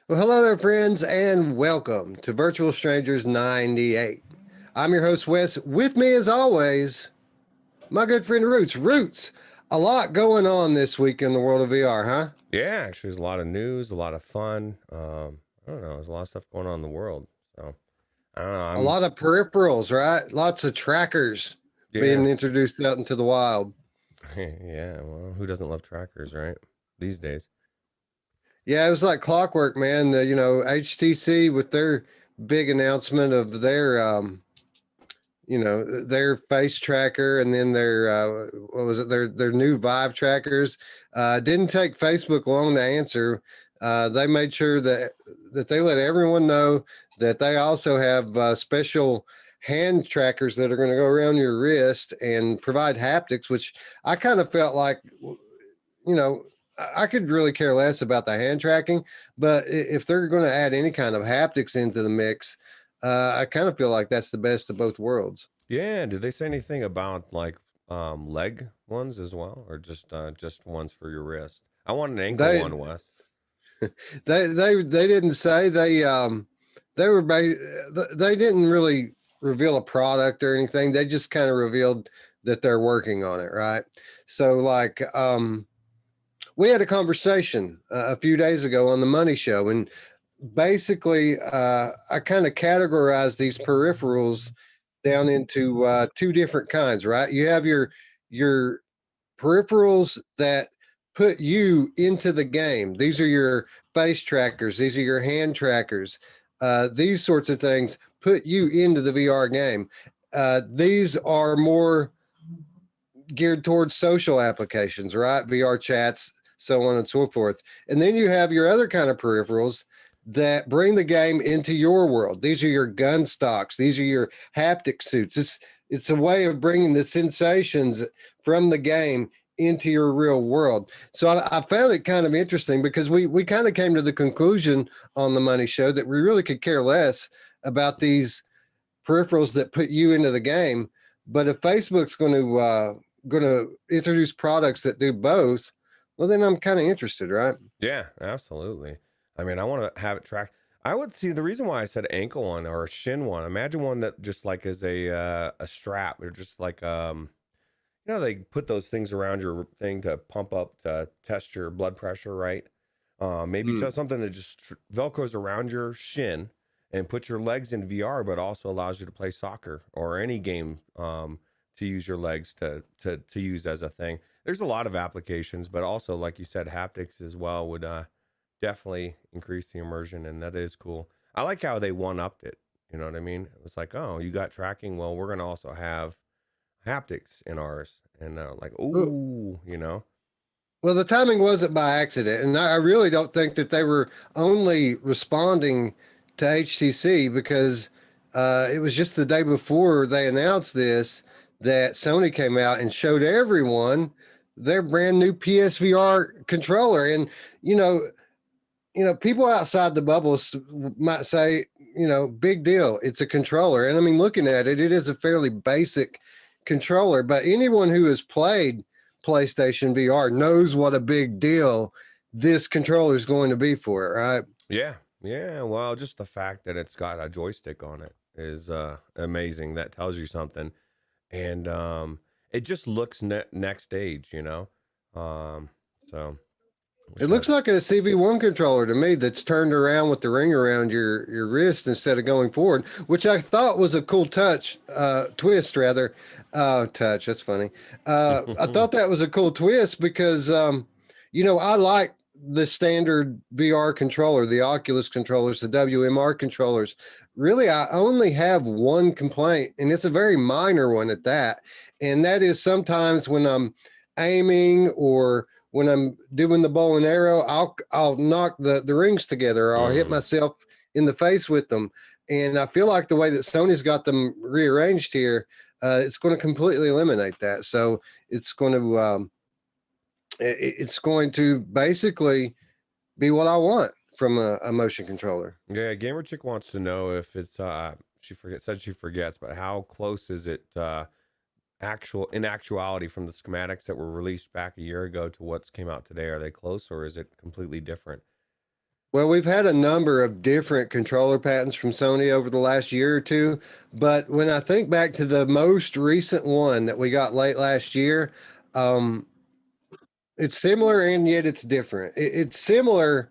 Well, hello there, friends, and welcome to Virtual Strangers 98. I'm your host, Wes. With me, as always, my good friend Roots. Roots, a lot going on this week in the world of VR, huh? Yeah, actually, there's a lot of news, a lot of fun. I don't know, there's a lot of stuff going on in the world. So I don't know. A lot of peripherals, right? Lots of trackers Yeah, being introduced out into the wild. yeah. Well, who doesn't love trackers, right? These days. Yeah, it was like clockwork, man. HTC with their big announcement of their face tracker, and then their what was it, their new Vive trackers. Didn't take Facebook long to answer. They made sure that they let everyone know that they also have special hand trackers that are going to go around your wrist and provide haptics, which I kind of felt like, you know, I could really care less about the hand tracking, but if they're going to add any kind of haptics into the mix, I kind of feel like that's the best of both worlds. Yeah. Did they say anything about like leg ones as well, or just ones for your wrist? I want an ankle They one, Wes. they didn't say they were they didn't really reveal a product or anything. They just kind of revealed that they're working on it, right? So like we had a conversation a few days ago on the Money Show, and basically I kind of categorized these peripherals down into two different kinds, right? You have your peripherals that put you into the game. These are your face trackers, these are your hand trackers. These sorts of things put you into the VR game. These are more geared towards social applications, right? VR chats, so on and so forth. And then you have your other kind of peripherals that bring the game into your world. These are your gun stocks. These are your haptic suits. It's a way of bringing the sensations from the game into your real world. So I found it kind of interesting because we kind of came to the conclusion on the Money Show that we really could care less about these peripherals that put you into the game. But if Facebook's going to introduce products that do both, well, then I'm kind of interested, right? Yeah, absolutely. I mean, I want to have it tracked. I would see the reason why I said ankle one or a shin one. Imagine one that just like is a strap. They're just like they put those things around your thing to pump up to test your blood pressure, right? Maybe Hmm. just something that just velcros around your shin and put your legs in VR, but also allows you to play soccer or any game to use your legs to use as a thing. There's a lot of applications, but also like you said, haptics as well would definitely increase the immersion, and that is cool. I like how they one upped it. You know what I mean? It was like, oh, you got tracking. Well, we're gonna also have haptics in ours, and like, Well, ooh, you know. well, the timing wasn't by accident, and I really don't think that they were only responding to HTC because it was just the day before they announced this that Sony came out and showed everyone their brand new PSVR controller, and you know, people outside the bubbles might say, big deal. It's a controller. And I mean, looking at it, it is a fairly basic controller, but anyone who has played PlayStation VR knows what a big deal this controller is going to be for it, right? Yeah, yeah. Well, just the fact that it's got a joystick on it is amazing. That tells you something, and it just looks next stage, you know. Um, so It wish that. looks like a CV1 controller to me that's turned around with the ring around your wrist instead of going forward, which I thought was a cool twist rather. Touch, that's funny. I thought that was a cool twist because, I like the standard VR controller, the Oculus controllers, the WMR controllers. Really, I only have one complaint, and it's a very minor one at that. And that is sometimes when I'm aiming or when I'm doing the bow and arrow, I'll knock the rings together, or I'll hit Mm. myself in the face with them. And I feel like the way that Sony's got them rearranged here, it's going to completely eliminate that. So it's going to it's going to basically be what I want from a motion controller. Yeah, gamer chick wants to know if it's she forgets, but how close is it in actuality from the schematics that were released back a year ago to what's came out today? Are they close or is it completely different? Well, we've had a number of different controller patents from Sony over the last year or two, but when I think back to the most recent one that we got late last year, um, it's similar and yet it's different. It's similar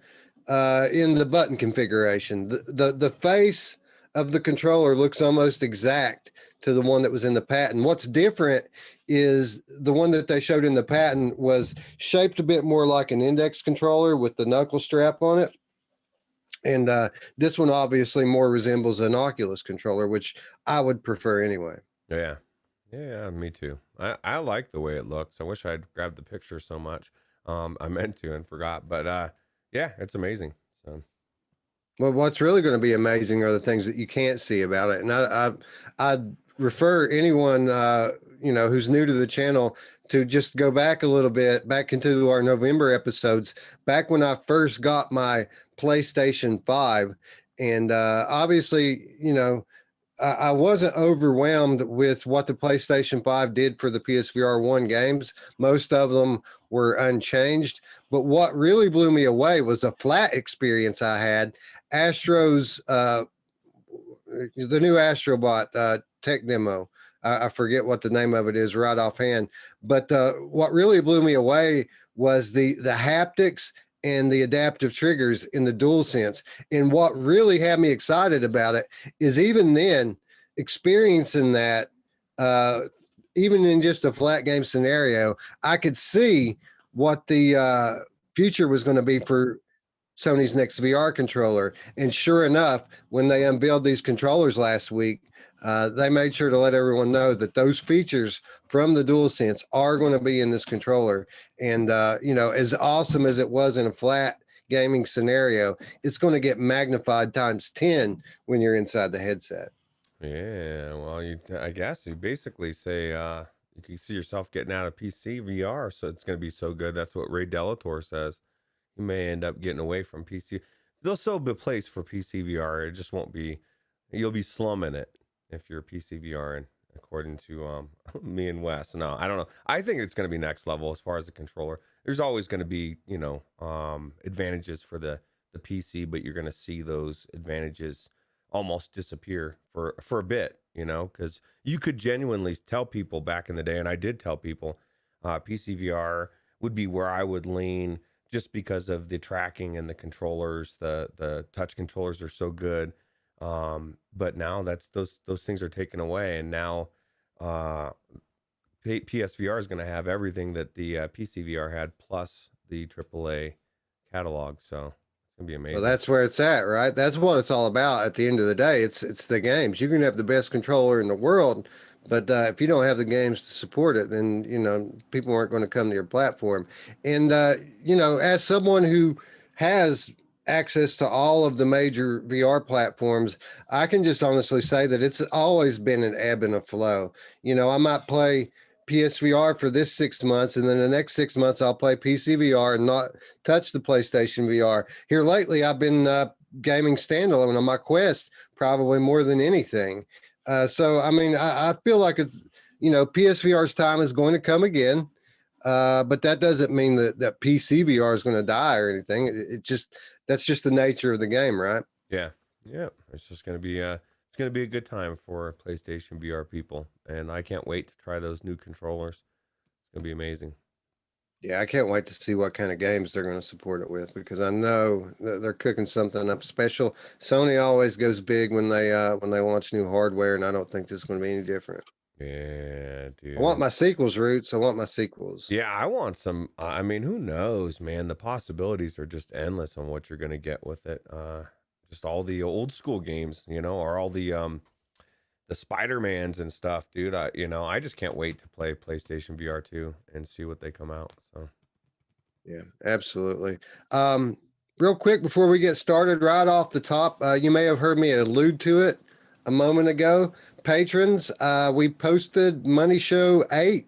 in the button configuration. The face of the controller looks almost exact to the one that was in the patent. What's different is the one that they showed in the patent was shaped a bit more like an index controller with the knuckle strap on it. And this one obviously more resembles an Oculus controller, which I would prefer anyway. Yeah. Yeah, me too. I like the way it looks. I wish I'd grabbed the picture so much. I meant to and forgot, but yeah, it's amazing. So Well, what's really going to be amazing are the things that you can't see about it. And I refer anyone, who's new to the channel to just go back a little bit, back into our November episodes, back when I first got my PlayStation 5. And obviously, I wasn't overwhelmed with what the PlayStation 5 did for the PSVR 1 games. Most of them were unchanged. But what really blew me away was a flat experience I had. Astro's, the new Astrobot tech demo. I forget what the name of it is right offhand. But what really blew me away was the haptics and the adaptive triggers in the DualSense. And what really had me excited about it is even then, experiencing that, even in just a flat game scenario, I could see what the future was going to be for Sony's next VR controller. And sure enough, when they unveiled these controllers last week, they made sure to let everyone know that those features from the DualSense are going to be in this controller. And, as awesome as it was in a flat gaming scenario, it's going to get magnified times 10 when you're inside the headset. yeah, well, I guess you basically say you can see yourself getting out of PC VR, so it's going to be so good. That's what Ray Delator says. You may end up getting away from PC. There'll still be a place for PC VR. It just won't be. You'll be slumming it if you're PC VR, and according to me and Wes. No, I don't know. I think it's going to be next level as far as the controller. There's always going to be advantages for the PC, but you're going to see those advantages almost disappear for a bit, because you could genuinely tell people back in the day, and I did tell people, PC VR would be where I would lean just because of the tracking and the controllers. The touch controllers are so good. But now those things are taken away, and now PSVR is going to have everything that the PCVR had plus the AAA catalog. So it's gonna be amazing. Well, that's where it's at, right? That's what it's all about. At the end of the day, it's the games. You can have the best controller in the world, but if you don't have the games to support it, then people aren't going to come to your platform. And as someone who has access to all of the major VR platforms, I can just honestly say that it's always been an ebb and a flow. I might play PSVR for this 6 months, and then the next 6 months I'll play PCVR and not touch the PlayStation VR. Here lately, I've been gaming standalone on my Quest probably more than anything. So I mean, I feel like it's PSVR's time is going to come again. But that doesn't mean that PC VR is going to die or anything. That's just the nature of the game, right? Yeah. It's just gonna be it's gonna be a good time for PlayStation VR people, and I can't wait to try those new controllers. It's gonna be amazing. Yeah, I can't wait to see what kind of games they're going to support it with, because I know they're cooking something up special. Sony always goes big when they launch new hardware, and I don't think this is going to be any different. Yeah, dude. I want my sequels, Roots. I want my sequels. Yeah, I want some. I mean, who knows, man? The possibilities are just endless on what you're gonna get with it. Just all the old school games, or all the Spider-Mans and stuff, dude. I just can't wait to play PlayStation VR 2 and see what they come out. So, Yeah, absolutely. Real quick before we get started, right off the top, you may have heard me allude to it a moment ago. Patrons, we posted Money Show 8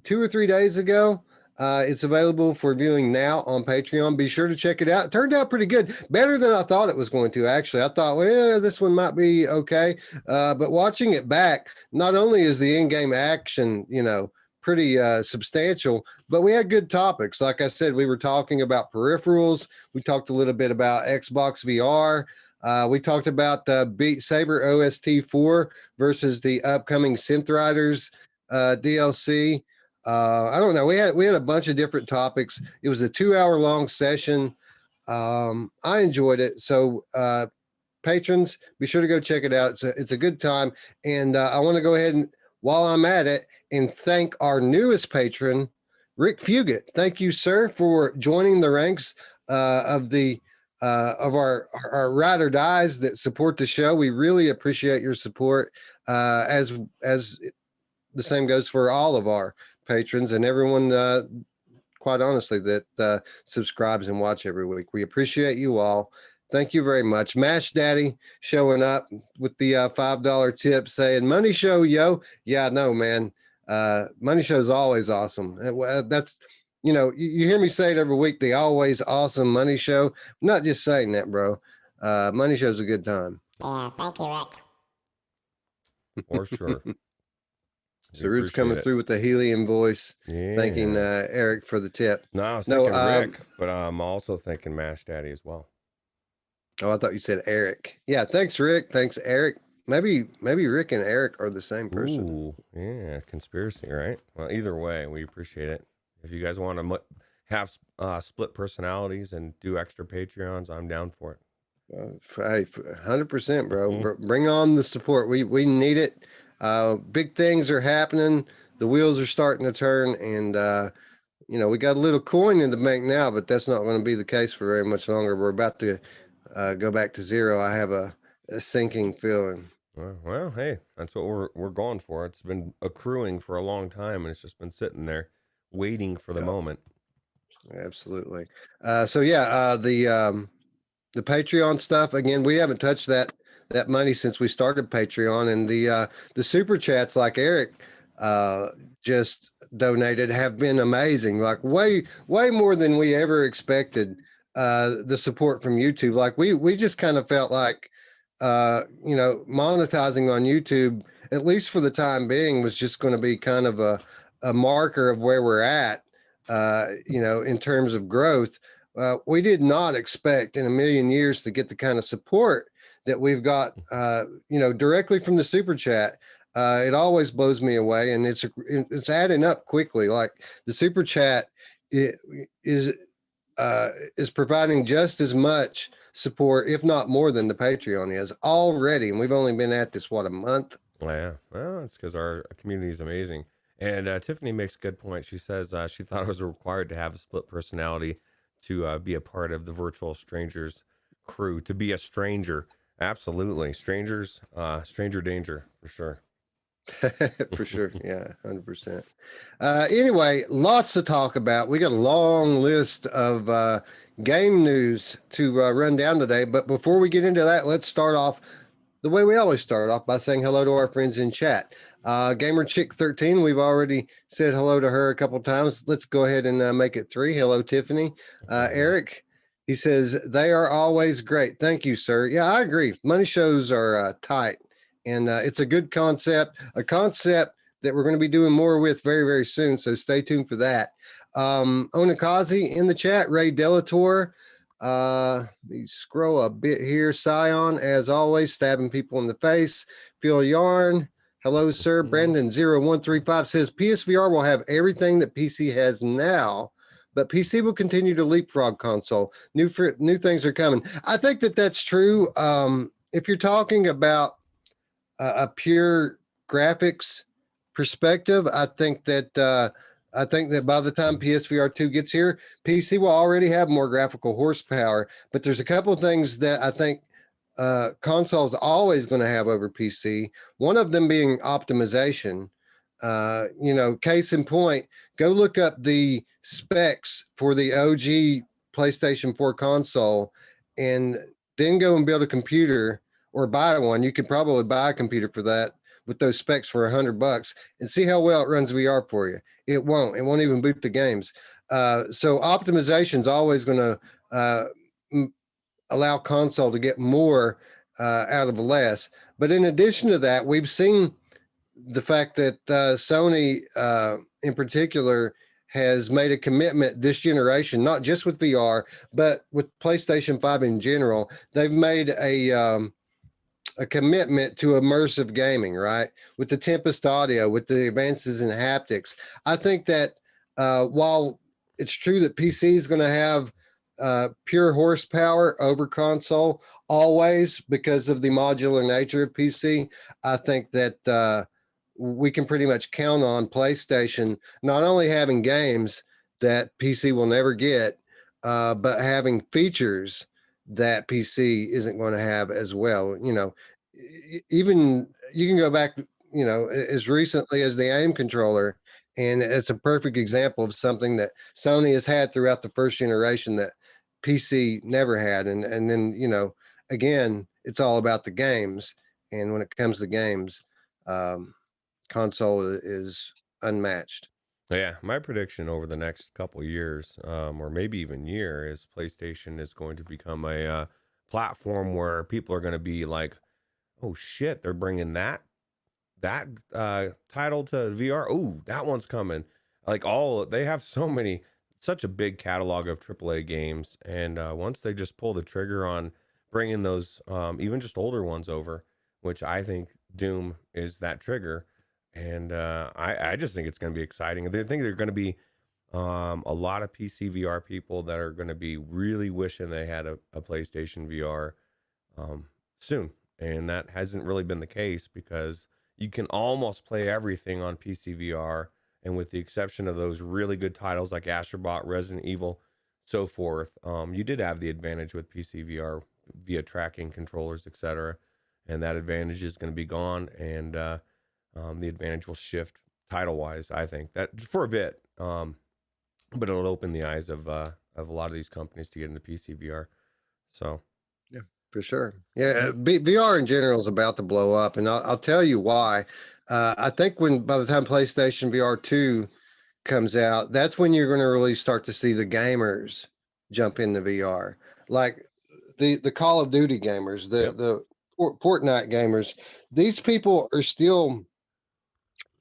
2 or 3 days ago. It's available for viewing now on Patreon. Be sure to check it out. It turned out pretty good. Better than I thought it was going to, actually. I thought, well, this one might be okay. But watching it back, not only is the in-game action, pretty substantial, but we had good topics. Like I said, we were talking about peripherals. We talked a little bit about Xbox VR. We talked about Beat Saber OST 4 versus the upcoming Synth Riders DLC. I don't know. We had a bunch of different topics. It was a 2-hour long session. I enjoyed it. So patrons, be sure to go check it out. It's a good time. And I want to go ahead and, while I'm at it, and thank our newest patron, Rick Fugit. Thank you, sir, for joining the ranks of our ride or dies that support the show. We really appreciate your support. As the same goes for all of our patrons and everyone, quite honestly, that subscribes and watch every week. We appreciate you all. Thank you very much. Mash Daddy showing up with the $5 tip saying, "Money show, yo." Yeah, no, man. Money show is always awesome. That's, you hear me say it every week, the always awesome Money show. I'm not just saying that, bro. Money show's a good time. Yeah, thank you, Rick. For sure. So Ruud's coming through with the helium voice, thanking Eric for the tip. No, I was thinking Rick, but I'm also thinking Mash Daddy as well. Oh, I thought you said Eric. Yeah, thanks, Rick. Thanks, Eric. Maybe Rick and Eric are the same person. Ooh, yeah, conspiracy, right? Well, either way, we appreciate it. If you guys want to have split personalities and do extra Patreons, I'm down for it. Hey, 100%, bro. Mm-hmm. Bring on the support. We need it. Big things are happening. The wheels are starting to turn, and we got a little coin in the bank now, but that's not going to be the case for very much longer. We're about to go back to zero. I have a sinking feeling. Well, hey, that's what we're going for. It's been accruing for a long time, and it's just been sitting there waiting for the moment. Absolutely. The Patreon stuff, again, we haven't touched that money since we started Patreon, and the super chats, like Eric just donated, have been amazing. Like way more than we ever expected. The support from YouTube, like we just kind of felt like monetizing on YouTube, at least for the time being, was just going to be kind of a marker of where we're at, in terms of growth. We did not expect in a million years to get the kind of support that we've got, directly from the super chat. It always blows me away, and it's adding up quickly. Like the super chat is providing just as much support, if not more, than the Patreon is already. And we've only been at this, a month? Yeah. Well, it's because our community is amazing. And Tiffany makes a good point. She says she thought it was required to have a split personality to be a part of the Virtual Strangers crew, to be a stranger. Absolutely. Strangers, stranger danger, for sure. For sure. Yeah, 100%. Anyway, lots to talk about. We got a long list of game news to run down today. But before we get into that, let's start off the way we always start off, by saying hello to our friends in chat. Gamer Chick 13, we've already said hello to her a couple times. Let's go ahead and make it 3. Hello, Tiffany. Eric, he says, they are always great. Thank you, sir. Yeah, I agree. Money shows are tight. And it's a good concept, a concept that we're going to be doing more with very, very soon. So stay tuned for that. Onikazi in the chat, Ray Delator. You scroll a bit here. Scion, as always, stabbing people in the face. Phil Yarn. Hello, sir. Brandon 0135 says PSVR will have everything that PC has now, but PC will continue to leapfrog console. New things are coming. I think that that's true. If you're talking about a pure graphics perspective, I think that by the time PSVR 2 gets here, PC will already have more graphical horsepower. But there's a couple of things that I think console's always going to have over PC. One of them being optimization. Case in point, go look up the specs for the OG PlayStation 4 console, and then go and build a computer or buy one. You could probably buy a computer for that with those specs for $100 and see how well it runs VR for you. It won't even boot the games. So optimization is always going to allow console to get more out of less. But in addition to that, we've seen the fact that Sony, in particular, has made a commitment this generation, not just with VR, but with PlayStation 5 in general. They've made a commitment to immersive gaming, right? With the Tempest audio, with the advances in haptics. I think that while it's true that PC is going to have pure horsepower over console always because of the modular nature of PC, I think that we can pretty much count on PlayStation not only having games that PC will never get, but having features that PC isn't going to have as well. You know, even you can go back, you know, as recently as the AIM controller, and it's a perfect example of something that Sony has had throughout the first generation that PC never had. And then, you know, again, it's all about the games. And when it comes to games, console is unmatched. Yeah, my prediction over the next couple years, or maybe even year, is PlayStation is going to become a platform where people are going to be like, "Oh shit, they're bringing that title to VR. Oh, that one's coming." Like they have such a big catalog of AAA games, and once they just pull the trigger on bringing those, even just older ones over, which I think Doom is that trigger. And I just think it's going to be exciting. I think there are going to be a lot of PC VR people that are going to be really wishing they had a PlayStation VR soon. And that hasn't really been the case because you can almost play everything on PC VR. And with the exception of those really good titles like Astrobot, Resident Evil, so forth, you did have the advantage with PC VR via tracking controllers, etc. And that advantage is going to be gone. And the advantage will shift title wise, I think, that for a bit, but it'll open the eyes of a lot of these companies to get into PC VR. So yeah, for sure. Yeah, VR in general is about to blow up, and I'll tell you why. I think by the time PlayStation VR 2 comes out, that's when you're going to really start to see the gamers jump into VR, like the Call of Duty gamers, the Fortnite gamers. These people are still,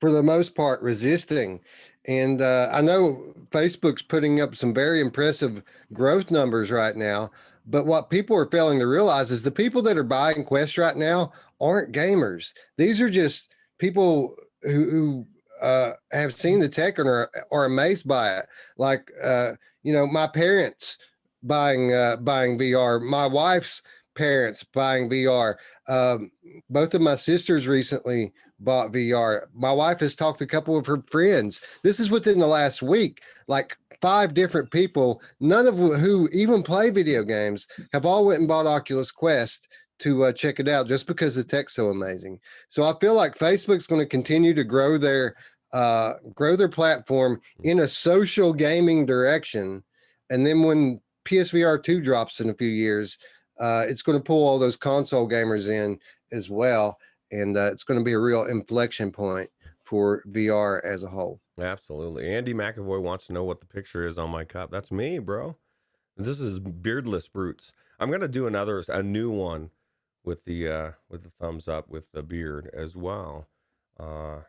for the most part, resisting. And I know Facebook's putting up some very impressive growth numbers right now. But what people are failing to realize is the people that are buying Quest right now aren't gamers. These are just people who have seen the tech and are amazed by it. Like, you know, my parents buying VR, my wife's parents buying VR. Both of my sisters recently bought VR. My wife has talked to a couple of her friends. This is within the last week, like 5 different people, none of who even play video games, have all went and bought Oculus Quest to check it out just because the tech's so amazing. So I feel like Facebook's going to continue to grow their platform in a social gaming direction. And then when PSVR 2 drops in a few years, it's going to pull all those console gamers in as well. And it's going to be a real inflection point for VR as a whole. absolutely. Andy McAvoy wants to know what the picture is on my cup. That's me, bro. This is Beardless Brutes. I'm going to do a new one with the thumbs up with the beard as well. Yeah,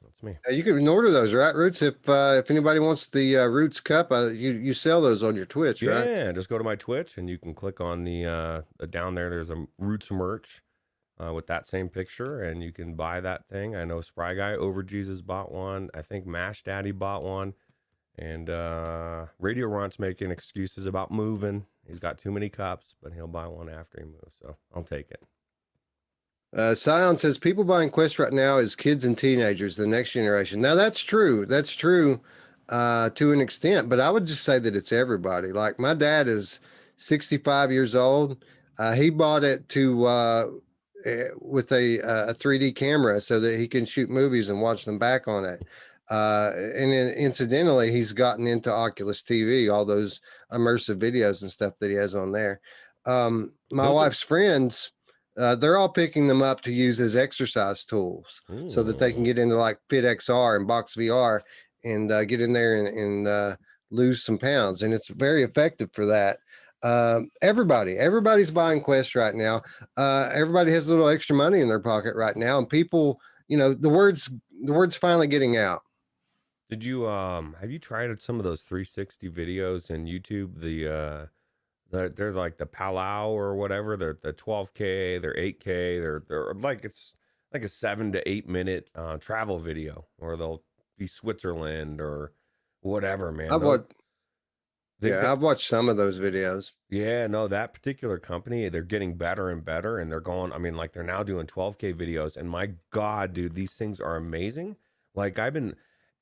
that's me. You can order those, right, Roots? If anybody wants the Roots cup, you sell those on your Twitch, right? Yeah, just go to my Twitch and you can click on the down there. There's a Roots merch with that same picture, and you can buy that thing. I know Spry Guy Over Jesus bought one. I think Mash Daddy bought one, and Radio Ron's making excuses about moving. He's got too many cups, but he'll buy one after he moves. So I'll take it. Scion says people buying Quest right now is kids and teenagers, the next generation. Now that's true. That's true to an extent, but I would just say that it's everybody. Like my dad is 65 years old. He bought it with a 3D camera so that he can shoot movies and watch them back on it. And then incidentally, he's gotten into Oculus TV, all those immersive videos and stuff that he has on there. My wife's friends, they're all picking them up to use as exercise tools so that they can get into like Fit XR and Box VR and get in there and lose some pounds. And it's very effective for that. Everybody's buying Quest right now. Everybody has a little extra money in their pocket right now, and people, the word's finally getting out. Did you have you tried some of those 360 videos in YouTube? They're like the Palau or whatever. They're the 12K, they're 8K. They're like it's like a 7 to 8 minute travel video, or they'll be Switzerland or whatever, man. I've Those, watched, they've got, I've watched some of those videos. yeah, no, that particular company, they're getting better and better, and they're going. I mean, like they're now doing 12K videos, and my God, dude, these things are amazing. Like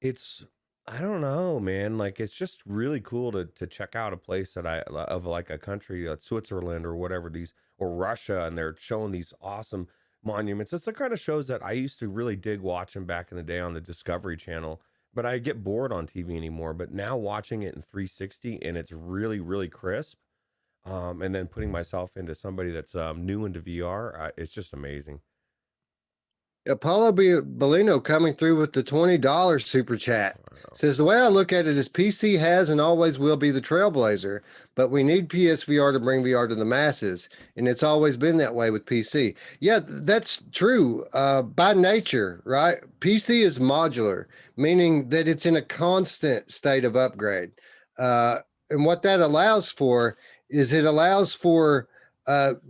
it's, I don't know, man. Like it's just really cool to check out a place that of like a country, like Switzerland or whatever these, or Russia, and they're showing these awesome monuments. It's the kind of shows that I used to really dig watching back in the day on the Discovery Channel. But I get bored on TV anymore. But now watching it in 360 and it's really, really crisp, and then putting myself into somebody that's new into VR, it's just amazing. Apollo Bellino coming through with the $20 super chat Wow. says, the way I look at it is PC has and always will be the trailblazer, but we need PSVR to bring VR to the masses. And it's always been that way with PC. Yeah, that's true. By nature, right? PC is modular, meaning that it's in a constant state of upgrade. And what that allows for is it allows for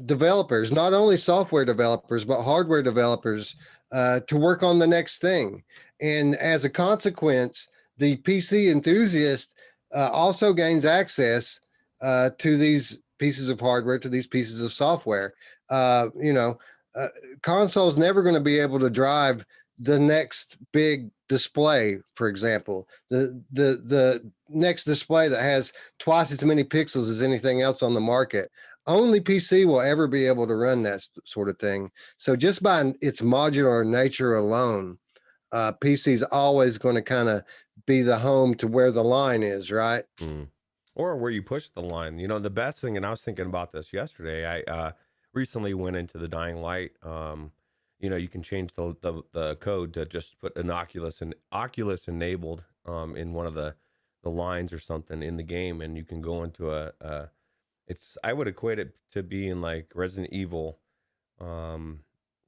developers, not only software developers, but hardware developers to work on the next thing. And as a consequence, the PC enthusiast also gains access to these pieces of hardware, to these pieces of software. Uh, you know, Console's never going to be able to drive the next big display, for example, the next display that has twice as many pixels as anything else on the market. Only PC will ever be able to run that sort of thing. So just by its modular nature alone, PC is always going to kind of be the home to where the line is, right? Mm. Or where you push the line. You know, the best thing, and I was thinking about this yesterday. I recently went into the Dying Light. You know, you can change the code to just put an Oculus enabled in one of the lines or something in the game, and you can go into a it's, I would equate it to being like Resident Evil um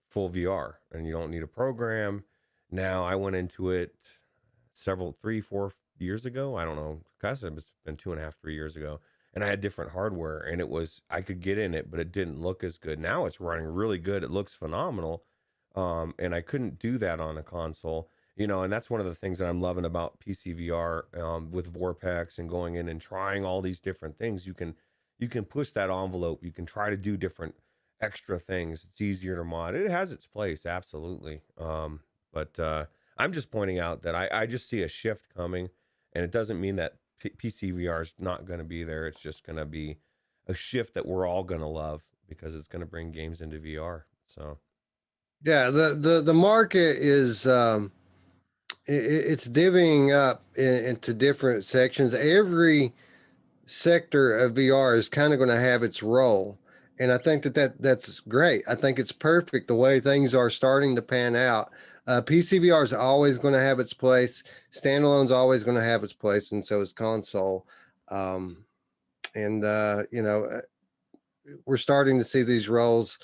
full VR, and you don't need a program. Now I went into it several 3 4 years ago. I don't know, because it's been 2.5 3 years ago, and I had different hardware, and it was, I could get in it, but it didn't look as good. Now it's running really good, it looks phenomenal. And I couldn't do that on a console, you know. And that's one of the things that I'm loving about PC VR, with Vorpex and going in and trying all these different things. You can push that envelope, you can try to do different extra things. It's easier to mod. It has its place, absolutely. But I'm just pointing out that I just see a shift coming, and it doesn't mean that PC VR is not going to be there. It's just going to be a shift that we're all going to love, because it's going to bring games into VR. So Yeah, the market is it's divvying up into different sections. Every sector of VR is kind of going to have its role. And I think that's great. I think it's perfect the way things are starting to pan out. PC VR is always going to have its place. Standalone's always going to have its place, and so is console. Um, and we're starting to see these roles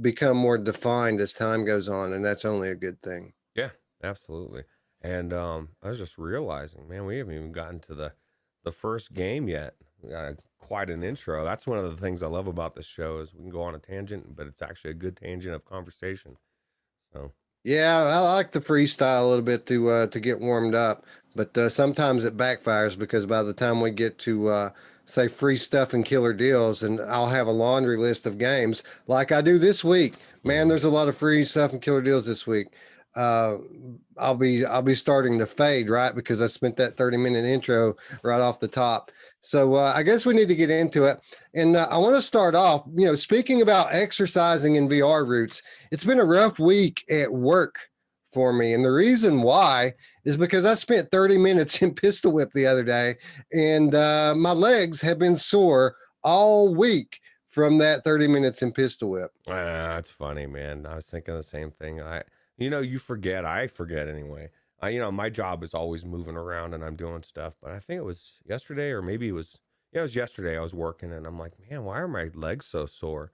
become more defined as time goes on, and that's only a good thing. yeah, absolutely. And I was just realizing, man, we haven't even gotten to the first game yet. We got quite an intro. That's one of the things I love about this show, is we can go on a tangent, but it's actually a good tangent of conversation. So Yeah, I like the freestyle a little bit to get warmed up, but sometimes it backfires, because by the time we get to say free stuff and killer deals, and I'll have a laundry list of games like I do this week. Man, mhm. there's a lot of free stuff and killer deals this week. Uh, I'll be starting to fade, right, because I spent that 30-minute intro right off the top. So I guess we need to get into it, and I want to start off. Speaking about exercising in VR routes, it's been a rough week at work for me. And the reason why is because I spent 30 minutes in Pistol Whip the other day, and my legs have been sore all week from that 30 minutes in Pistol Whip. It's funny, man. I was thinking the same thing. You forget. I forget anyway. My job is always moving around and I'm doing stuff. But I think it was yesterday, or maybe it was Yeah, it was yesterday. I was working and I'm like, man, why are my legs so sore?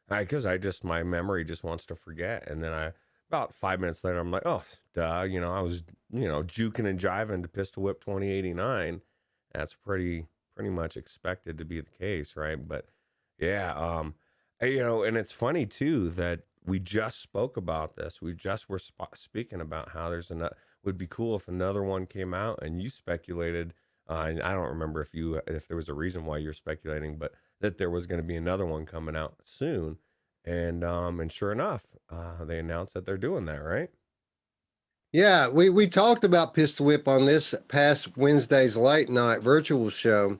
Because my memory just wants to forget. And then about 5 minutes later, I'm like, oh, duh. I was, juking and jiving to Pistol Whip 2089. That's pretty much expected to be the case, right? But yeah, and it's funny too that we just spoke about this. We just were speaking about how would be cool if another one came out, and you speculated. And I don't remember if there was a reason why you're speculating, but that there was going to be another one coming out soon, and sure enough, they announced that they're doing that, right? Yeah, we talked about Pistol Whip on this past Wednesday's late night virtual show.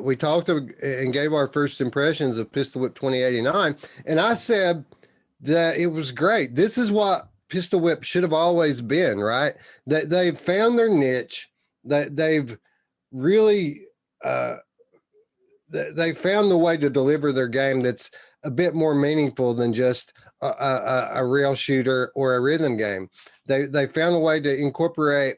We talked and gave our first impressions of Pistol Whip 2089, and I said that it was great. This is what Pistol Whip should have always been, right? That they've found their niche. That they've really they found the way to deliver their game that's a bit more meaningful than just a rail shooter or a rhythm game. They found a way to incorporate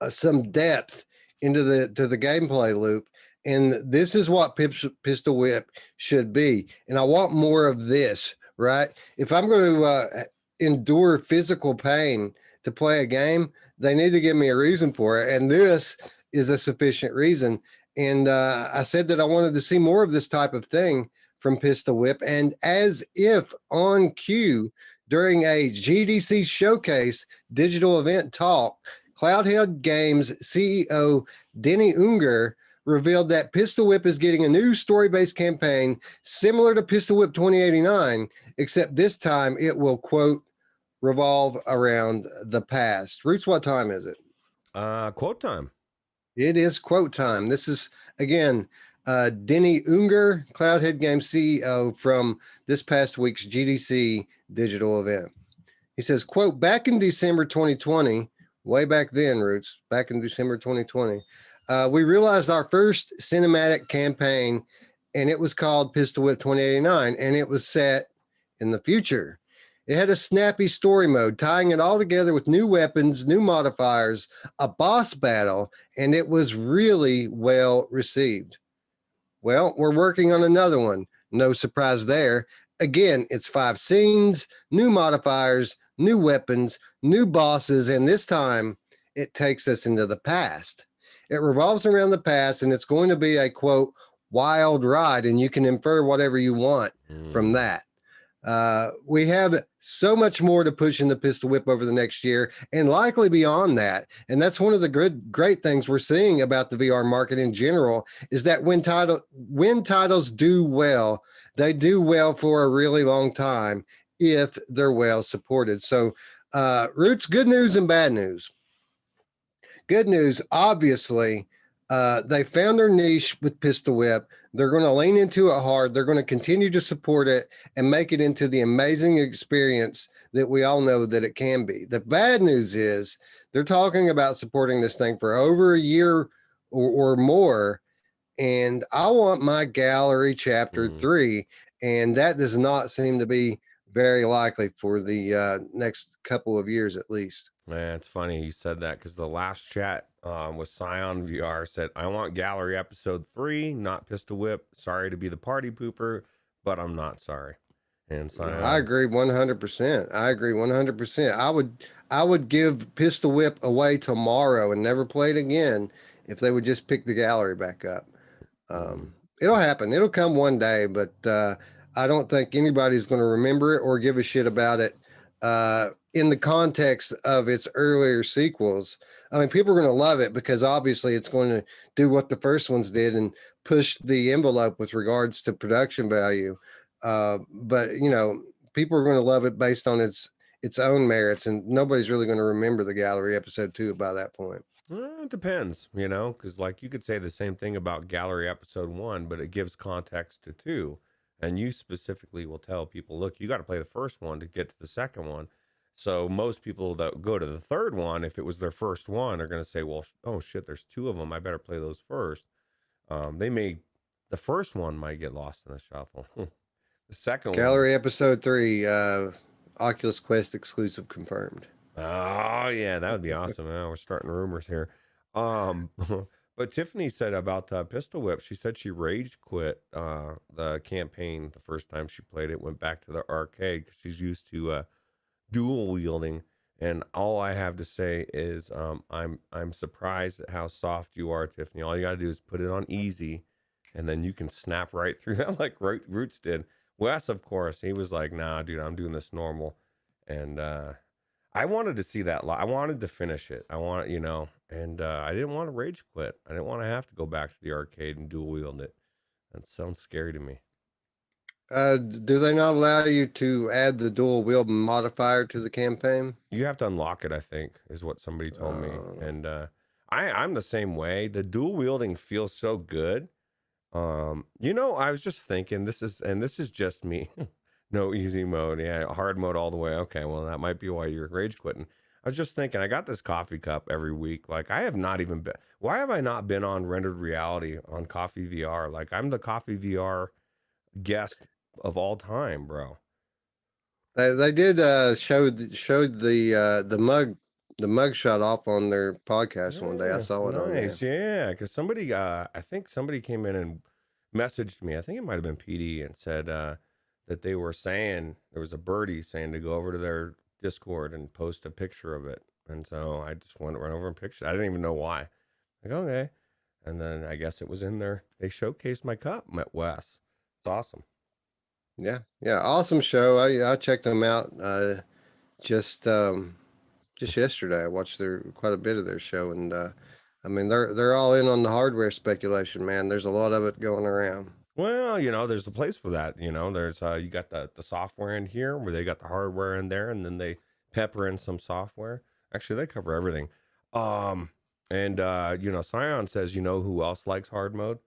some depth into the gameplay loop, and this is what Pistol Whip should be. And I want more of this. Right? If I'm going to endure physical pain to play a game, they need to give me a reason for it, and this is a sufficient reason. And I said that I wanted to see more of this type of thing from Pistol Whip. And as if on cue, during a GDC showcase digital event talk, Cloudhead Games CEO Denny Unger revealed that Pistol Whip is getting a new story-based campaign similar to Pistol Whip 2089, except this time it will, quote, revolve around the past. Roots, what time is it? Quote time. It is quote time. This is, again, Denny Unger, Cloudhead Games CEO, from this past week's GDC digital event. He says, quote, back in December 2020, way back then, Roots, back in December 2020, we realized our first cinematic campaign, and it was called Pistol Whip 2089, and it was set in the future. It had a snappy story mode, tying it all together with new weapons, new modifiers, a boss battle, and it was really well received. Well, we're working on another one. No surprise there. Again, it's 5 scenes, new modifiers, new weapons, new bosses, and this time it takes us into the past. It revolves around the past, and it's going to be a, quote, wild ride, and you can infer whatever you want from that. We have so much more to push in the Pistol Whip over the next year, and likely beyond that. And that's one of the great things we're seeing about the VR market in general, is that when titles do well, they do well for a really long time if they're well supported. So, Roots, good news and bad news. Good news, obviously, they found their niche with Pistol Whip. They're going to lean into it hard. They're going to continue to support it and make it into the amazing experience that we all know that it can be. The bad news is they're talking about supporting this thing for over a year or more. And I want my gallery chapter 3. And that does not seem to be very likely for the next couple of years at least. Man, it's funny you said that, because the last chat with Scion VR said, I want Gallery Episode 3, not Pistol Whip. Sorry to be the party pooper, but I'm not sorry. And Scion, I agree 100%. I agree 100%. I would give Pistol Whip away tomorrow and never play it again if they would just pick the gallery back up. It'll happen. It'll come one day, but I don't think anybody's going to remember it or give a shit about it in the context of its earlier sequels. I mean, people are going to love it because obviously it's going to do what the first ones did and push the envelope with regards to production value. But people are going to love it based on its own merits, and nobody's really going to remember the gallery episode 2 by that point. Well, it depends, because like you could say the same thing about Gallery Episode 1, but it gives context to 2. And you specifically will tell people, look, you got to play the first one to get to the second one. So most people that go to the third one, if it was their first one, are going to say, well, oh shit, there's 2 of them. I better play those first. The first one might get lost in the shuffle. The second Gallery Episode 3, Oculus Quest exclusive confirmed. Oh yeah, that would be awesome. We're starting rumors here. But Tiffany said about Pistol Whip, she said she rage quit the campaign the first time she played it, went back to the arcade because she's used to dual wielding. And all I have to say is I'm surprised at how soft you are, Tiffany. All you got to do is put it on easy, and then you can snap right through that like Roots did. Wes, of course, he was like, nah, dude, I'm doing this normal. And I wanted to see that. I wanted to finish it. And I didn't want to rage quit. I didn't want to have to go back to the arcade and dual wield it. That sounds scary to me. Do they not allow you to add the dual wield modifier to the campaign? You have to unlock it, I think, is what somebody told me. Oh. And I'm the same way. The dual wielding feels so good. I was just thinking this is just me. No easy mode. Yeah, hard mode all the way. Okay, well, that might be why you're rage quitting. I was just thinking, I got this coffee cup every week. Like, I have not even been. Why have I not been on rendered reality on Coffee VR? Like, I'm the Coffee VR guest of all time, bro. They did showed the mug shot off on their podcast one day. I saw it on there. Nice, yeah. Because somebody, I think somebody came in and messaged me. I think it might have been PD and said that they were saying there was a birdie saying to go over to their Discord and post a picture of it. And so I just went right over and pictured. I didn't even know why. Like, okay. And then I guess it was in there. They showcased my cup. Met Wes. It's awesome. Yeah, awesome show. I checked them out just yesterday. I watched quite a bit of their show, and I mean they're all in on the hardware speculation, man. There's a lot of it going around. Well, there's a place for that. There's you got the software in here where they got the hardware in there, and then they pepper in some software. Actually, they cover everything. And Scion says, who else likes hard mode?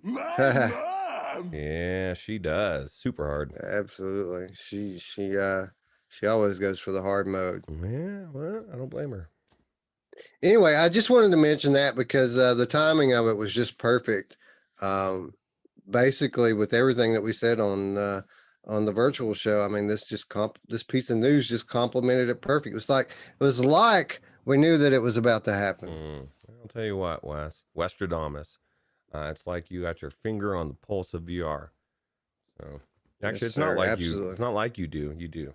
My mom! Yeah, she does. Super hard. Absolutely. She always goes for the hard mode. Yeah, well, I don't blame her. Anyway, I just wanted to mention that because the timing of it was just perfect. Basically, with everything that we said on the virtual show, I mean, this piece of news just complemented it perfect. It was like we knew that it was about to happen. I'll tell you what, Westradamus. It's like you got your finger on the pulse of VR. So actually, Yes, it's not sir, like absolutely. you. It's not like you do. You do.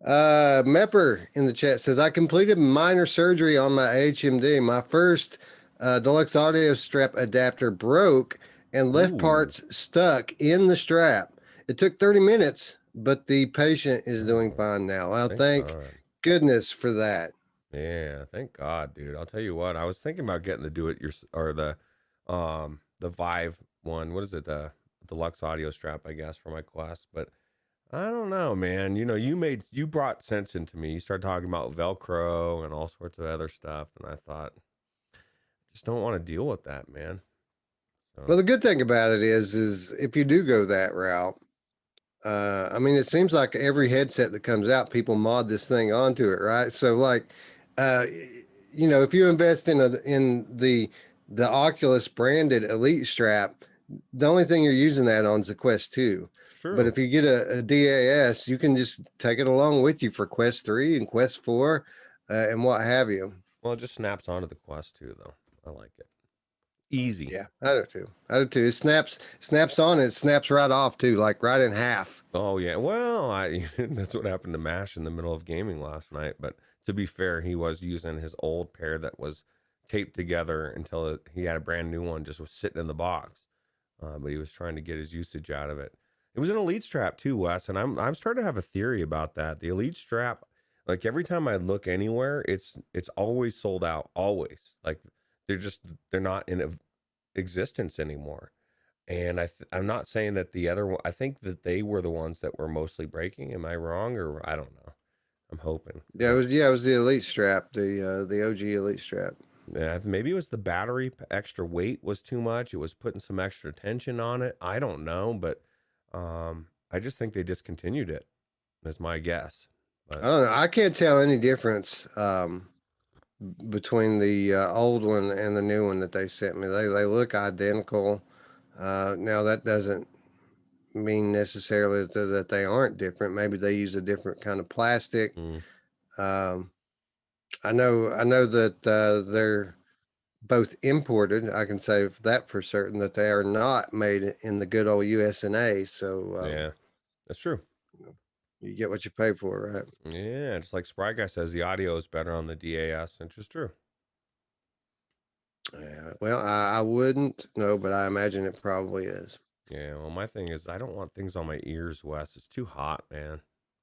Mepper in the chat says, I completed minor surgery on my HMD. My first deluxe audio strap adapter broke and left Ooh. parts stuck in the strap. It took 30 minutes, but the patient is doing fine now. Well, thank God. goodness for that. Yeah, thank God, dude. I'll tell you what. I was thinking about getting the the Vive one. What is it? The deluxe audio strap, I guess, for my Quest. But I don't know, man. You brought sense into me. You started talking about Velcro and all sorts of other stuff, and I thought, just don't want to deal with that, man. So. Well, the good thing about it is if you do go that route, I mean, it seems like every headset that comes out, people mod this thing onto it, right? So, like, if you invest in the Oculus branded Elite strap, the only thing you're using that on is the Quest 2. Sure. But if you get a DAS, you can just take it along with you for Quest 3 and Quest 4 and what have you. Well, it just snaps onto the Quest 2, though. I like it. Easy. Yeah, I do too. It snaps on, it snaps right off too, like right in half. Oh yeah. Well, that's what happened to Mash in the middle of gaming last night. But to be fair, he was using his old pair that was taped together until he had a brand new one just was sitting in the box. But he was trying to get his usage out of it. It was an Elite strap too, Wes, and I'm starting to have a theory about that. The Elite strap, like every time I look anywhere, it's always sold out. Always. Like they're not in existence anymore. And I'm not saying that the other one, I think that they were the ones that were mostly breaking. Am I wrong? Or I don't know. I'm hoping. Yeah, it was the Elite strap, the OG Elite strap. Yeah, maybe it was the battery extra weight was too much. It was putting some extra tension on it. I don't know, but I just think they discontinued it. That's my guess. But I don't know. I can't tell any difference between the old one and the new one that they sent me. They look identical. Now that doesn't mean necessarily that they aren't different. Maybe they use a different kind of plastic. I know that both imported. I can say that for certain that they are not made in the good old US&A. So Yeah, that's true. you get what you pay for, right? Yeah, just like Spry Guy says, the audio is better on the DAS, which is true. Yeah. Well, I wouldn't know, but I imagine it probably is. Yeah, well, my thing is I don't want things on my ears, Wes. It's too hot, man.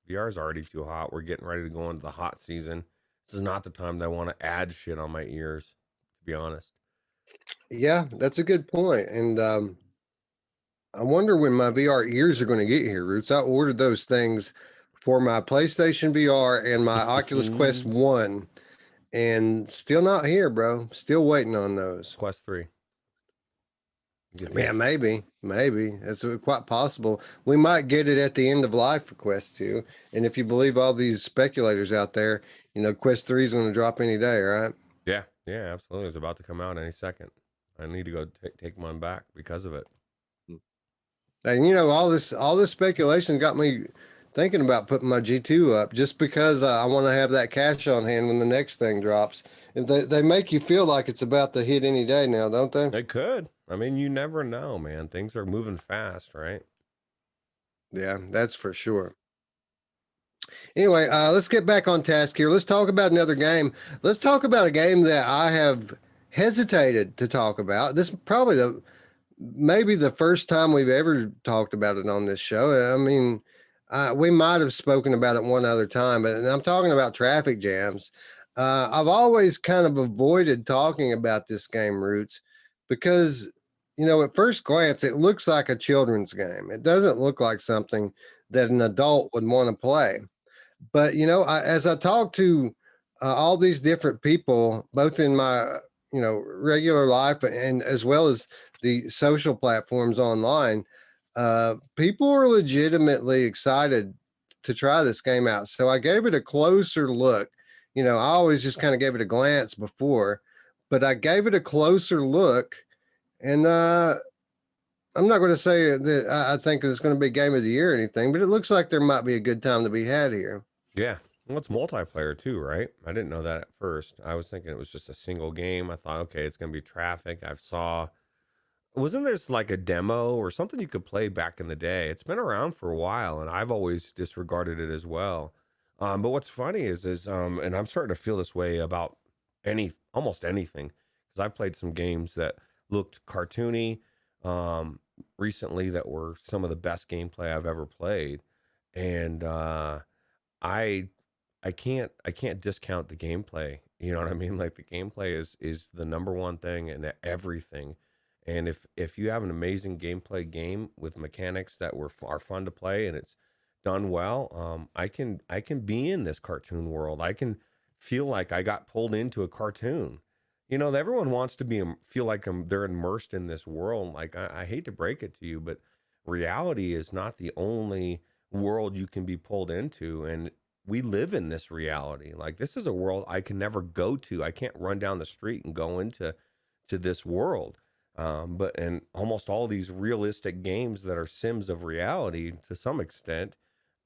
VR is already too hot. We're getting ready to go into the hot season. This is not the time that I want to add shit on my ears, to be honest. Yeah, that's a good point. And I wonder when my VR ears are going to get here, Roots. I ordered those things for my PlayStation VR and my Oculus Quest 1 and still not here, bro. Still waiting on those. Quest 3. Man, maybe. It's quite possible. We might get it at the end of life for Quest 2. And if you believe all these speculators out there, Quest 3 is going to drop any day, right? Yeah, absolutely. It's about to come out any second. I need to go take mine back because of it. And all this speculation got me thinking about putting my G2 up just because I want to have that cash on hand when the next thing drops. If they make you feel like it's about to hit any day now, don't they? They could. I mean, you never know, man. Things are moving fast, right? Yeah, that's for sure. Anyway, let's get back on task here. Let's talk about another game. Let's talk about a game that I have hesitated to talk about. This is probably maybe the first time we've ever talked about it on this show. I mean, we might have spoken about it one other time, but I'm talking about traffic jams. I've always kind of avoided talking about this game, Roots, because, at first glance, it looks like a children's game. It doesn't look like something that an adult would want to play. But, as I talk to all these different people, both in my, regular life and as well as the social platforms online, people are legitimately excited to try this game out. So I gave it a closer look. I always just kind of gave it a glance before, but I gave it a closer look. And I'm not going to say that I think it's going to be game of the year or anything, but it looks like there might be a good time to be had here. Yeah. Well, it's multiplayer too, right? I didn't know that at first. I was thinking it was just a single game. I thought, okay, it's going to be traffic. Wasn't there like a demo or something you could play back in the day? It's been around for a while and I've always disregarded it as well. But what's funny is, and I'm starting to feel this way about almost anything, because I've played some games that looked cartoony recently that were some of the best gameplay I've ever played. And I can't discount the gameplay. You know what I mean? Like the gameplay is the number one thing in everything. And if you have an amazing gameplay game with mechanics that are fun to play and it's done well, I can be in this cartoon world. I can feel like I got pulled into a cartoon. Everyone wants to feel like they're immersed in this world. Like I hate to break it to you, but reality is not the only world you can be pulled into, and we live in this reality. Like this is a world I can never go to. I can't run down the street and go into this world. But in almost all these realistic games that are sims of reality to some extent,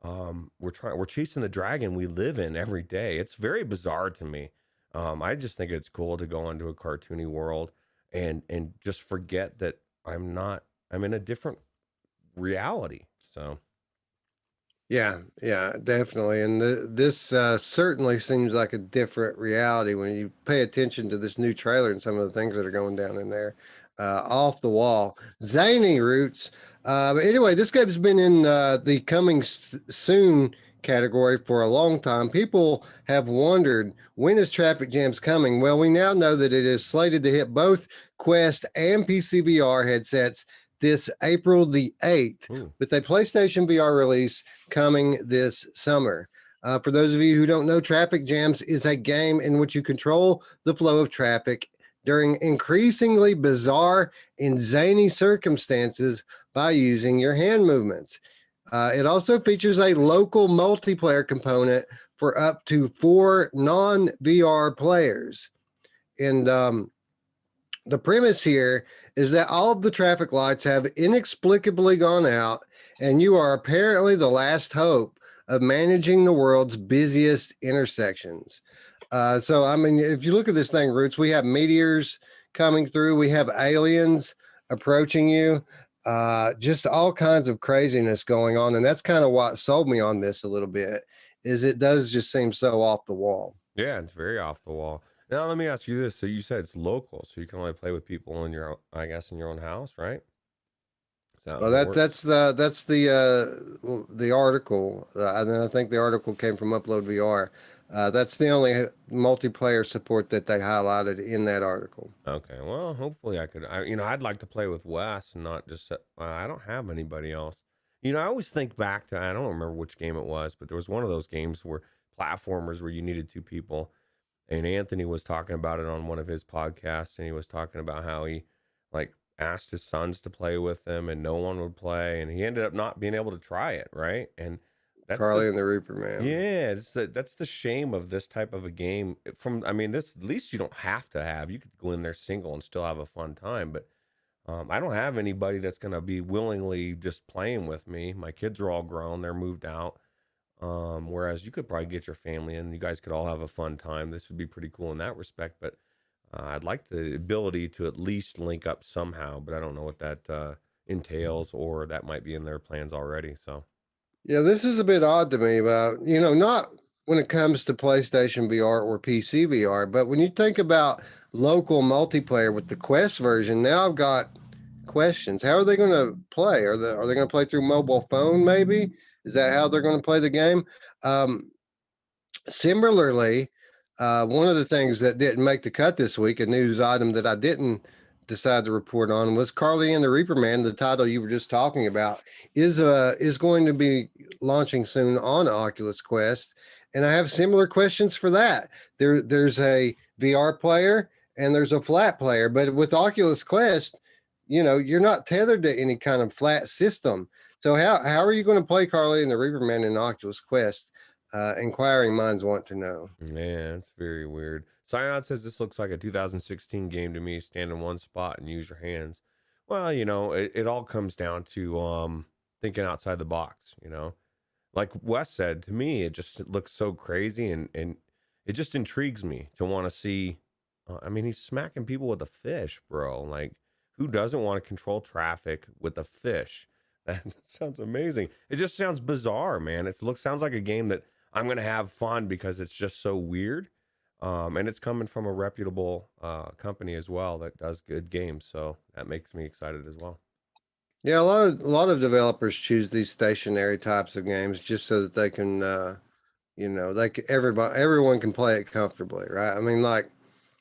we're chasing the dragon we live in every day. It's very bizarre to me. I just think it's cool to go into a cartoony world and just forget that I'm in a different reality. So Yeah, definitely. And this certainly seems like a different reality when you pay attention to this new trailer and some of the things that are going down in there. Off the wall. Zany Roots. But anyway, this game's been in the coming soon category for a long time. People have wondered, when is Traffic Jams coming? Well, we now know that it is slated to hit both Quest and PCVR headsets this April the 8th, with a PlayStation VR release coming this summer. For those of you who don't know, Traffic Jams is a game in which you control the flow of traffic during increasingly bizarre and zany circumstances by using your hand movements. It also features a local multiplayer component for up to 4 non-VR players. And the premise here is that all of the traffic lights have inexplicably gone out, and you are apparently the last hope of managing the world's busiest intersections. So, I mean, if you look at this thing, Roots, we have meteors coming through. We have aliens approaching you. Just all kinds of craziness going on, and that's kind of what sold me on this a little bit. Is it does just seem so off the wall. Yeah, it's very off the wall. Now let me ask you this: so you said it's local, so you can only play with people in your, I guess, in your own house, right? So Well, that's the article, and then I think the article came from Upload VR. That's the only multiplayer support that they highlighted in that article. okay. Well, hopefully I could. I'd like to play with Wes and not just. I don't have anybody else. I always think back to. I don't remember which game it was, but there was one of those games where platformers where you needed two people, and Anthony was talking about it on one of his podcasts, and he was talking about how he like asked his sons to play with him, and no one would play, and he ended up not being able to try it, right? And that's Carly and the Reaper Man. yeah, that's the shame of this type of a game. This at least you don't have to have. You could go in there single and still have a fun time. But I don't have anybody that's gonna be willingly just playing with me. My kids are all grown; they're moved out. Whereas you could probably get your family in, you guys could all have a fun time. This would be pretty cool in that respect. But I'd like the ability to at least link up somehow. But I don't know what that entails, or that might be in their plans already. So. Yeah, this is a bit odd to me about, not when it comes to PlayStation VR or PC VR, but when you think about local multiplayer with the Quest version, now I've got questions. How are they going to play? Are they going to play through mobile phone maybe? Is that how they're going to play the game? Similarly, one of the things that didn't make the cut this week, a news item that I didn't decide to report on, was Carly and the Reaper Man, the title you were just talking about, is going to be launching soon on Oculus Quest. And I have similar questions for that. There's a VR player and there's a flat player, but with Oculus Quest, you're not tethered to any kind of flat system. So how are you going to play Carly and the Reaper Man in Oculus Quest? Inquiring minds want to know. Yeah, it's very weird. Scion says this looks like a 2016 game to me. Stand in one spot and use your hands. Well, it all comes down to thinking outside the box. Like Wes said, to me, it just looks so crazy, and it just intrigues me to want to see. He's smacking people with a fish, bro. Like, who doesn't want to control traffic with a fish? That sounds amazing. It just sounds bizarre, man. Sounds like a game that I'm gonna have fun because it's just so weird. And it's coming from a reputable company as well that does good games, so that makes me excited as well. Yeah, a lot of developers choose these stationary types of games just so that they can, everyone can play it comfortably, right? I mean, like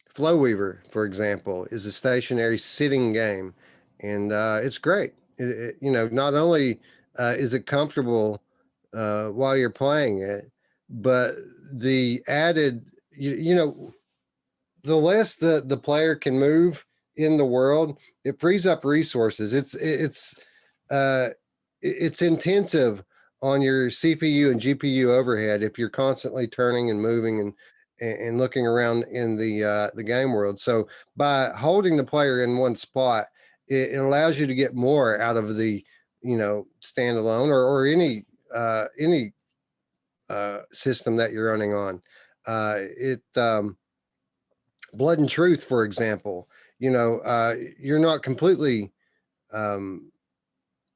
Flow Weaver, for example, is a stationary sitting game, and it's great. Not only is it comfortable while you're playing it, but the added, the less the player can move in the world, it frees up resources. It's intensive on your CPU and GPU overhead if you're constantly turning and moving and looking around in the game world. So by holding the player in one spot, it allows you to get more out of the standalone or any system that you're running on. Blood and Truth, for example, you're not completely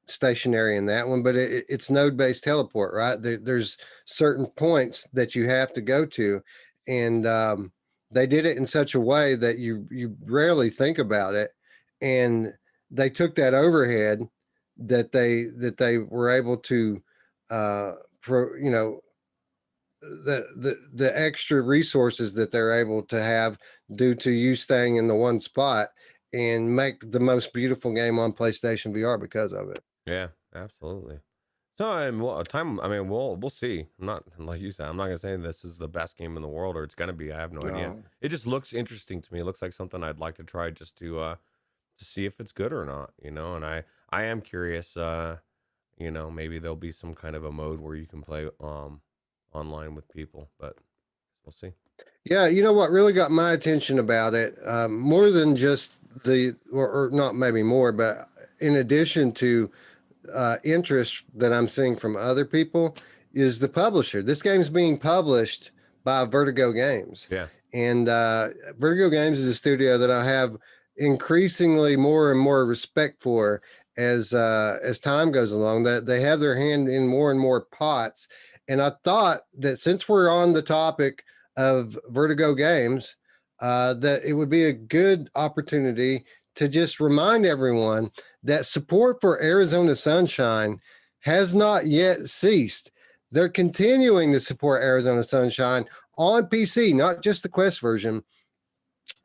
stationary in that one, but it's node-based teleport, right? There's certain points that you have to go to, and they did it in such a way that you rarely think about it, and they took that overhead that they were able to the extra resources that they're able to have due to you staying in the one spot, and make the most beautiful game on PlayStation VR because of it. Yeah, absolutely. So, we'll see. I'm not, like you said, I'm not gonna say this is the best game in the world or it's gonna be. I have no idea. It just looks interesting to me. It looks like something I'd like to try just to see if it's good or not. And I am curious. Maybe there'll be some kind of a mode where you can play online with people, but we'll see. Yeah, what really got my attention about it, more than just or not maybe more, but in addition to interest that I'm seeing from other people, is the publisher. This game's being published by Vertigo Games. Yeah. And Vertigo Games is a studio that I have increasingly more and more respect for as time goes along. That they have their hand in more and more pots. And I thought that since we're on the topic of Vertigo games, that it would be a good opportunity to just remind everyone that support for Arizona Sunshine has not yet ceased. They're continuing to support Arizona Sunshine on PC, not just the Quest version.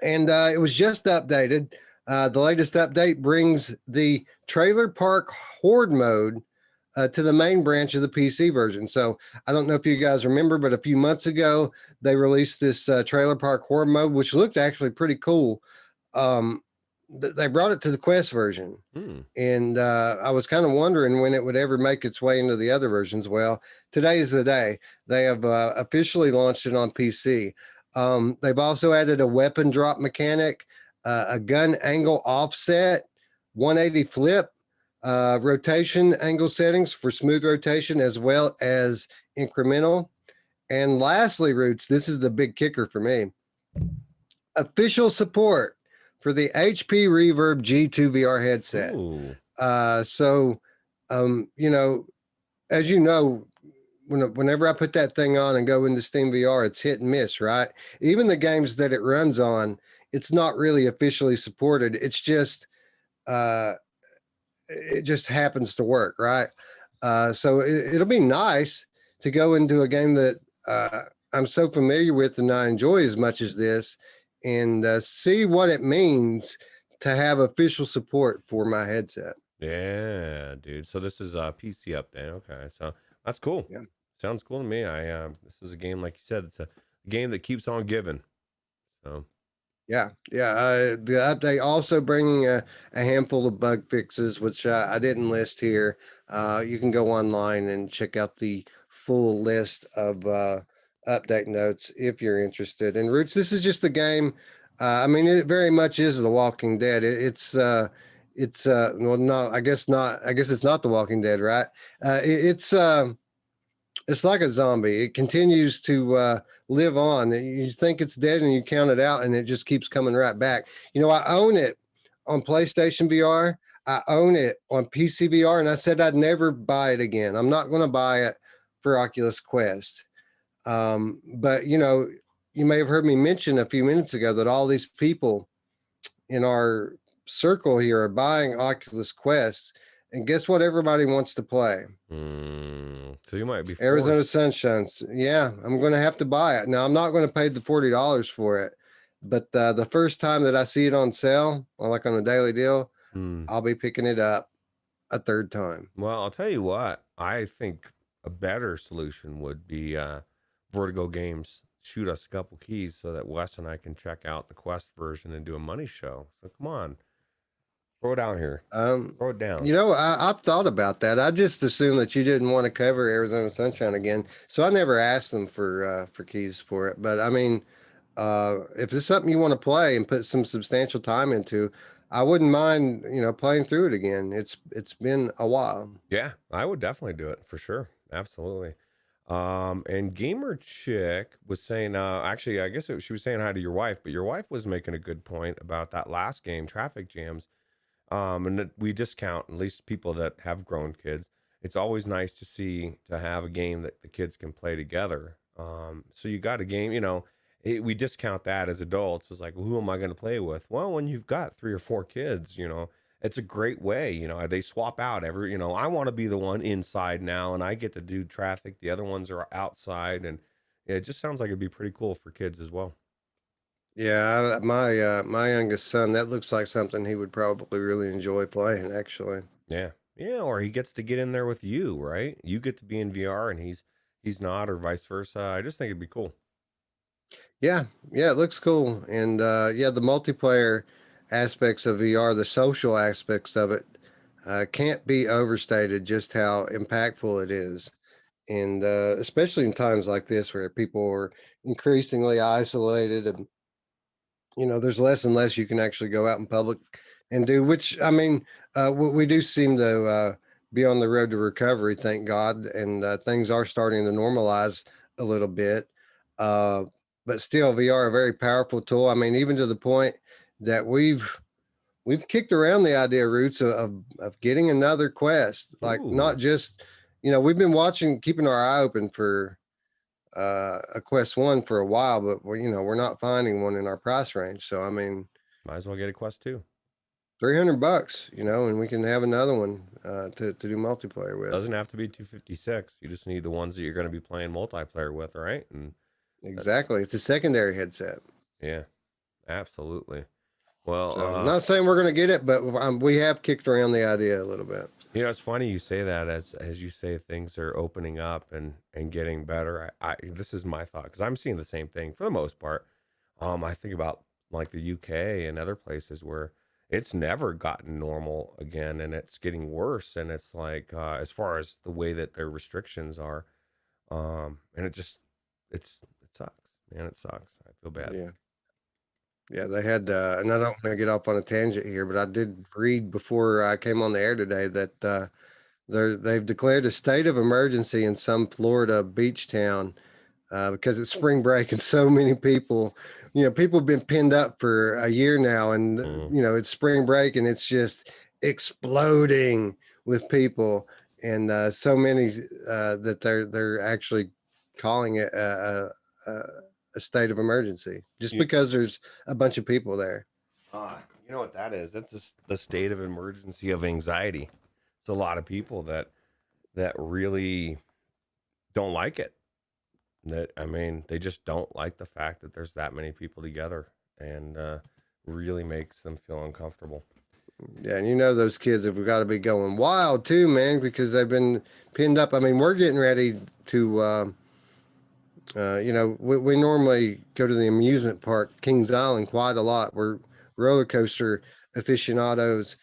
And it was just updated. The latest update brings the Trailer Park Horde mode to the main branch of the PC version. So I don't know if you guys remember, but a few months ago, they released this Trailer Park Horde mode, which looked actually pretty cool. They brought it to the Quest version. And I was kind of wondering when it would ever make its way into the other versions. Well, today is the day. They have officially launched it on PC. They've also added a weapon drop mechanic, a gun angle offset, 180 flip, rotation angle settings for smooth rotation, as well as incremental. And lastly, Roots, this is the big kicker for me. Official support for the HP Reverb G2 VR headset. You know, as you know, whenever I put that thing on and go into Steam VR, it's hit and miss, right? Even the games that it runs on, it's not really officially supported. It's just, it just happens to work, right? So it'll be nice to go into a game that I'm so familiar with and I enjoy as much as this, and see what it means to have official support for my headset. Yeah, dude. So this is a PC update. Okay, so that's cool. Yeah. Sounds cool to me. This is a game, like you said, it's a game that keeps on giving. So yeah. The update also bringing a handful of bug fixes, which I didn't list here. You can go online and check out the full list of update notes if you're interested. And Roots, this is just a game. I mean, it very much is The Walking Dead. It's well, no, I guess not. I guess it's not The Walking Dead, right? It's like a zombie. It continues to live on. You think it's dead and you count it out and it just keeps coming right back. You know, I own it on PlayStation VR. I own it on PC VR, and I said I'd never buy it again. I'm not going to buy it for Oculus Quest. But, you know, you may have heard me mention a few minutes ago that all these people in our circle here are buying Oculus Quest. And guess what everybody wants to play? So you might be Arizona Sunshines. Yeah, I'm going to have to buy it. Now, I'm not going to pay the $40 for it, but the first time that I see it on sale, or like on a daily deal, I'll be picking it up a third time. Well, I'll tell you what, I think a better solution would be Vertigo Games shoot us a couple keys so that Wes and I can check out the Quest version and do a money show. So come on. Throw it out here. Throw it down. You know, I've thought about that. I just assumed that you didn't want to cover Arizona Sunshine again, so I never asked them for keys for it. But I mean, if it's something you want to play and put some substantial time into, I wouldn't mind, you know, playing through it again. It's been a while. Yeah, I would definitely do it for sure. Absolutely. And Gamer Chick was saying, actually, I guess she was saying hi to your wife, but your wife was making a good point about that last game, Traffic Jams. And that we discount, at least people that have grown kids. It's always nice to have a game that the kids can play together. So you got a game, you know, we discount that as adults. It's like, well, who am I going to play with? Well, when you've got 3 or 4 kids, you know, it's a great way, you know, they swap out you know, I want to be the one inside now and I get to do traffic. The other ones are outside, and it just sounds like it'd be pretty cool for kids as well. Yeah, my youngest son, that looks like something he would probably really enjoy playing, actually. Yeah. Or he gets to get in there with you, right? You get to be in VR and he's not, or vice versa. I just think it'd be cool. Yeah, it looks cool. And yeah, the multiplayer aspects of VR, the social aspects of it, can't be overstated just how impactful it is. And especially in times like this where people are increasingly isolated, and you know, there's less and less you can actually go out in public and do, which, I mean, we do seem to be on the road to recovery, thank God. And things are starting to normalize a little bit. But still, VR, a very powerful tool. I mean, even to the point that we've we've kicked around the idea, Roots, of getting another Quest, like Ooh. not just, we've been keeping our eye open for a Quest 1 for a while, but we're not finding one in our price range. So, I mean, Might as well get a Quest 2. $300, and we can have another one to do multiplayer with. Doesn't have to be 256. You just need the ones that you're going to be playing multiplayer with, right? And exactly. It's a secondary headset. yeah, absolutely. Well, So I'm not saying we're going to get it, but we have kicked around the idea a little bit. it's funny you say that as you say things are opening up and getting better. I this is my thought because I'm seeing the same thing for the most part. I think about like the UK and other places where it's never gotten normal again, and it's getting worse. And it's like as far as the way that their restrictions are, and it sucks, man. It sucks. I feel bad. Yeah. Yeah, they had, and I don't want to get off on a tangent here, but I did read before I came on the air today that they've declared a state of emergency in some Florida beach town because it's spring break and so many people, people have been pinned up for a year now, and it's spring break and it's just exploding with people, and so many that they're actually calling it a state of emergency just because there's a bunch of people there. You know what that is? That's the state of emergency of anxiety. It's a lot of people that really don't like it. They just don't like the fact that there's that many people together, and really makes them feel uncomfortable. Yeah, and those kids have got to be going wild too, man, because they've been pinned up. I mean, we're getting ready to we normally go to the amusement park, Kings Island, quite a lot. We're roller coaster aficionados,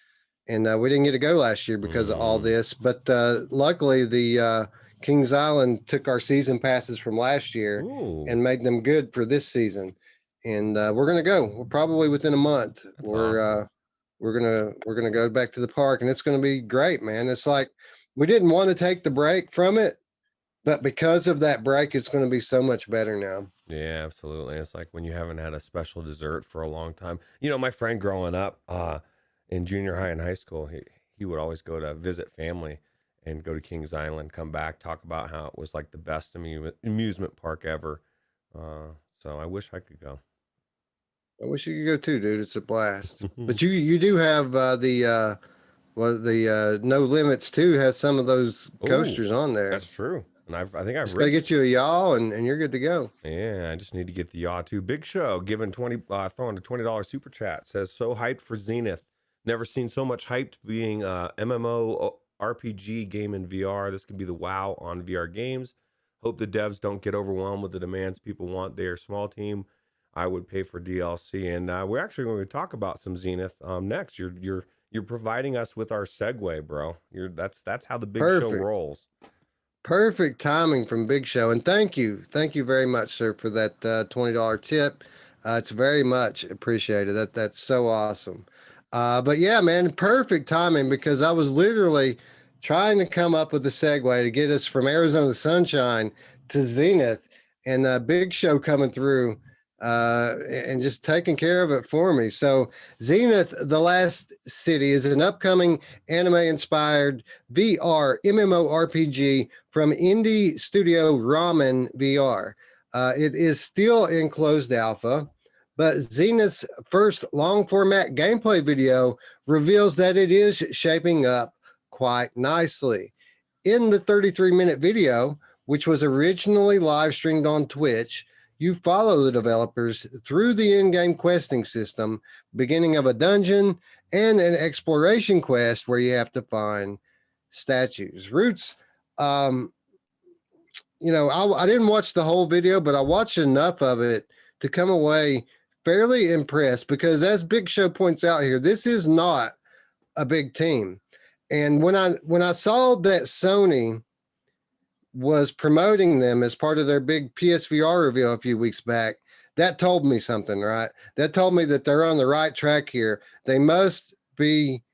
and we didn't get to go last year because of all this. But luckily, the Kings Island took our season passes from last year and made them good for this season. And we're gonna go. We're probably within a month. That's awesome. We're gonna go back to the park, and it's gonna be great, man. It's like we didn't want to take the break from it, but because of that break, it's going to be so much better now. Yeah, absolutely. It's like when you haven't had a special dessert for a long time. My friend growing up in junior high and high school, he would always go to visit family and go to Kings Island, come back, talk about how it was like the best amusement park ever. So I wish I could go. I wish you could go too, dude. It's a blast. But you do have the No Limits too has some of those coasters on there. That's true. And I think I've gotta get you a yaw and you're good to go. Yeah, I just need to get the yaw too. Big Show giving throwing a $20 super chat, says so hyped for Zenith. Never seen so much hyped being MMO RPG game in VR. This could be the WoW on VR games. Hope the devs don't get overwhelmed with the demands people want. They are a small team. I would pay for DLC, and we're actually going to talk about some Zenith next. You're providing us with our segue, bro. That's how the Big Show rolls. Perfect timing from Big Show, and thank you very much, sir, for that $20 tip. It's very much appreciated. That's so awesome. But yeah, man, perfect timing, because I was literally trying to come up with a segue to get us from Arizona Sunshine to Zenith, and Big Show coming through and just taking care of it for me. So Zenith, The Last City is an upcoming anime-inspired VR MMORPG from indie studio Ramen VR. It is still in closed alpha, but Zenith's first long-format gameplay video reveals that it is shaping up quite nicely. In the 33-minute video, which was originally live-streamed on Twitch, you follow the developers through the in-game questing system, beginning of a dungeon and an exploration quest where you have to find statues. Roots, I didn't watch the whole video, but I watched enough of it to come away fairly impressed, because as Big Show points out here, this is not a big team. And when I saw that Sony was promoting them as part of their big PSVR reveal a few weeks back, that told me something, right? That told me that they're on the right track here. They must be,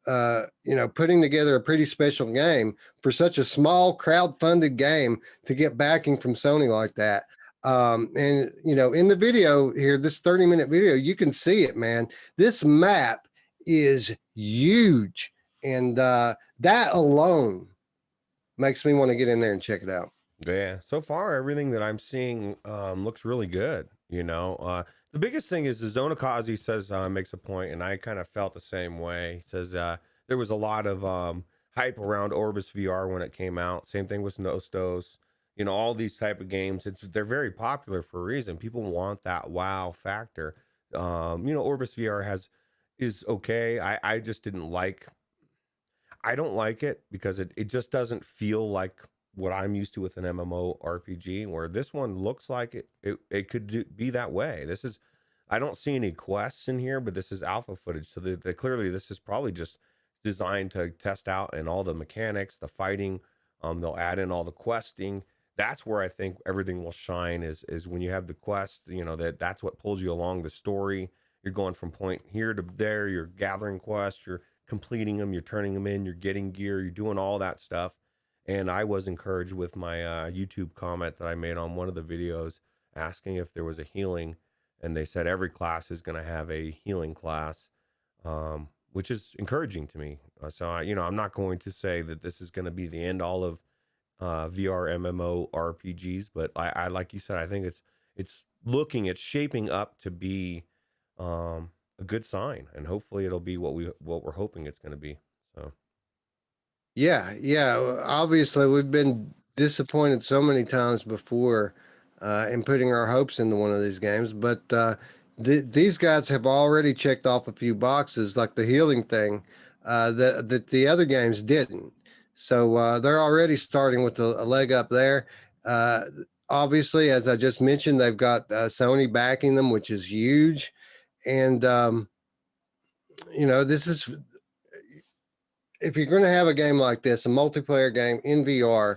putting together a pretty special game for such a small crowd-funded game to get backing from Sony like that. In the video here, this 30-minute video, you can see it, man. This map is huge. And that alone makes me want to get in there and check it out. Yeah, so far everything that I'm seeing looks really good. The biggest thing is the Zonakazi says makes a point, and I kind of felt the same way. He says there was a lot of hype around Orbis VR when it came out. Same thing with Nustos. All these type of games. They're very popular for a reason. People want that wow factor. Orbis VR is okay. I just didn't like. I don't like it because it just doesn't feel like what I'm used to with an MMO RPG, where this one looks like it could be that way. I don't see any quests in here, but this is alpha footage. So clearly this is probably just designed to test out and all the mechanics, the fighting. They'll add in all the questing. That's where I think everything will shine is when you have the quest, that's what pulls you along the story. You're going from point here to there, you're gathering quests, you're completing them, you're turning them in, you're getting gear, you're doing all that stuff. And I was encouraged with my YouTube comment that I made on one of the videos asking if there was a healing, and they said every class is going to have a healing class, which is encouraging to me. I'm not going to say that this is going to be the end all of VR MMO RPGs, but I like you said, I think it's shaping up to be a good sign, and hopefully it'll be what we're hoping it's going to be. So Yeah, obviously we've been disappointed so many times before in putting our hopes into one of these games, but these guys have already checked off a few boxes, like the healing thing, that the other games didn't. So they're already starting with a leg up there. Uh, Obviously, as I just mentioned, they've got Sony backing them, which is huge. And this is, if you're going to have a game like this, a multiplayer game in VR,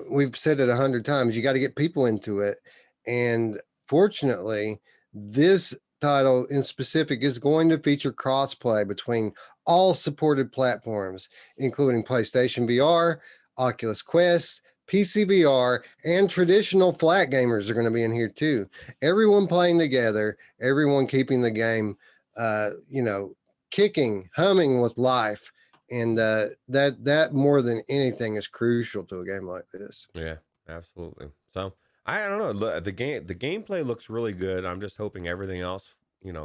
we've said it 100 times, you got to get people into it. And fortunately, this title in specific is going to feature crossplay between all supported platforms, including PlayStation VR, Oculus Quest, PC VR, and traditional flat gamers are going to be in here too. Everyone playing together, everyone keeping the game, kicking, humming with life. And that more than anything is crucial to a game like this. yeah, absolutely. So I don't know. The gameplay looks really good. I'm just hoping everything else,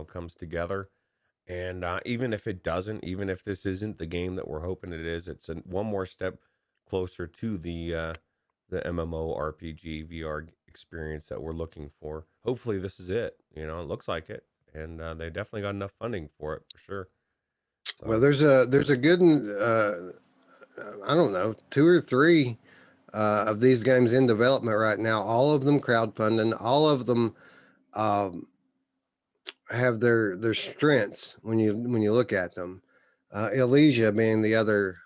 comes together. And even if it doesn't, even if this isn't the game that we're hoping it is, it's one more step closer to the MMO RPG VR experience that we're looking for. Hopefully, this is it. It looks like it, and they definitely got enough funding for it for sure. So. Well, there's a good, I don't know, 2 or 3 of these games in development right now. All of them crowdfunding. All of them have their strengths when you look at them. Elysia being the other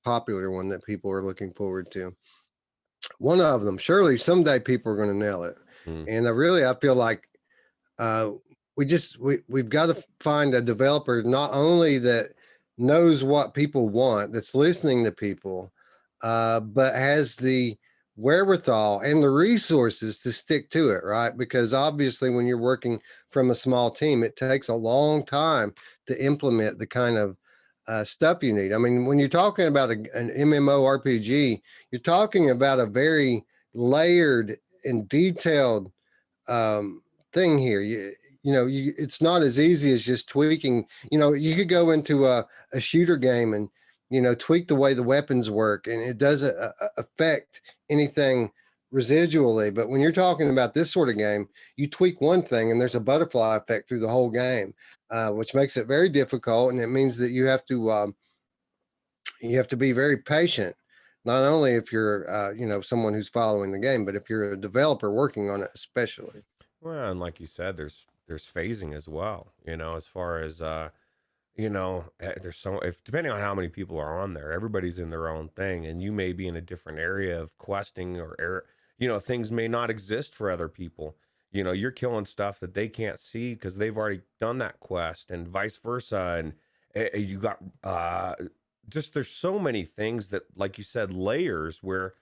popular one that people are looking forward to. One of them, surely someday people are going to nail it. And I feel like we've got to find a developer not only that knows what people want, that's listening to people, but has the wherewithal and the resources to stick to it, right? Because obviously when you're working from a small team, it takes a long time to implement the kind of stuff you need. I mean, when you're talking about an MMO RPG, you're talking about a very layered and detailed thing here. It's not as easy as just tweaking. You could go into a shooter game and tweak the way the weapons work, and it doesn't affect anything residually. But when you're talking about this sort of game, you tweak one thing and there's a butterfly effect through the whole game, which makes it very difficult. And it means that you have to be very patient, not only if you're someone who's following the game, but if you're a developer working on it especially. Well, and like you said, there's phasing as well, as far as there's if depending on how many people are on there, everybody's in their own thing, and you may be in a different area of questing, or things may not exist for other people. You're killing stuff that they can't see because they've already done that quest, and vice versa. And you got just there's so many things that, like you said, layers where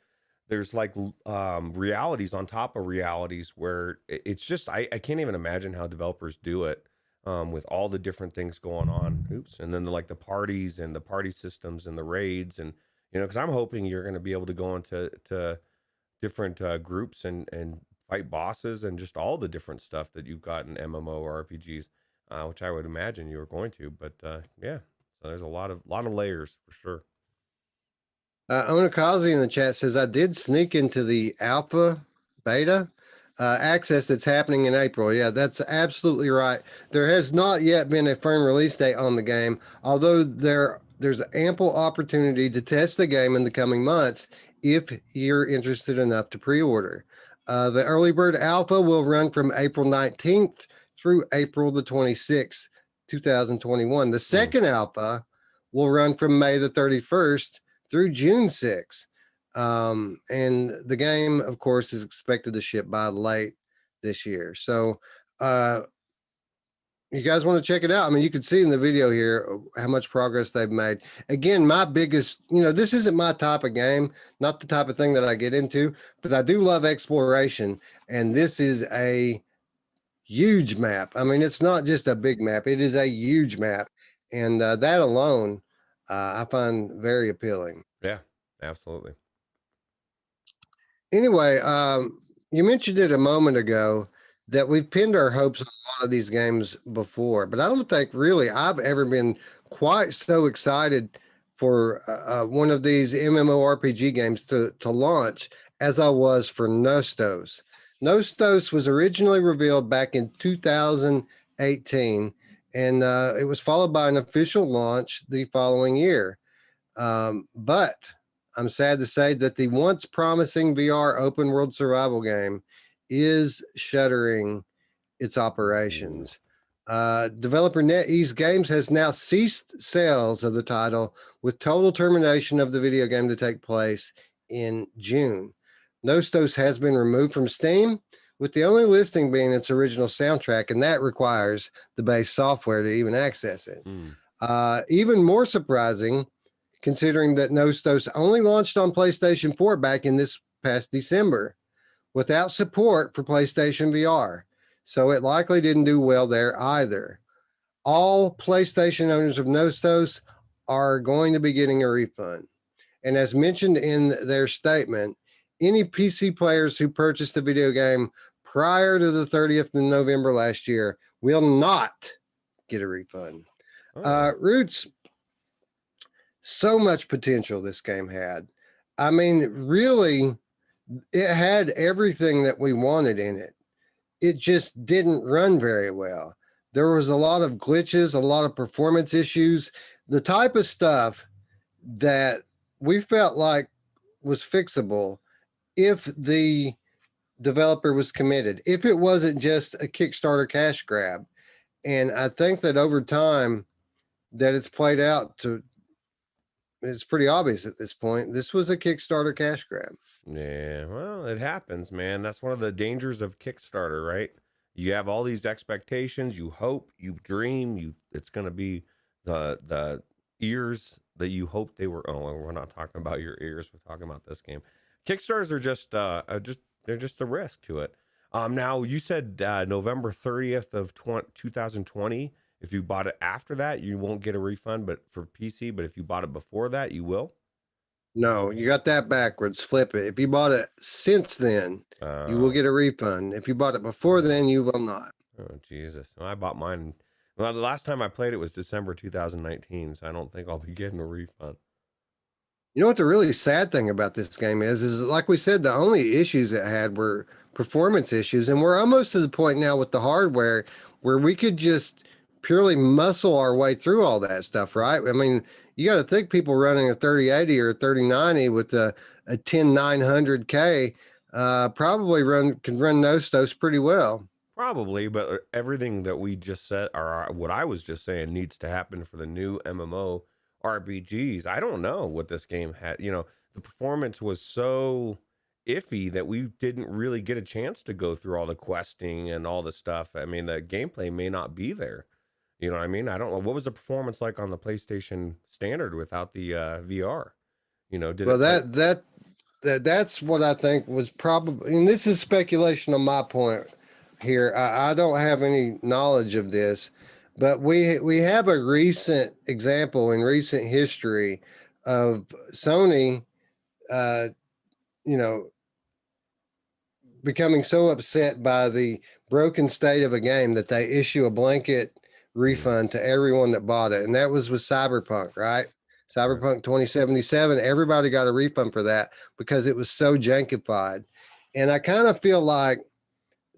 there's like realities on top of realities where it's just I can't even imagine how developers do it. with all the different things going on. Oops. And then like the parties and the party systems and the raids, and because I'm hoping you're going to be able to go into different groups and fight bosses and just all the different stuff that you've got in MMO or RPGs, which I would imagine you were going to. But yeah, so there's a lot of layers for sure. Onakazi in the chat says, I did sneak into the alpha beta access that's happening in April. Yeah, that's absolutely right. There has not yet been a firm release date on the game, although there's ample opportunity to test the game in the coming months if you're interested enough to pre-order. The early bird alpha will run from April 19th through April the 26th, 2021. The second alpha will run from May the 31st through June 6th. And the game, of course, is expected to ship by late this year. So you guys want to check it out? I mean, you can see in the video here how much progress they've made. Again, my biggest, this isn't my type of game, not the type of thing that I get into, but I do love exploration. And this is a huge map. I mean, it's not just a big map, it is a huge map. And that alone, I find very appealing. Yeah, absolutely. Anyway, you mentioned it a moment ago that we've pinned our hopes on a lot of these games before, but I don't think really I've ever been quite so excited for one of these MMORPG games to launch as I was for Nustos. Nustos was originally revealed back in 2018, and it was followed by an official launch the following year. But I'm sad to say that the once promising VR open world survival game is shuttering its operations. Developer NetEase Games has now ceased sales of the title, with total termination of the video game to take place in June. Nustos has been removed from Steam, with the only listing being its original soundtrack, and that requires the base software to even access it. Even more surprising, considering that Nustos only launched on PlayStation 4 back in this past December without support for PlayStation VR. So it likely didn't do well there either. All PlayStation owners of Nustos are going to be getting a refund. And as mentioned in their statement, any PC players who purchased the video game prior to the 30th of November last year will not get a refund. Roots, so much potential this game had. I mean, really, it had everything that we wanted in it. It just didn't run very well. There was a lot of glitches, a lot of performance issues, the type of stuff that we felt like was fixable if the developer was committed, if it wasn't just a Kickstarter cash grab. And I think that over time that it's played out to, it's pretty obvious at this point, this was a Kickstarter cash grab. Yeah, well, it happens, man. That's one of the dangers of Kickstarter, right? You have all these expectations, you hope, you dream, it's going to be the ears that you hope they were. Oh, we're not talking about your ears, we're talking about this game. Kickstarters are just they're just the risk to it. Now you said November 30th of 2020. If you bought it after that, you won't get a refund, but for PC, but if you bought it before that, you will. No, you got that backwards. Flip it. If you bought it since then, you will get a refund. If you bought it before then, you will not. Oh, Jesus. Well, I bought mine. Well, the last time I played it was December 2019, so I don't think I'll be getting a refund. You know what the really sad thing about this game is like we said, the only issues it had were performance issues. And we're almost to the point now with the hardware where we could just purely muscle our way through all that stuff, right? I mean, you got to think people running a 3080 or a 3090 with a 10900K probably can run Nustos pretty well. Probably, but everything that we just said, or what I was just saying, needs to happen for the new MMO RPGs. I don't know what this game had. The performance was so iffy that we didn't really get a chance to go through all the questing and all the stuff. I mean, the gameplay may not be there. You know what I mean? I don't know. What was the performance like on the PlayStation Standard without the VR? That's what I think was probably, and this is speculation on my point here. I don't have any knowledge of this, But we have a recent example in recent history of Sony, uh, you know, becoming so upset by the broken state of a game that they issue a blanket refund to everyone that bought it. And that was with Cyberpunk, right? Cyberpunk 2077, everybody got a refund for that because it was so jankified. And I kind of feel like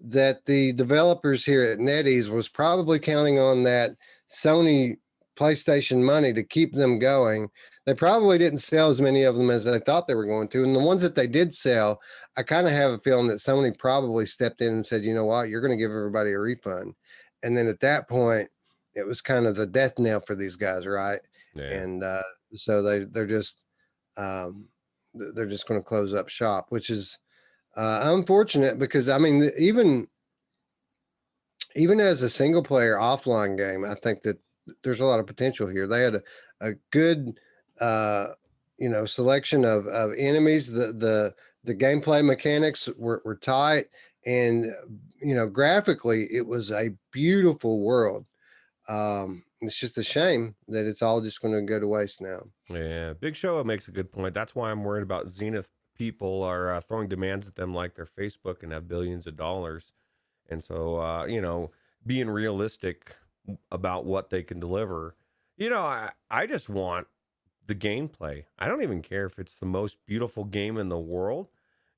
that the developers here at NetEase was probably counting on that Sony PlayStation money to keep them going. They probably didn't sell as many of them as they thought they were going to. And the ones that they did sell, I kind of have a feeling that Sony probably stepped in and said, you know what, you're going to give everybody a refund. And then at that point, it was kind of the death knell for these guys, right? Yeah. And so they're just going to close up shop, which is unfortunate because I mean, even as a single player offline game, I think that there's a lot of potential here. They had a good, selection of enemies. The gameplay mechanics were tight, and graphically, it was a beautiful world. It's just a shame that it's all just going to go to waste now. Yeah, Big Show makes a good point. That's why I'm worried about Zenith. People are throwing demands at them like they're Facebook and have billions of dollars. And so, being realistic about what they can deliver, I just want the gameplay. I don't even care if it's the most beautiful game in the world.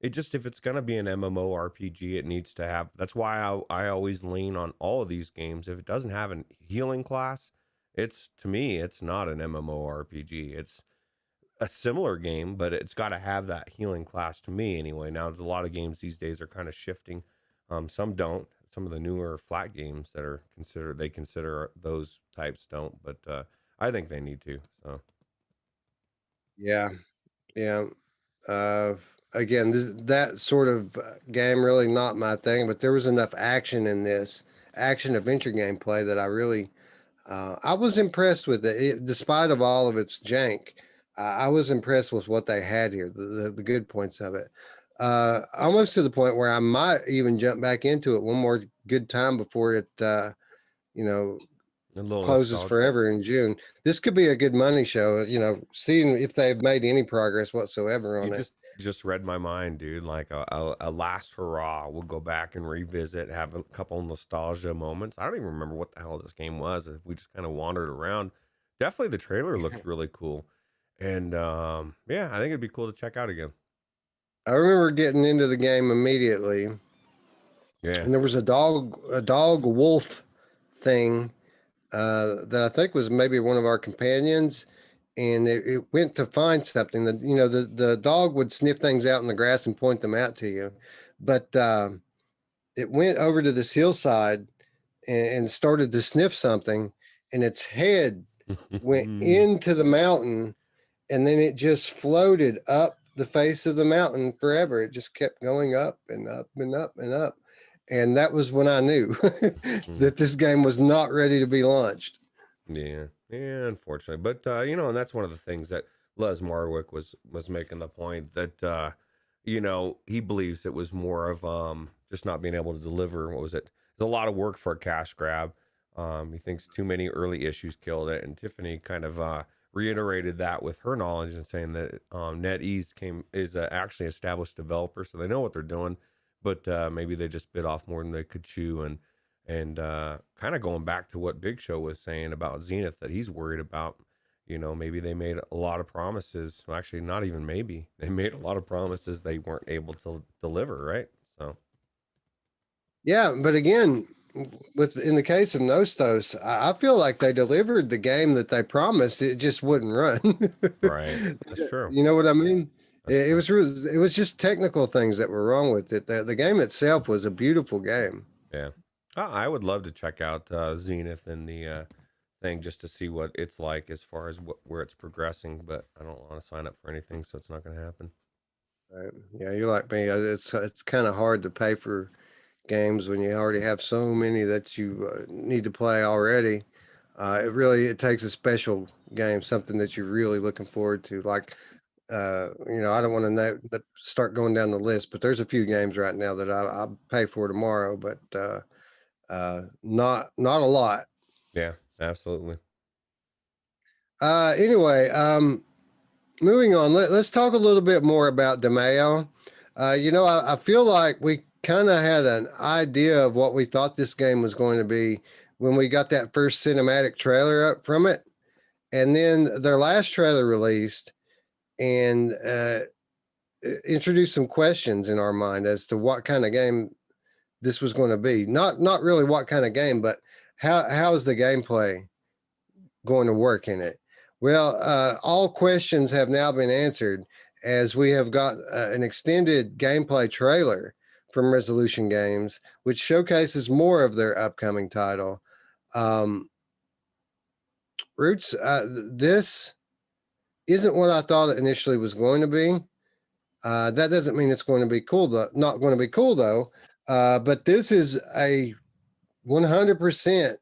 If it's going to be an MMORPG, it needs to have, that's why I always lean on all of these games. If it doesn't have a healing class, to me, it's not an MMORPG. It's a similar game, but it's got to have that healing class to me anyway. Now, there's a lot of games these days are kind of shifting. Some don't. Some of the newer flat games that are consider those types don't, but I think they need to. So Yeah. Again, that sort of game really not my thing, but there was enough action in this action adventure gameplay that I really I was impressed with it. Despite of all of its jank. I was impressed with what they had here, the good points of it. Almost to the point where I might even jump back into it one more good time before it closes nostalgia. forever in June. This could be a good money show, seeing if they've made any progress whatsoever on it. Just read my mind, dude. Like a last hurrah. We'll go back and revisit, have a couple nostalgia moments. I don't even remember what the hell this game was. We just kind of wandered around. Definitely the trailer looked really cool. And I think it'd be cool to check out again. I remember getting into the game immediately. Yeah. And there was a dog wolf thing that I think was maybe one of our companions, and it went to find something. That the dog would sniff things out in the grass and point them out to you, but it went over to this hillside and started to sniff something, and its head went into the mountain, and then it just floated up the face of the mountain forever. It just kept going up and up and up and up. And that was when I knew that this game was not ready to be launched. Yeah, unfortunately. But, and that's one of the things that Les Marwick was making the point that, he believes it was more of just not being able to deliver. What was it? It's a lot of work for a cash grab. He thinks too many early issues killed it. And Tiffany kind of reiterated that with her knowledge and saying that NetEase is actually established developer, so they know what they're doing. But maybe they just bit off more than they could chew, and kind of going back to what Big Show was saying about Zenith, that he's worried about. Maybe they made a lot of promises. Well, actually, not even maybe. They made a lot of promises they weren't able to deliver, right? So, yeah, but again, in the case of Nustos, I feel like they delivered the game that they promised. It just wouldn't run. Right, that's true. You know what I mean? It was just technical things that were wrong with it. The game itself was a beautiful game. Yeah, I would love to check out Zenith and the thing just to see what it's like as far as where it's progressing. But I don't want to sign up for anything, so it's not going to happen. Right. Yeah, you're like me. It's kind of hard to pay for games when you already have so many that you need to play already. It takes a special game, something that you're really looking forward to, like. I don't want to start going down the list, but there's a few games right now that I'll pay for tomorrow, but not a lot. Yeah, absolutely. Anyway, moving on, let's talk a little bit more about Demeo. I feel like we kind of had an idea of what we thought this game was going to be when we got that first cinematic trailer up from it. And then their last trailer released and introduced some questions in our mind as to what kind of game this was going to be. Not really what kind of game, but how is the gameplay going to work in it? Well, all questions have now been answered as we have got an extended gameplay trailer from Resolution Games, which showcases more of their upcoming title. Roots, this isn't what I thought it initially was going to be. That doesn't mean it's going to be cool, though. Not going to be cool, though. But this is a 100%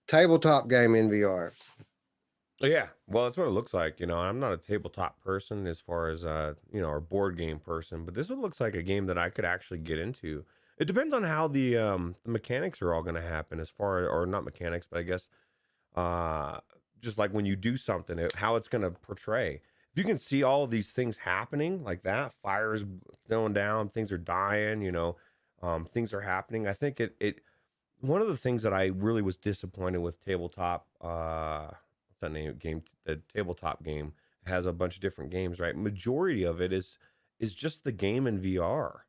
tabletop game in VR. Yeah, well, that's what it looks like. I'm not a tabletop person as far as or board game person, but this one looks like a game that I could actually get into. It depends on how the mechanics are all going to happen, as far or not mechanics, but I guess uh just like when you do something, how it's going to portray. If you can see all of these things happening like that, fires going down, things are dying, things are happening. I think it one of the things that I really was disappointed with tabletop, what's that name game? The tabletop game has a bunch of different games, right? Majority of it is just the game in VR.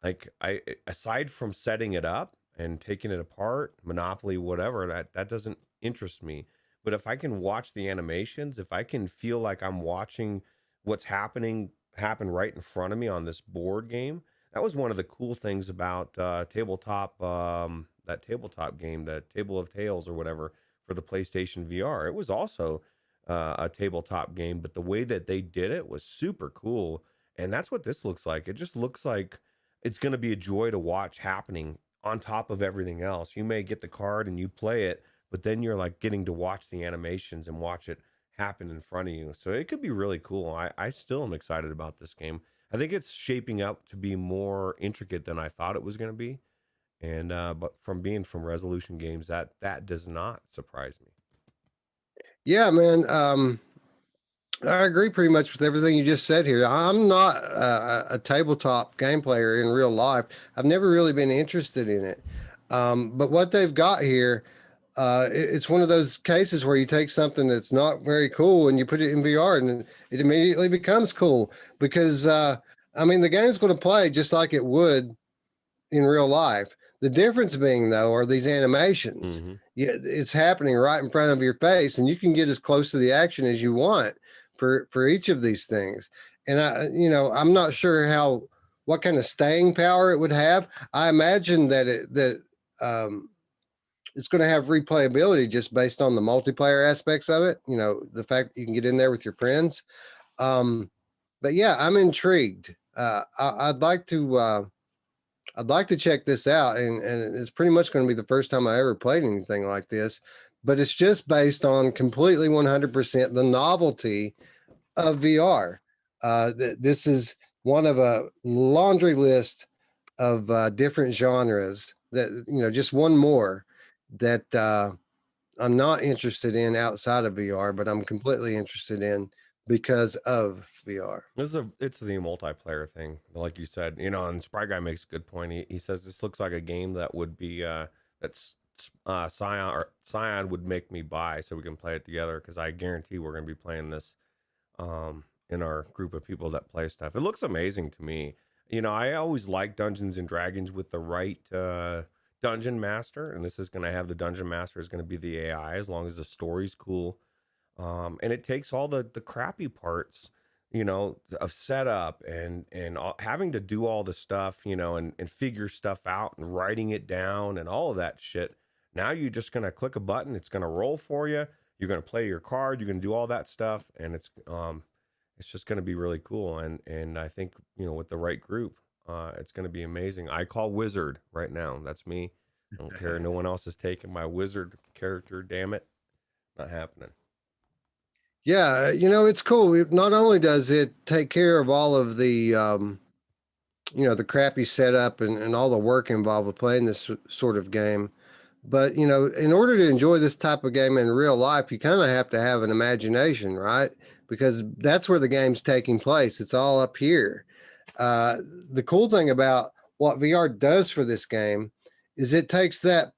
Like, I aside from setting it up and taking it apart, Monopoly, whatever, that doesn't interest me. But if I can watch the animations, if I can feel like I'm watching what's happen right in front of me on this board game, that was one of the cool things about tabletop, that tabletop game, the Table of Tales or whatever, for the PlayStation VR. It was also a tabletop game, but the way that they did it was super cool. And that's what this looks like. It just looks like it's going to be a joy to watch happening on top of everything else. You may get the card and you play it, but then you're like getting to watch the animations and watch it happen in front of you. So it could be really cool. I still am excited about this game. I think it's shaping up to be more intricate than I thought it was going to be. And but from being from Resolution Games, that does not surprise me. Yeah, man. I agree pretty much with everything you just said here. I'm not a tabletop game player in real life. I've never really been interested in it. But what they've got here, it's one of those cases where you take something that's not very cool and you put it in VR and it immediately becomes cool because, the game's going to play just like it would in real life. The difference being, though, are these animations. Mm-hmm. Yeah, it's happening right in front of your face, and you can get as close to the action as you want for each of these things. And I'm not sure what kind of staying power it would have. I imagine that it's going to have replayability just based on the multiplayer aspects of it. The fact that you can get in there with your friends. But yeah, I'm intrigued. I'd like to. I'd like to check this out, and it's pretty much going to be the first time I ever played anything like this. But it's just based on completely 100% the novelty of VR. This is one of a laundry list of different genres that just one more that I'm not interested in outside of VR, but I'm completely interested in because of VR. It's the multiplayer thing, like you said. And Spry Guy makes a good point. He says this looks like a game that would be that's Scion would make me buy so we can play it together, because I guarantee we're gonna be playing this in our group of people that play stuff. It looks amazing to me. I always like Dungeons and Dragons with the right dungeon master, and this is gonna have the dungeon master is gonna be the AI, as long as the story's cool. And it takes all the crappy parts, of setup and having to do all the stuff, and figure stuff out and writing it down and all of that shit. Now you're just gonna click a button, it's gonna roll for you. You're gonna play your card, you're gonna do all that stuff, and it's just gonna be really cool. And I think with the right group, it's gonna be amazing. I call wizard right now. That's me. I don't care. No one else is taking my wizard character. Damn it, not happening. Yeah, it's cool. Not only does it take care of all of the, the crappy setup and all the work involved with playing this sort of game, But you know, in order to enjoy this type of game in real life, you kind of have to have an imagination, right? Because that's where the game's taking place. It's all up here. Uh, the cool thing about what VR does for this game is it takes that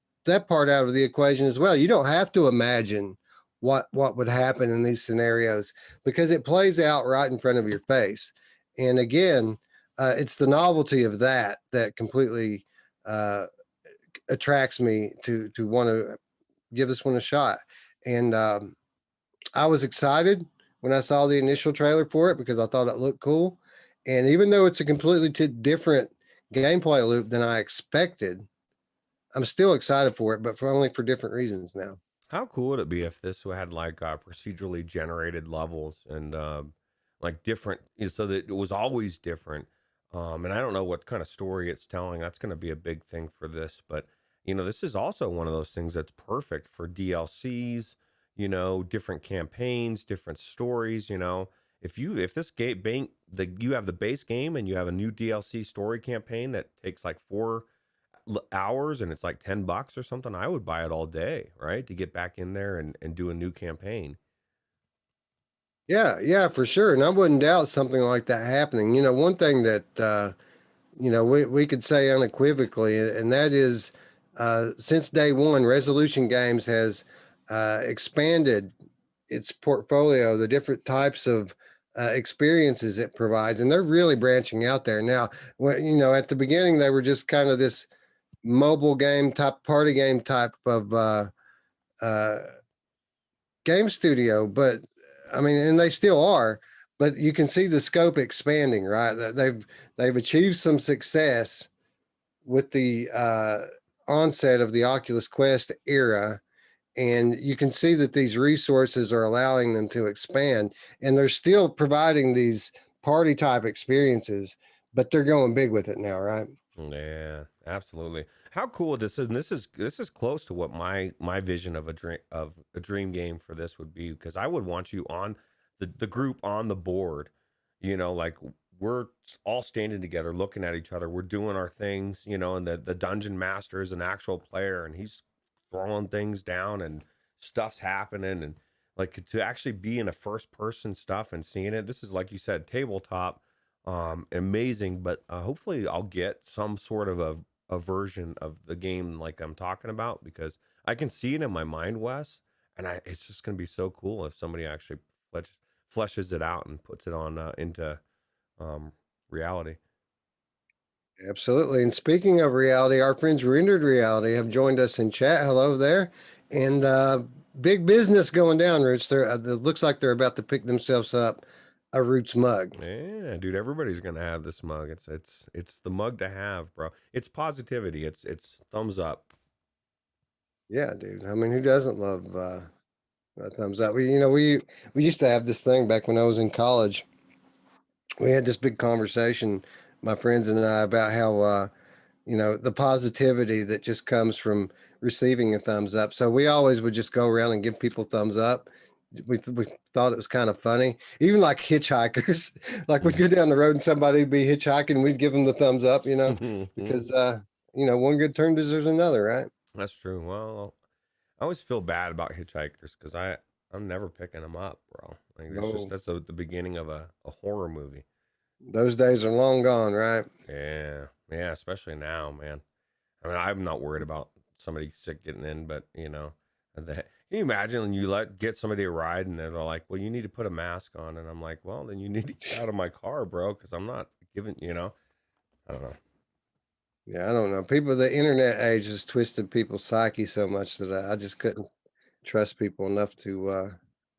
part out of the equation as well. You don't have to imagine what would happen in these scenarios because it plays out right in front of your face. And again, it's the novelty of that completely attracts me to want to give this one a shot. And I was excited when I saw the initial trailer for it because I thought it looked cool. And even though it's a completely different gameplay loop than I expected, I'm still excited for it, but for only for different reasons now. How cool would it be if this had like procedurally generated levels and like different, so that it was always different? And I don't know what kind of story it's telling. That's going to be a big thing for this. But, you know, this is also one of those things that's perfect for DLCs, you know, different campaigns, different stories, you know. If this game, you have the base game and you have a new DLC story campaign that takes like 4 hours and it's like $10 or something, I would buy it all day, right? To get back in there and do a new campaign. Yeah, for sure. And I wouldn't doubt something like that happening. You know, one thing that, you know, we could say unequivocally, and that is since day one, Resolution Games has expanded its portfolio, the different types of experiences it provides, and they're really branching out there now. When, you know, at the beginning, they were just kind of this mobile game type, party game type of uh, game studio, but I mean, and they still are, but you can see the scope expanding, right? They've achieved some success with the onset of the Oculus Quest era, and you can see that these resources are allowing them to expand, and they're still providing these party type experiences, but they're going big with it now, right? Yeah, absolutely. How cool this is, and this is close to what my vision of a dream game for this would be, because I would want you on the group on the board, you know, like we're all standing together looking at each other, we're doing our things, you know, and the dungeon master is an actual player and he's throwing things down and stuff's happening, and like to actually be in a first person stuff and seeing it. This is, like you said, tabletop, amazing. But hopefully I'll get some sort of a version of the game like I'm talking about, because I can see it in my mind, Wes, and it's just going to be so cool if somebody actually fleshes it out and puts it on into reality. Absolutely. And speaking of reality, our friends Rendered Reality have joined us in chat. Hello there. And big business going down, Roots. It looks like they're about to pick themselves up a Roots mug. Yeah, dude, everybody's gonna have this mug. It's the mug to have, bro. It's positivity. It's thumbs up. Yeah, dude. I mean, who doesn't love a thumbs up? We used to have this thing back when I was in college. We had this big conversation, my friends and I, about how you know, the positivity that just comes from receiving a thumbs up. So we always would just go around and give people thumbs up. We thought it was kind of funny. Even like hitchhikers, like we'd go down the road and somebody would be hitchhiking, we'd give them the thumbs up, you know, because you know, one good turn deserves another, right? That's true. Well, I always feel bad about hitchhikers because I'm never picking them up, bro. Like No, that's the beginning of a horror movie. those days are long gone, right? Yeah, yeah, especially now, man. I mean, I'm not worried about somebody sick getting in, but you know, can you imagine when you get somebody a ride and they're like, "Well, you need to put a mask on," and I'm like, "Well, then you need to get out of my car, bro, because I'm not giving," you know. I don't know. Yeah, I don't know. People, the internet age has twisted people's psyche so much that I just couldn't trust people enough to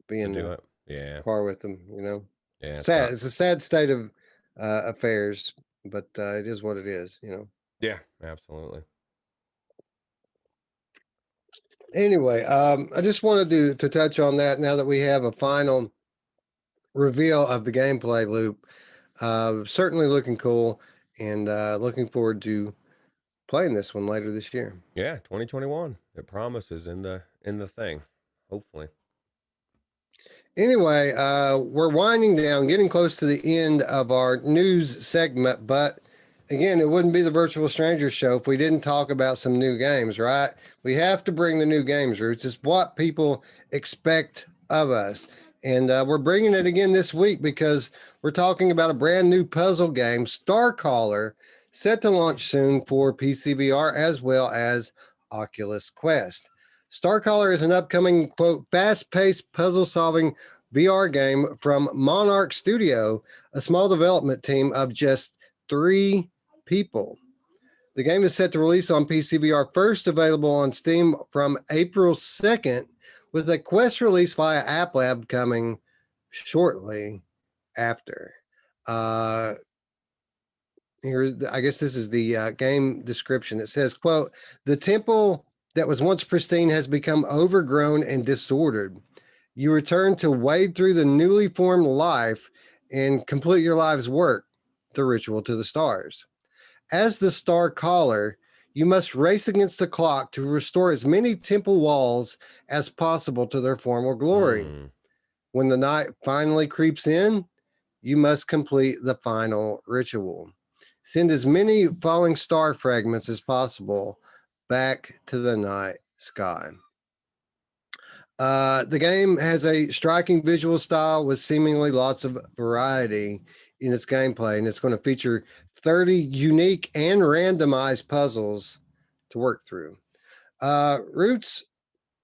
be To in do the it. Yeah, car with them, you know. yeah, it's Sad. not. It's a sad state of affairs, but it is what it is, you know. Yeah, absolutely. Anyway, I just wanted to touch on that now that we have a final reveal of the gameplay loop. Certainly looking cool, and looking forward to playing this one later this year. Yeah, 2021. It promises in the thing. Hopefully. Anyway, we're winding down, getting close to the end of our news segment, but again, it wouldn't be the Virtual Strangers show if we didn't talk about some new games, right? We have to bring the new games, Roots. It's what people expect of us. And we're bringing it again this week because we're talking about a brand new puzzle game, Starcaller, set to launch soon for PCVR as well as Oculus Quest. Starcaller is an upcoming, quote, fast-paced puzzle-solving VR game from Monarch Studio, a small development team of just 3 people. The game is set to release on PCVR first, available on Steam from April 2nd, with a Quest release via App Lab coming shortly after. Here's, I guess this is the game description. It says, quote, the temple that was once pristine has become overgrown and disordered. You return to wade through the newly formed life and complete your life's work, the ritual to the stars. As the Star Caller, you must race against the clock to restore as many temple walls as possible to their former glory. When the night finally creeps in, you must complete the final ritual. Send as many falling star fragments as possible back to the night sky. The game has a striking visual style with seemingly lots of variety in its gameplay, and it's going to feature 30 unique and randomized puzzles to work through. Roots,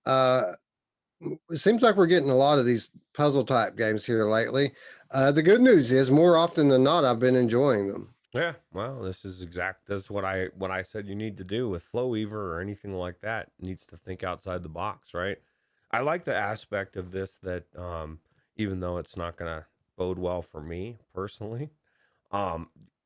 it seems like we're getting a lot of these puzzle type games here lately. The good news is more often than not, I've been enjoying them. Yeah, well, this is what I said you need to do with Flow Weaver or anything like that. It needs to think outside the box, right? I like the aspect of this that even though it's not gonna bode well for me personally,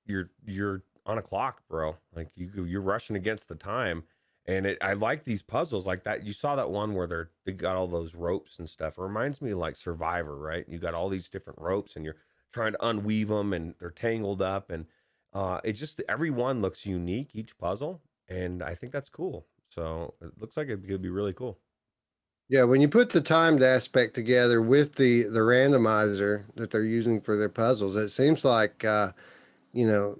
you're on a clock, bro. Like you're rushing against the time, and I like these puzzles like that. You saw that one where they got all those ropes and stuff. It reminds me of like Survivor, right? You got all these different ropes, and you're trying to unweave them, and they're tangled up, and it just every one looks unique, each puzzle, and I think that's cool. So it looks like it could be really cool. Yeah, when you put the timed aspect together with the randomizer that they're using for their puzzles, it seems like you know,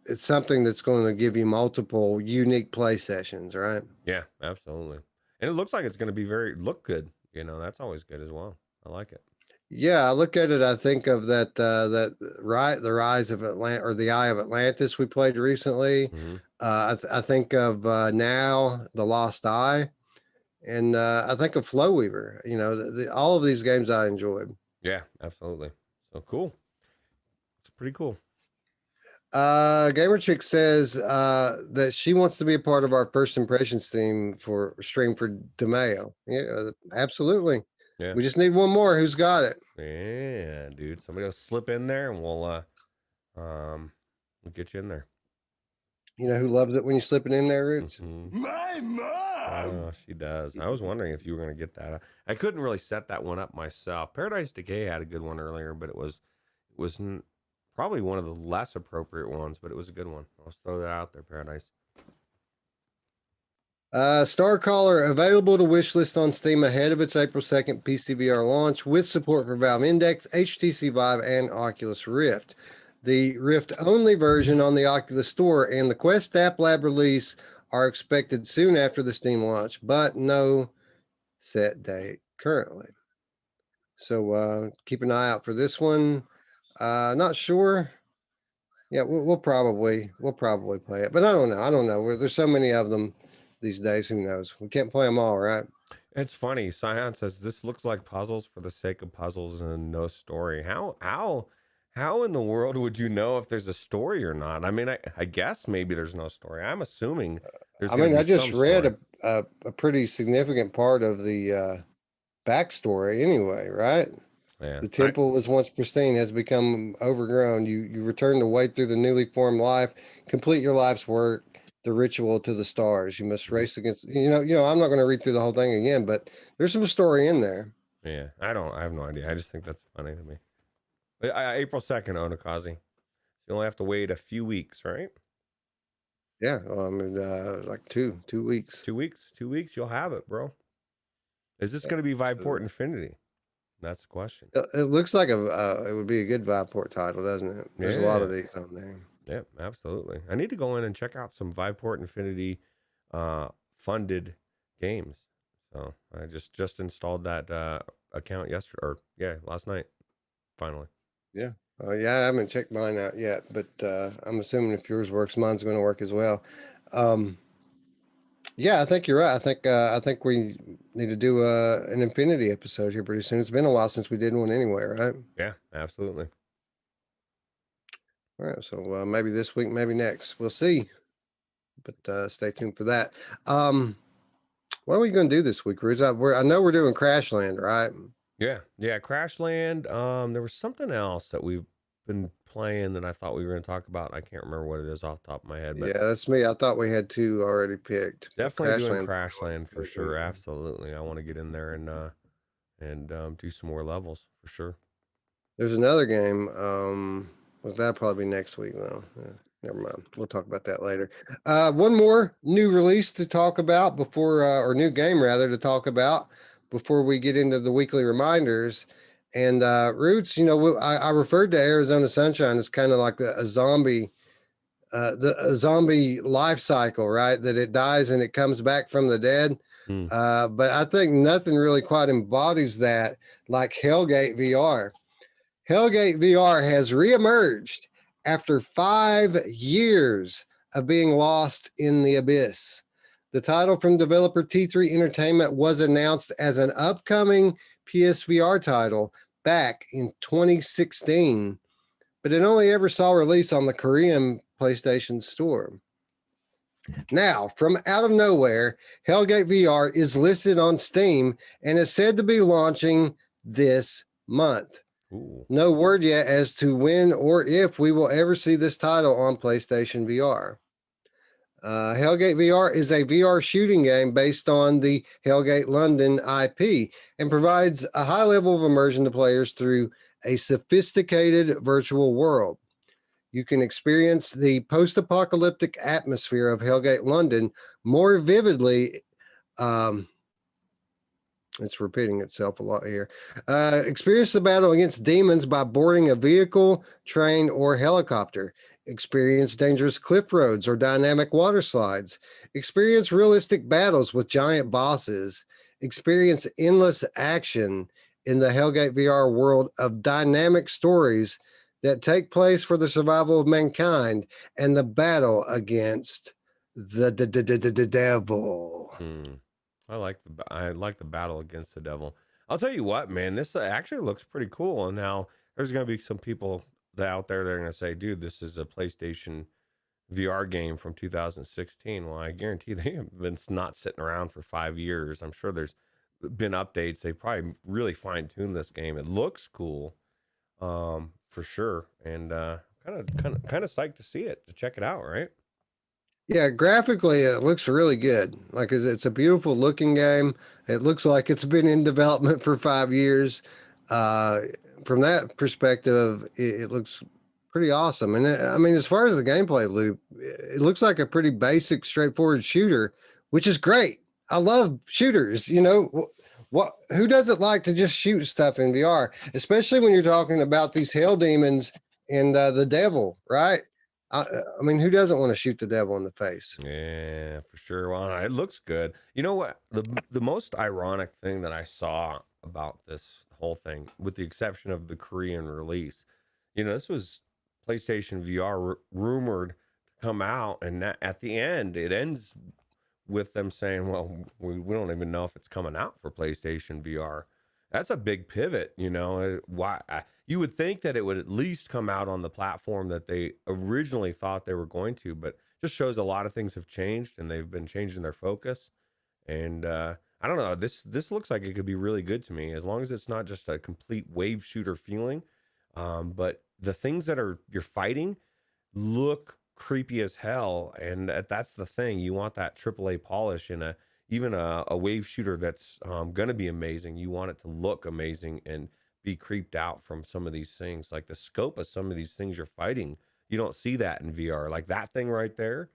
it's something that's going to give you multiple unique play sessions, right? Yeah, absolutely. And it looks like it's going to be look good. You know, that's always good as well. I like it. Yeah, I look at it. I think of that the Rise of Atlantis or the Eye of Atlantis we played recently. Mm-hmm. I think of now the Lost Eye, and I think of Flow Weaver. You know, all of these games I enjoyed. Yeah, absolutely. So cool. It's pretty cool. Gamer Chick says that she wants to be a part of our first impressions stream for Demeo. Yeah, absolutely. Yeah. We just need one more. Who's got it? Yeah, dude. Somebody will slip in there and we'll get you in there. You know who loves it when you slip it in there, Roots? Mm-hmm. My mom. Oh, she does. I was wondering if you were going to get that. I couldn't really set that one up myself. Paradise Decay had a good one earlier, but it was probably one of the less appropriate ones, but it was a good one. I'll just throw that out there, Paradise. Starcaller available to wishlist on Steam ahead of its April 2nd PCVR launch with support for Valve Index, HTC Vive, and Oculus Rift. The Rift-only version on the Oculus Store and the Quest App Lab release are expected soon after the Steam launch, but no set date currently. So keep an eye out for this one. Not sure. Yeah, we'll probably play it, but I don't know. There's so many of them these days. Who knows? We can't play them all, right? It's funny. Scion says this looks like puzzles for the sake of puzzles and no story. How in the world would you know if there's a story or not? I mean, I guess maybe there's no story. I'm assuming there's. I just read a pretty significant part of the backstory anyway, right? Yeah. The temple was once pristine, has become overgrown. You return to wade through the newly formed life, complete your life's work, the ritual to the stars. You must race against, I'm not going to read through the whole thing again, but there's some story in there. Yeah. I have no idea. I just think that's funny to me. April 2nd, Onakazi. You only have to wait a few weeks, right? Yeah. Like two weeks. 2 weeks. 2 weeks, you'll have it, bro. Is this going to be Viveport Infinity? That's the question. It looks like it would be a good Viveport title, doesn't it? There's a lot of these on there. Yeah, absolutely. I need to go in and check out some Viveport Infinity funded games. So I just installed that account yesterday, or yeah, last night. Finally. Yeah. Oh, yeah. I haven't checked mine out yet, but I'm assuming if yours works, mine's going to work as well. Yeah, I think you're right. I think we need to do an Infinity episode here pretty soon. It's been a while since we did one anyway, right? Yeah, absolutely. All right. So maybe this week, maybe next. We'll see. But stay tuned for that. What are we going to do this week, Ruth? I know we're doing Crashland, right? Yeah, Crashland. There was something else that we've been playing that I thought we were going to talk about. I can't remember what it is off the top of my head, but Yeah, that's me. I thought we had two already picked. But definitely doing Crashland. Crashland for sure. Absolutely. I want to get in there and do some more levels for sure. There's another game. Well, that'll probably be next week though. Yeah, never mind. We'll talk about that later. One more new release to talk about before, or new game rather to talk about before we get into the weekly reminders. And Roots, I referred to Arizona Sunshine as kind of like a zombie, a zombie life cycle, right? That it dies and it comes back from the dead. But I think nothing really quite embodies that like Hellgate VR. Hellgate VR has reemerged after 5 years of being lost in the abyss. The title from developer T3 Entertainment was announced as an upcoming PSVR title back in 2016, but it only ever saw release on the Korean PlayStation Store. Now, from out of nowhere, Hellgate VR is listed on Steam and is said to be launching this month. Ooh. No word yet as to when or if we will ever see this title on PlayStation VR. Hellgate VR is a VR shooting game based on the Hellgate London IP and provides a high level of immersion to players through a sophisticated virtual world. You can experience the post-apocalyptic atmosphere of Hellgate London more vividly. It's repeating itself a lot here. Experience the battle against demons by boarding a vehicle, train, or helicopter. Experience dangerous cliff roads or dynamic water slides. Experience realistic battles with giant bosses. Experience endless action in the Hellgate VR world of dynamic stories that take place for the survival of mankind and the battle against the devil. I like the battle against the devil. I'll tell you what, man, this actually looks pretty cool. And now there's going to be some people out there that are going to say, dude, this is a PlayStation VR game from 2016. Well, I guarantee they have been not sitting around for 5 years. I'm sure there's been updates. They probably really fine-tuned this game. It looks cool, for sure. And kind of psyched to see it, to check it out, right? Yeah, graphically it looks really good. Like it's a beautiful looking game. It looks like it's been in development for 5 years. From that perspective, it looks pretty awesome. And I mean, as far as the gameplay loop, it looks like a pretty basic, straightforward shooter, which is great. I love shooters. Who doesn't like to just shoot stuff in VR, especially when you're talking about these hell demons and the devil, right? I mean, who doesn't want to shoot the devil in the face? Yeah, for sure. Well, it looks good. You know what? The most ironic thing that I saw about this whole thing, with the exception of the Korean release, this was PlayStation VR rumored to come out, and at the end, it ends with them saying, "Well, we don't even know if it's coming out for PlayStation VR." That's a big pivot, why you would think that it would at least come out on the platform that they originally thought they were going to, but just shows a lot of things have changed and they've been changing their focus. And I don't know, this looks like it could be really good to me, as long as it's not just a complete wave shooter feeling. But the things that you're fighting look creepy as hell, and that's the thing. You want that AAA polish in even a wave shooter that's going to be amazing. You want it to look amazing and be creeped out from some of these things. Like the scope of some of these things you're fighting, you don't see that in VR. Like that thing right there,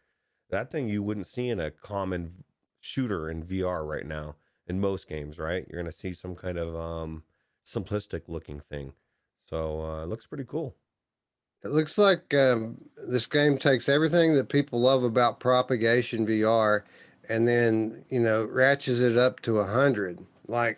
that thing you wouldn't see in a common shooter in VR right now in most games, right? You're going to see some kind of simplistic looking thing. So it looks pretty cool. It looks like this game takes everything that people love about propagation VR and then, ratchets it up to 100. Like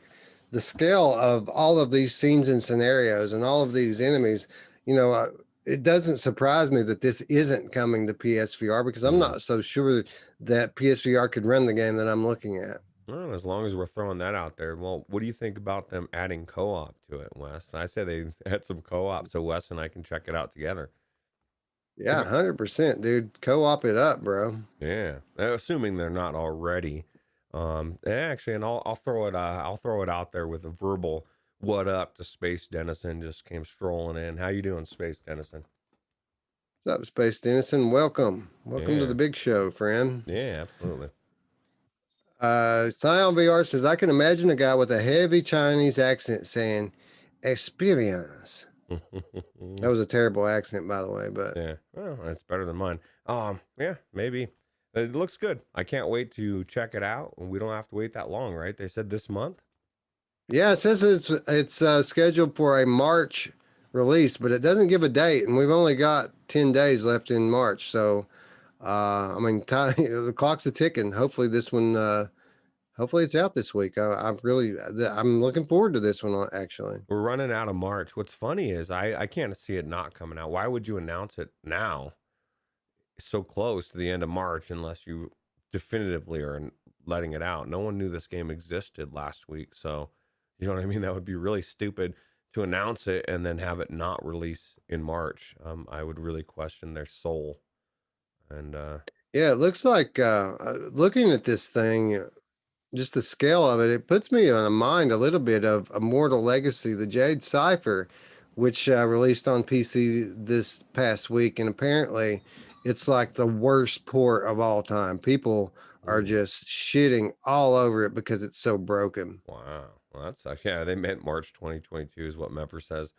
the scale of all of these scenes and scenarios and all of these enemies, you know, uh, it doesn't surprise me that this isn't coming to PSVR because I'm Mm. not so sure that PSVR could run the game that I'm looking at. Well, as long as we're throwing that out there, well, what do you think about them adding co-op to it, Wes? I say they add some co-op so Wes and I can check it out together. Yeah, 100%, dude. Co-op it up, bro. Yeah, assuming they're not already. Actually, and I'll throw it out there with a verbal "what up" to Space Dennison. Just came strolling in. How you doing, Space Dennison? What's up, Space Dennison? Welcome. Welcome to Yeah, the big show, friend. yeah, absolutely. Scion VR says, I can imagine a guy with a heavy Chinese accent saying, experience. That was a terrible accent, by the way, but Yeah, well, that's better than mine. Yeah, maybe. It looks good. I can't wait to check it out, and we don't have to wait that long, right? They said this month. yeah, it says it's scheduled for a March release, but it doesn't give a date, and we've only got 10 days left in March. So, I mean, time, the clock's a ticking. Hopefully this one, hopefully it's out this week. I'm looking forward to this one, actually. We're running out of March. What's funny is I can't see it not coming out. Why would you announce it now, so close to the end of March, unless you definitively are letting it out? No one knew this game existed last week, so you know what I mean. That would be really stupid to announce it and then have it not release in March. I would really question their soul. And Yeah, it looks like looking at this thing, just the scale of it, it puts me on a mind a little bit of Immortal Legacy, the Jade Cipher, which released on PC this past week. And apparently it's like the worst port of all time. People are ooh, just shitting all over it because it's so broken. wow, well, that's yeah. They meant March 2022 is what Memphis says.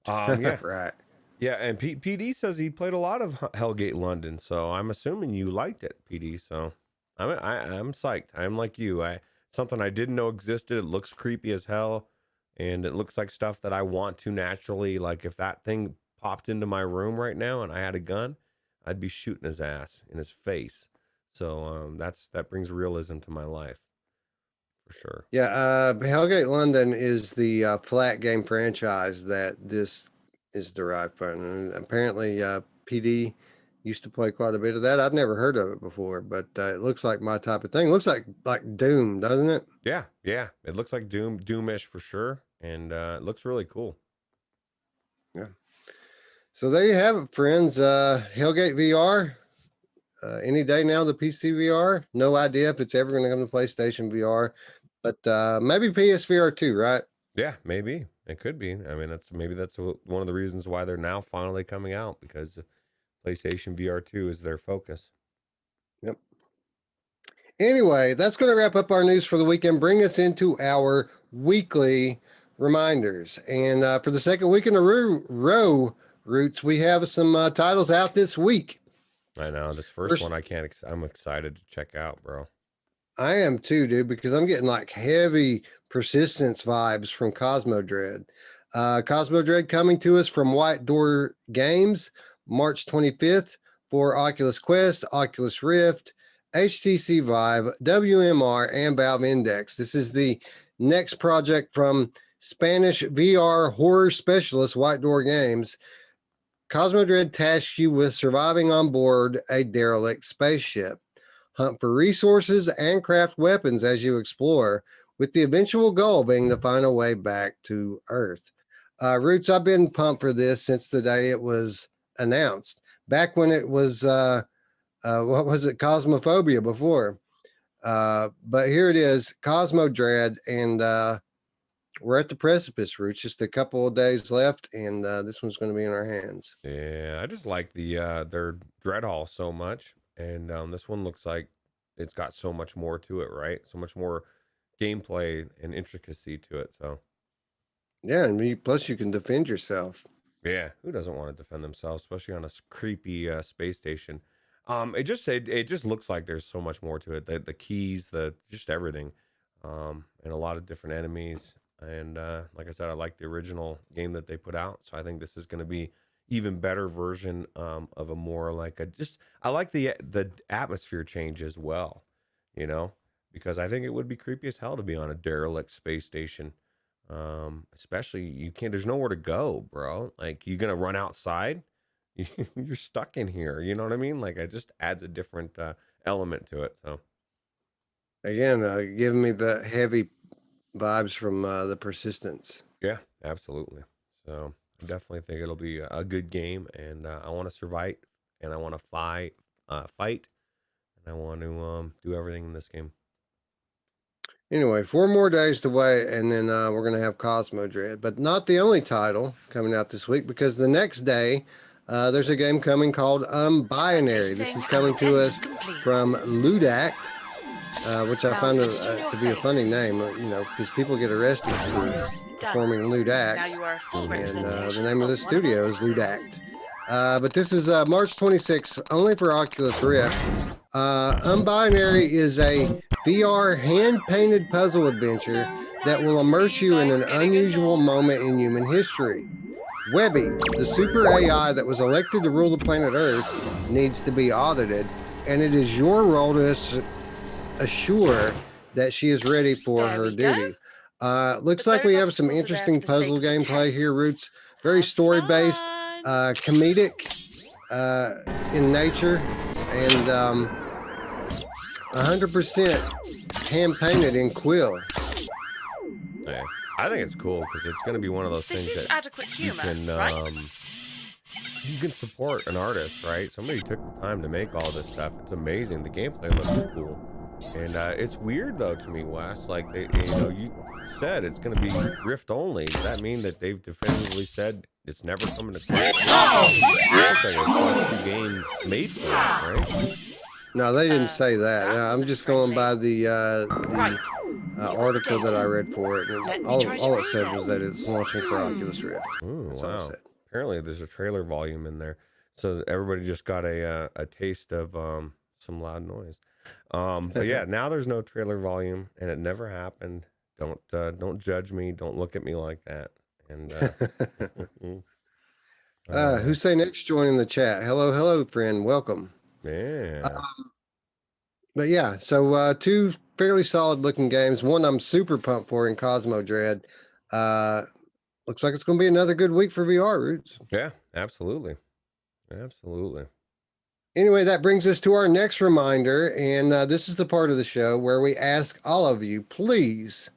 Yeah, Right. yeah, and PD says he played a lot of Hellgate London, so I'm assuming you liked it, PD. So I'm psyched. I'm like you. I something I didn't know existed. It looks creepy as hell, and it looks like stuff that I want to naturally. Like if that thing popped into my room right now and I had a gun, I'd be shooting his ass in his face. So that brings realism to my life for sure. Yeah, Hellgate London is the flat game franchise that this is derived from. And apparently, PD used to play quite a bit of that. I've never heard of it before, but it looks like my type of thing. Looks like Doom, doesn't it? Yeah, yeah. It looks like Doomish for sure, and it looks really cool. Yeah. So there you have it, friends. Hellgate VR. Any day now, the PC VR. No idea if it's ever going to come to PlayStation VR, but maybe PSVR too, right? Yeah, maybe it could be. I mean, that's one of the reasons why they're now finally coming out, because PlayStation VR 2 is their focus. Yep. Anyway, that's going to wrap up our news for the weekend. Bring us into our weekly reminders. And for the second week in a row, Roots, we have some titles out this week. I know this first First, one I'm excited to check out, bro. I am too, dude, because I'm getting like heavy persistence vibes from Cosmo Dread. Cosmo Dread coming to us from White Door Games, March 25th for Oculus Quest, Oculus Rift, HTC Vive, WMR, and Valve Index. This is the next project from Spanish VR horror specialist White Door Games. Cosmo Dread tasks you with surviving on board a derelict spaceship. Hunt for resources and craft weapons as you explore, with the eventual goal being to find a way back to Earth. Roots, I've been pumped for this since the day it was announced. Back when it was, what was it, Cosmophobia before. But here it is, Cosmo Dread, and we're at the precipice, Roots. Just a couple of days left, and this one's going to be in our hands. Yeah, I just like their Dread Hall so much, and this one looks like it's got so much more to it, right? So much more gameplay and intricacy to it. So Yeah, and plus you can defend yourself. yeah, who doesn't want to defend themselves, especially on a creepy space station? It just looks like there's so much more to it. The keys, the just everything, and a lot of different enemies. And like I said, I like the original game that they put out, so I think this is going to be even better version of a more like a just I like the atmosphere change as well, you know, because I think it would be creepy as hell to be on a derelict space station. Especially you can't there's nowhere to go, bro. Like you're gonna run outside, you're stuck in here. You know what I mean? Like it just adds a different element to it. So Again, giving me the heavy vibes from the Persistence. yeah, absolutely. So I definitely think it'll be a good game, and I want to survive, and I want to fight, and I want to do everything in this game. Anyway, 4 more days to wait, and then we're going to have Cosmo Dread, but not the only title coming out this week, because the next day there's a game coming called Binary. This is coming to us from Ludact, which I find to be a funny name, you know, because people get arrested for performing lewd acts, and the name of the studio is Ludact. But this is March 26th, only for Oculus Rift. Unbinary is a VR hand-painted puzzle adventure that will immerse you in an unusual moment in human history. Webby, the super AI that was elected to rule the planet Earth, needs to be audited, and it is your role to assure that she is ready for her duty. Looks like we have some interesting puzzle gameplay here, Roots. Very story-based, comedic in nature, and 100% hand-painted in quill. Yeah, I think it's cool because it's going to be one of those things that you can support an artist, right? Somebody took the time to make all this stuff. It's amazing. The gameplay looks cool, and it's weird though to me, Wes. Like you said it's going to be Rift only. Does that mean that they've definitively said it's never coming to Quest? It's like a Quest 2 game made for it, right? No, they didn't say that. I'm just going by the article that I read for it. And all it said was that it's launching for Oculus Rift. Ooh, That's all it wow. said. Apparently, there's a trailer volume in there, so everybody just got a taste of some loud noise. But yeah, now there's no trailer volume, and it never happened. Don't judge me. Don't look at me like that. And Hussein X joining the chat. Hello, friend. Welcome. Yeah. But yeah, so 2 fairly solid looking games. One I'm super pumped for in Cosmo Dread. Looks like it's going to be another good week for VR, Roots. Yeah, absolutely. Absolutely. Anyway, that brings us to our next reminder. And this is the part of the show where we ask all of you, please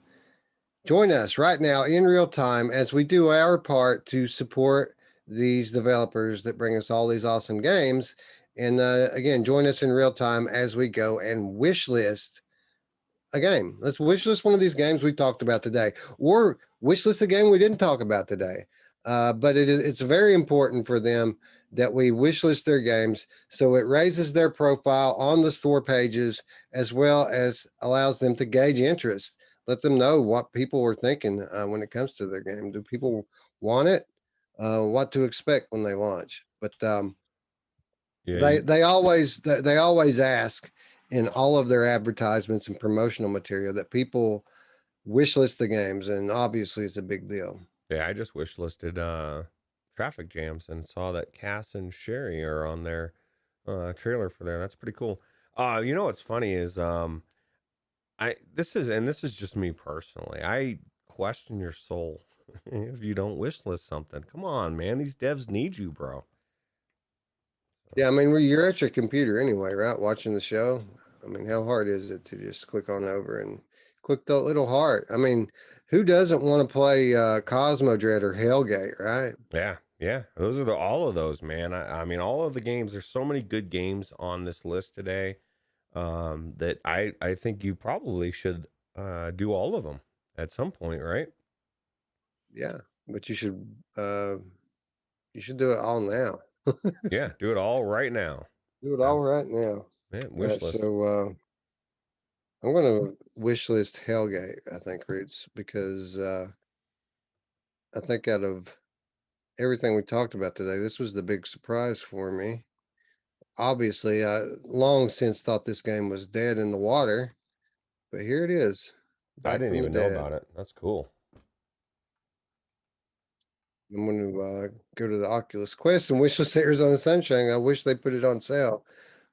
join us right now in real time as we do our part to support these developers that bring us all these awesome games. And again, join us in real time as we go and wish list a game. Let's wish list one of these games we talked about today, or wish list a game we didn't talk about today. But it's very important for them that we wish list their games, so it raises their profile on the store pages, as well as allows them to gauge interest. Let them know what people are thinking when it comes to their game. Do people want it? What to expect when they launch? But Yeah. they always ask in all of their advertisements and promotional material that people wish list the games, and obviously it's a big deal. Yeah, I just wish listed Traffic Jams and saw that Cass and Sherry are on their trailer for there. That's pretty cool. You know what's funny is this is just me personally. I question your soul if you don't wish list something. Come on, man. These devs need you, bro. Yeah, I mean, you're at your computer anyway, right? Watching the show. I mean, how hard is it to just click on over and click the little heart? I mean, who doesn't want to play Cosmo Dread or Hellgate, right? Yeah. Those are all of those, man. I mean, all of the games. There's so many good games on this list today that I think you probably should do all of them at some point, right? Yeah, but you should do it all now. Yeah, do it all right now. Do it all right now. Man, wish list. So I'm going to wish list Hellgate, I think, Roots, because I think out of everything we talked about today, this was the big surprise for me. Obviously, I long since thought this game was dead in the water, but here it is. I didn't even know about it. That's cool. I'm going to go to the Oculus Quest and wishlist Arizona Sunshine. I wish they put it on sale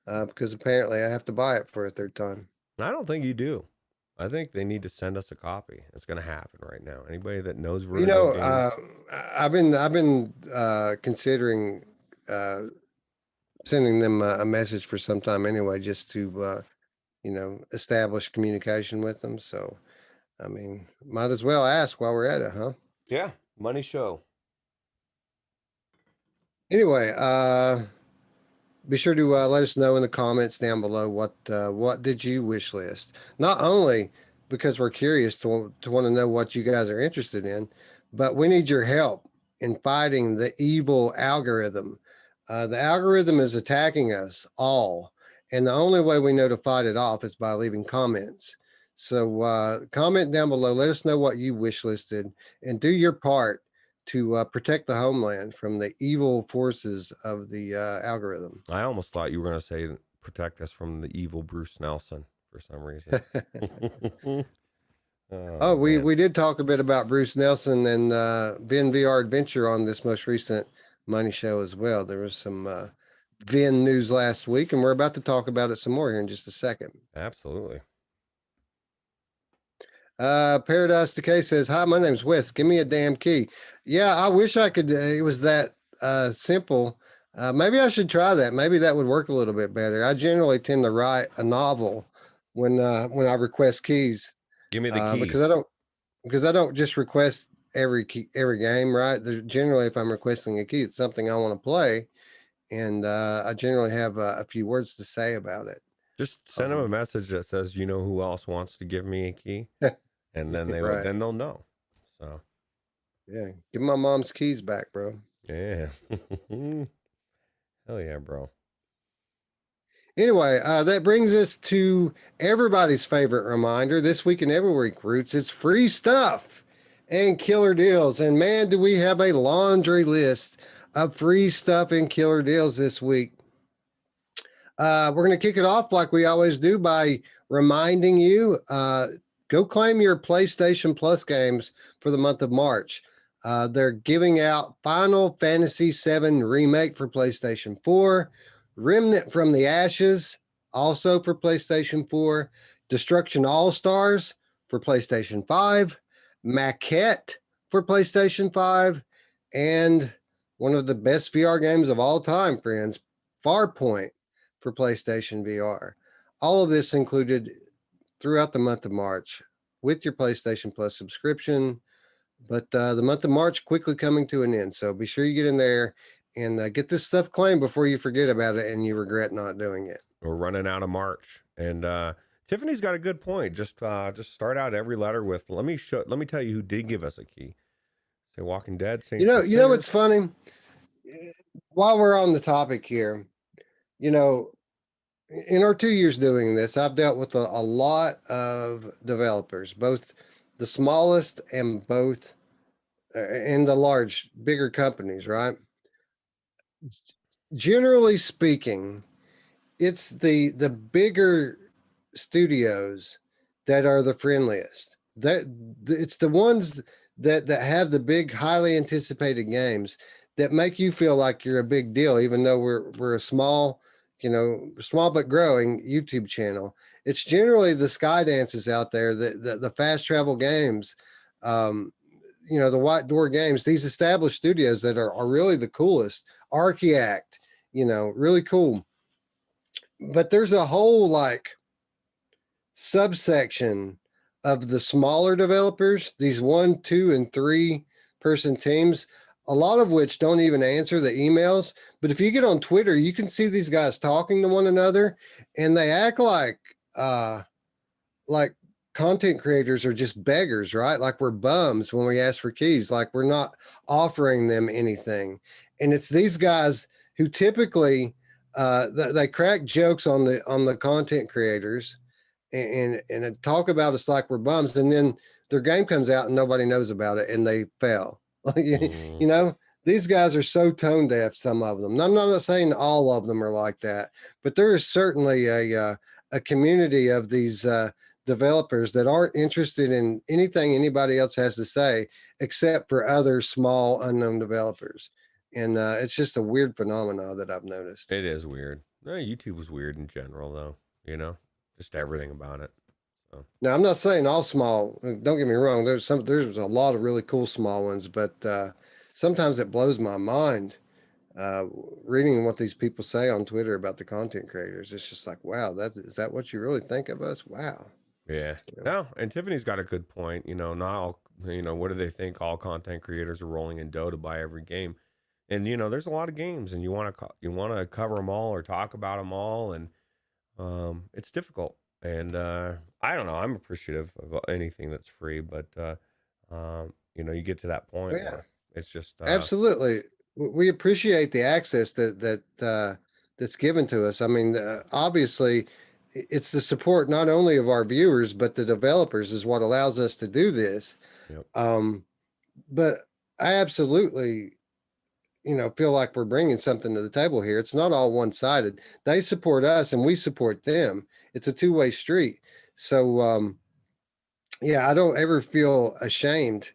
because apparently I have to buy it for a third time. I don't think you do. I think they need to send us a copy. It's going to happen right now. Anybody that knows vertigo games. I've been considering sending them a message for some time anyway, just to establish communication with them. So, I mean, might as well ask while we're at it, huh? Yeah, money show. Anyway, be sure to let us know in the comments down below what did you wish list. Not only because we're curious to want to know what you guys are interested in, but we need your help in fighting the evil algorithm. The algorithm is attacking us all, and the only way we know to fight it off is by leaving comments. So comment down below. Let us know what you wish listed, and do your part to protect the homeland from the evil forces of the algorithm. I almost thought you were going to say protect us from the evil Bruce Nelson for some reason. We did talk a bit about Bruce Nelson and Vin VR Adventure on this most recent Money Show as well. There was some Vin news last week, and we're about to talk about it some more here in just a second. Absolutely. Paradise Decay says, hi, my name's Wes. Give me a damn key. Yeah, I wish I could. It was that simple. Maybe I should try that. Maybe that would work a little bit better. I generally tend to write a novel when I request keys. Give me the key. Because I don't just request every game, right? Generally, if I'm requesting a key, it's something I want to play, and I generally have a few words to say about it. Just send them a message that says, you know who else wants to give me a key, and then then they'll know. So, yeah, give my mom's keys back, bro. Yeah, hell yeah, bro. Anyway, that brings us to everybody's favorite reminder this week and every week, Roots. It's free stuff and killer deals, and man, do we have a laundry list of free stuff and killer deals this week. We're going to kick it off like we always do by reminding you, go claim your PlayStation Plus games for the month of March. They're giving out Final Fantasy VII Remake for PlayStation 4, Remnant from the Ashes, also for PlayStation 4, Destruction All-Stars for PlayStation 5, Maquette for PlayStation 5, and one of the best VR games of all time, friends, Farpoint for PlayStation VR. All of this included throughout the month of March with your PlayStation Plus subscription. But the month of March quickly coming to an end. So be sure you get in there and get this stuff claimed before you forget about it and you regret not doing it. We're running out of March. And Tiffany's got a good point. Just start out every letter with, let me tell you who did give us a key. Say Walking Dead. You know what's funny? While we're on the topic here, in our 2 years doing this, I've dealt with a lot of developers, both the smallest and both in the large, bigger companies, right? Generally speaking, it's the bigger studios that are the friendliest. It's the ones that have the big, highly anticipated games that make you feel like you're a big deal, even though we're a small but growing YouTube channel. It's generally the Skydances out there, the fast travel games, the White Door games, these established studios that are really the coolest. Archaeact, really cool. But there's a whole subsection of the smaller developers, these 1, 2, and 3 person teams, a lot of which don't even answer the emails. But if you get on Twitter, you can see these guys talking to one another, and they act like content creators are just beggars, right? Like we're bums when we ask for keys, like we're not offering them anything. And it's these guys who typically they crack jokes on the content creators and talk about us like we're bums, and then their game comes out and nobody knows about it and they fail. These guys are so tone deaf, some of them. I'm not saying all of them are like that, but there is certainly a community of these developers that aren't interested in anything anybody else has to say, except for other small unknown developers. And it's just a weird phenomenon that I've noticed. It is weird. YouTube was weird in general, though. Just everything about it. So. Now, I'm not saying all small. Don't get me wrong. There's a lot of really cool small ones, but sometimes it blows my mind reading what these people say on Twitter about the content creators. It's just like, wow, is that what you really think of us? Wow. Yeah. No, and Tiffany's got a good point. Not all, what do they think all content creators are rolling in dough to buy every game? And there's a lot of games, and you want to cover them all or talk about them all, and it's difficult. And I don't know. I'm appreciative of anything that's free, but you get to that point where it's just absolutely. We appreciate the access that's given to us. I mean, obviously, it's the support not only of our viewers but the developers is what allows us to do this. Yep. But I absolutely feel like we're bringing something to the table here. It's not all one-sided. They support us and we support them. It's a two-way street. So yeah, I don't ever feel ashamed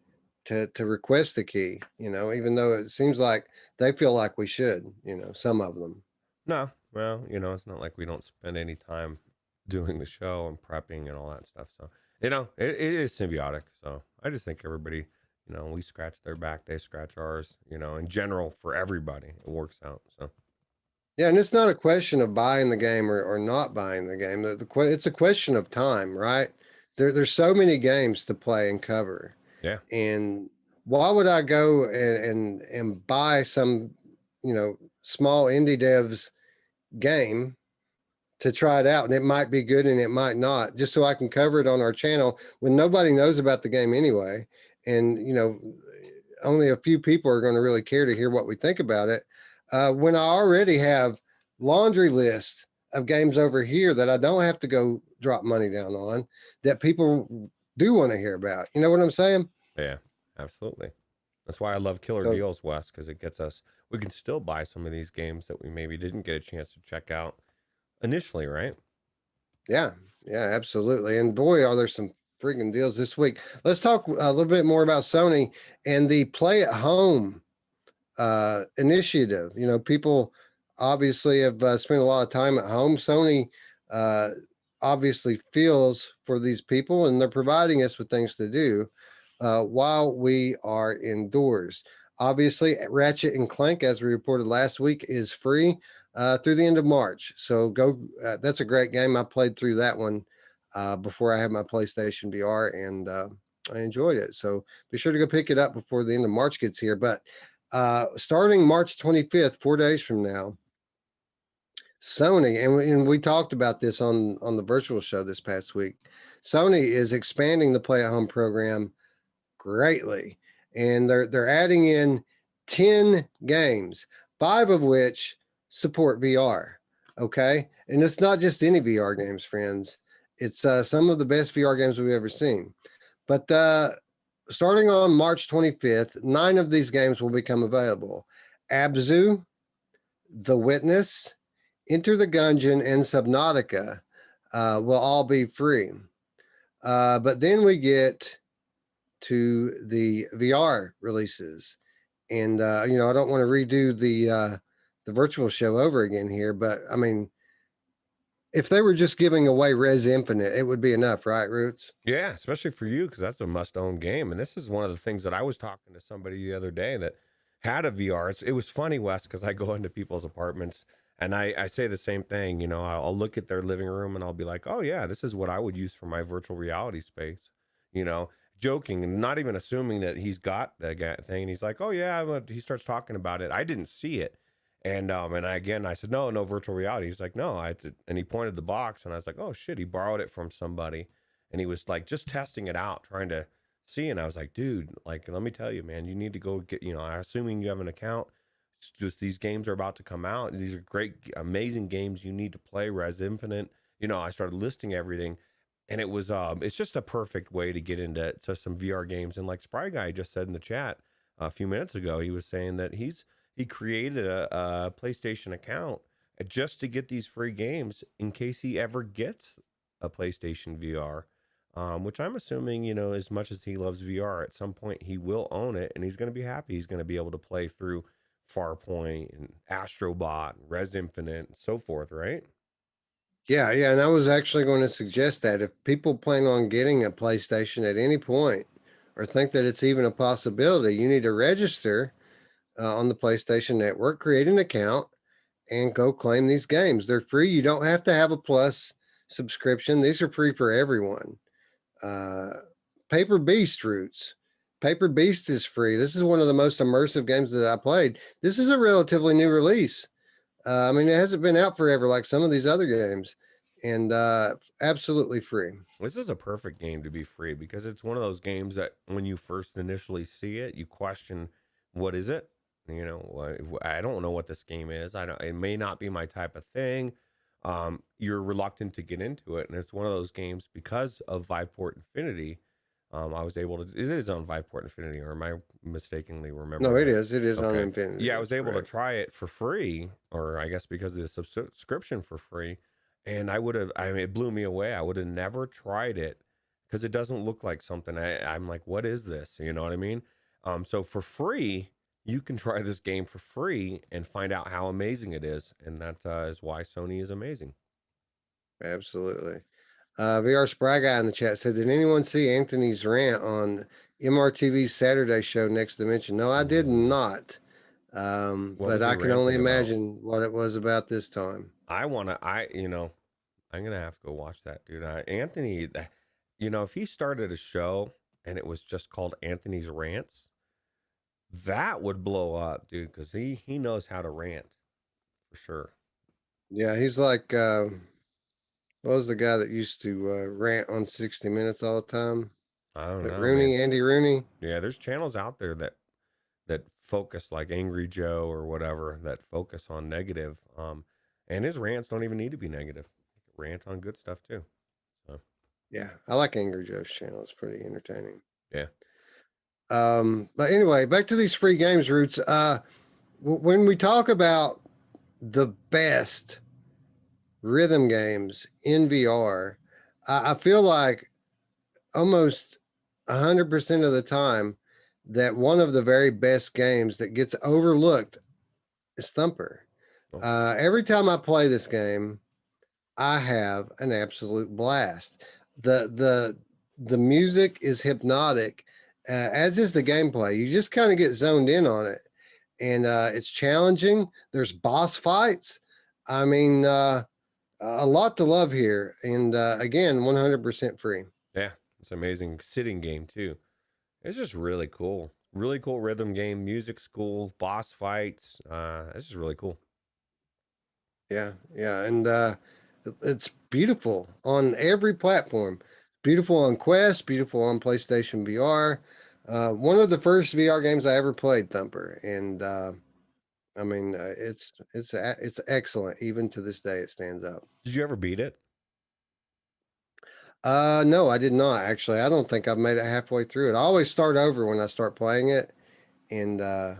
to request the key, even though it seems like they feel like we should, some of them. No, well, it's not like we don't spend any time doing the show and prepping and all that stuff. So, it is symbiotic. So I just think everybody, we scratch their back, they scratch ours, in general for everybody, it works out. So. Yeah. And it's not a question of buying the game or not buying the game. It's a question of time, right? There's so many games to play and cover. Yeah. And why would I go and buy some, small indie dev's game to try it out? And it might be good and it might not, just so I can cover it on our channel when nobody knows about the game anyway. And, only a few people are going to really care to hear what we think about it. When I already have laundry list of games over here that I don't have to go drop money down on that people do want to hear about. You know what I'm saying? Yeah, absolutely. That's why I love killer deals, Wes, because it gets us, we can still buy some of these games that we maybe didn't get a chance to check out initially, right? Yeah, absolutely. And boy, are there some freaking deals this week. Let's talk a little bit more about Sony and the play at home initiative. People obviously have spent a lot of time at home. Sony obviously feels for these people, and they're providing us with things to do while we are indoors. Obviously, Ratchet and Clank, as we reported last week, is free through the end of March. So go. That's a great game. I played through that one before I had my PlayStation VR, and I enjoyed it. So be sure to go pick it up before the end of March gets here. But starting March 25th, 4 days from now, Sony, and we talked about this on the virtual show this past week, Sony is expanding the play at home program greatly, and they're adding in 10 games, 5 of which support VR. Okay, and it's not just any VR games, friends. It's some of the best VR games we've ever seen. But starting on March 25th, 9 of these games will become available. Abzu, The Witness, Enter the Gungeon, and Subnautica will all be free. But then we get to the VR releases. And, I don't want to redo the virtual show over again here, but I mean, if they were just giving away Res Infinite, it would be enough, right, Roots? Yeah, especially for you, because that's a must-own game. And this is one of the things that I was talking to somebody the other day that had a VR. It was funny, Wes, because I go into people's apartments and I say the same thing. I'll look at their living room and I'll be like, oh, yeah, this is what I would use for my virtual reality space, joking and not even assuming that he's got that thing. And he's like, oh, yeah, he starts talking about it. I didn't see it. And I said, no virtual reality. He's like, no, and he pointed the box and I was like, oh shit, he borrowed it from somebody. And he was like, just testing it out, trying to see. And I was like, dude, like, let me tell you, man, you need to go get, I'm assuming you have an account. It's just, these games are about to come out. These are great, amazing games you need to play. Res Infinite, I started listing everything and it was, it's just a perfect way to get into some VR games. And like Spry Guy just said in the chat a few minutes ago, he was saying that he created a PlayStation account just to get these free games in case he ever gets a PlayStation VR. which I'm assuming, you know, as much as he loves VR, at some point he will own it and he's going to be happy. He's going to be able to play through Farpoint and Astrobot, Res Infinite, and so forth, right? Yeah, yeah, and I was actually going to suggest that if people plan on getting a PlayStation at any point or think that it's even a possibility, you need to register on the PlayStation Network, create an account, and go claim these games. They're free. You don't have to have a Plus subscription. These are free for everyone. Uh, Paper Beast Roots. Paper Beast is free. This is one of the most immersive games that I played. This is a relatively new release. I mean, it hasn't been out forever like some of these other games, and absolutely free. This is a perfect game to be free because it's one of those games that when you first initially see it, you question, what is it? You know, I don't know what this game is. I don't. It may not be my type of thing. You're reluctant to get into it, and it's one of those games because of Viveport Infinity. I was able to. It is on Viveport Infinity, or am I mistakenly remembering? No, it that? is. It is on Okay. Infinity. Yeah, I was able to Correct. try it for free, or I guess because of the subscription for free. And I would have, I mean, it blew me away. I would have never tried it because it doesn't look like something. I'm like, what is this? You know what I mean? So for free, you can try this game for free and find out how amazing it is. And that is why Sony is amazing. Absolutely. VR Spry Guy in the chat said, "Did anyone see Anthony's rant on MRTV's Saturday show Next Dimension?" No, I did Mm. not. What But was he I can only ranting about? imagine what it was about this time. You know, I'm going to have to go watch that, dude. Anthony, you know, if he started a show and it was just called Anthony's Rants, that would blow up, dude, because he knows how to rant for sure. Yeah, he's like, what was the guy that used to rant on 60 Minutes all the time? I don't That know, man. Rooney, Andy Rooney. Yeah, there's channels out there that focus like Angry Joe or whatever that focus on negative. And his rants don't even need to be negative. Rant on good stuff too. So Yeah, I like Angry Joe's channel. It's pretty entertaining. yeah. But anyway, back to these free games Roots. When we talk about the best rhythm games in VR, I feel like almost 100% of the time that one of the very best games that gets overlooked is Thumper. Oh, Every time I play this game, I have an absolute blast. The music is hypnotic, as is the gameplay. You just kind of get zoned in on it, and it's challenging. There's boss fights. I mean, a lot to love here, and again, 100% free. yeah. It's an amazing sitting game too. It's just really cool. Really cool rhythm game. Music's cool. Boss fights. It's just really cool. Yeah, yeah, and it's beautiful on every platform. Beautiful on Quest, beautiful on PlayStation VR. One of the first VR games I ever played, Thumper, and I mean it's excellent. Even to this day, it stands up. Did you ever beat it? No, I did not actually. I don't think I've made it halfway through it. I always start over when I start playing it, and I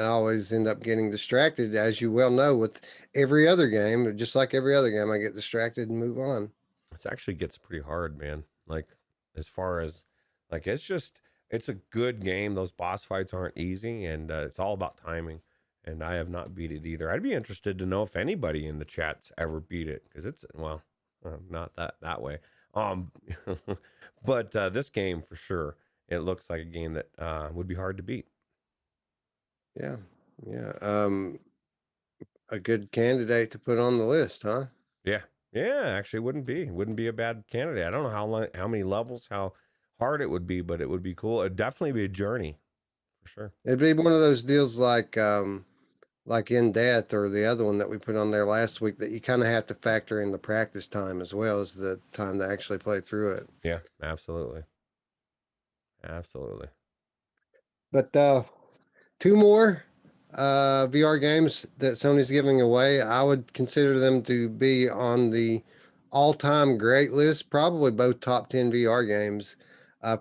always end up getting distracted, as you well know, with every other game. Just like every other game, I get distracted and move on. This actually gets pretty hard, man. Like as far as like it's a good game. Those boss fights aren't easy, and it's all about timing. And I have not beat it either. I'd be interested to know if anybody in the chat's ever beat it because it's well, not that way. Um, but this game for sure, it looks like a game that would be hard to beat. Yeah, yeah. A good candidate to put on the list, huh? Yeah, yeah. Actually, wouldn't be a bad candidate. I don't know how many levels, how hard it would be, but it would be cool. It'd definitely be a journey for sure. It'd be one of those deals like In Death or the other one that we put on there last week that you kind of have to factor in the practice time as well as the time to actually play through it. Yeah, absolutely. Absolutely. But two more VR games that Sony's giving away, I would consider them to be on the all-time great list, probably both top 10 VR games.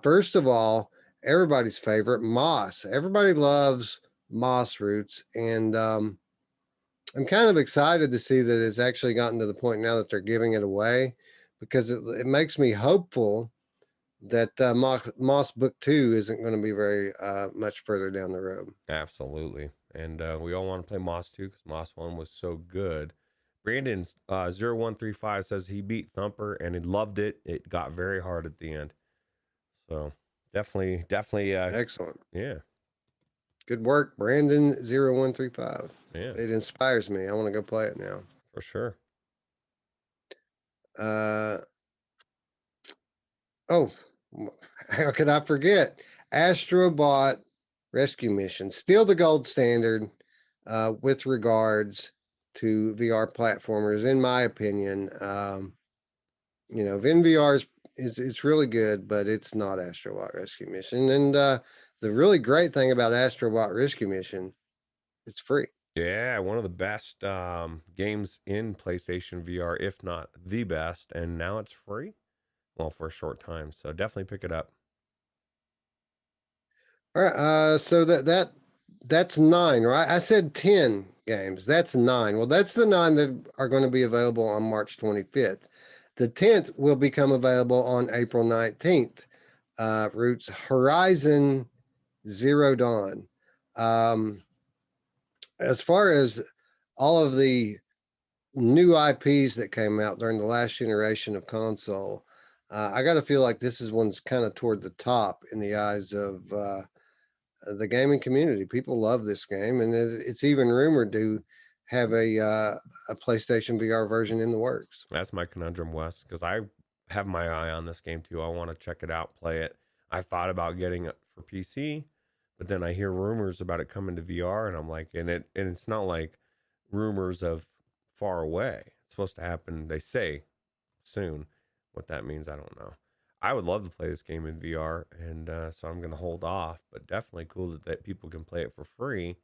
First of all, everybody's favorite, Moss. Everybody loves Moss Roots, and I'm kind of excited to see that it's actually gotten to the point now that they're giving it away because it makes me hopeful that Moss Book 2 isn't going to be very much further down the road. Absolutely. And we all want to play Moss 2 because Moss 1 was so good. Brandon 0135 says he beat Thumper and he loved it. It got very hard at the end. So definitely. Excellent. Yeah. Good work, Brandon 0135. Yeah. It inspires me. I want to go play it now. For sure. Oh, how could I forget? Astrobot Rescue Mission, still the gold standard with regards to VR platformers, in my opinion. You know, VinVR is it's really good, but it's not Astrobot Rescue Mission. And the really great thing about Astrobot Rescue Mission, it's free. Yeah, one of the best games in PlayStation VR, if not the best, and now it's free. Well, for a short time, so definitely pick it up. All right, so that's 9, right? I said 10 games. That's 9. Well, that's the 9 that are going to be available on March 25th. The 10th will become available on April 19th. Roots Horizon Zero Dawn. As far as all of the new IPs that came out during the last generation of console, I got to feel like this is one's kind of toward the top in the eyes of the gaming community. People love this game, and it's even rumored to have a PlayStation VR version in the works. That's my conundrum, Wes, because I have my eye on this game too. I want to check it out, play it. I thought about getting it for PC, but then I hear rumors about it coming to VR, and I'm like, and it's not like rumors of far away. It's supposed to happen, they say, soon. What that means, I don't know. I would love to play this game in VR, and so I'm going to hold off. But definitely cool that people can play it for free.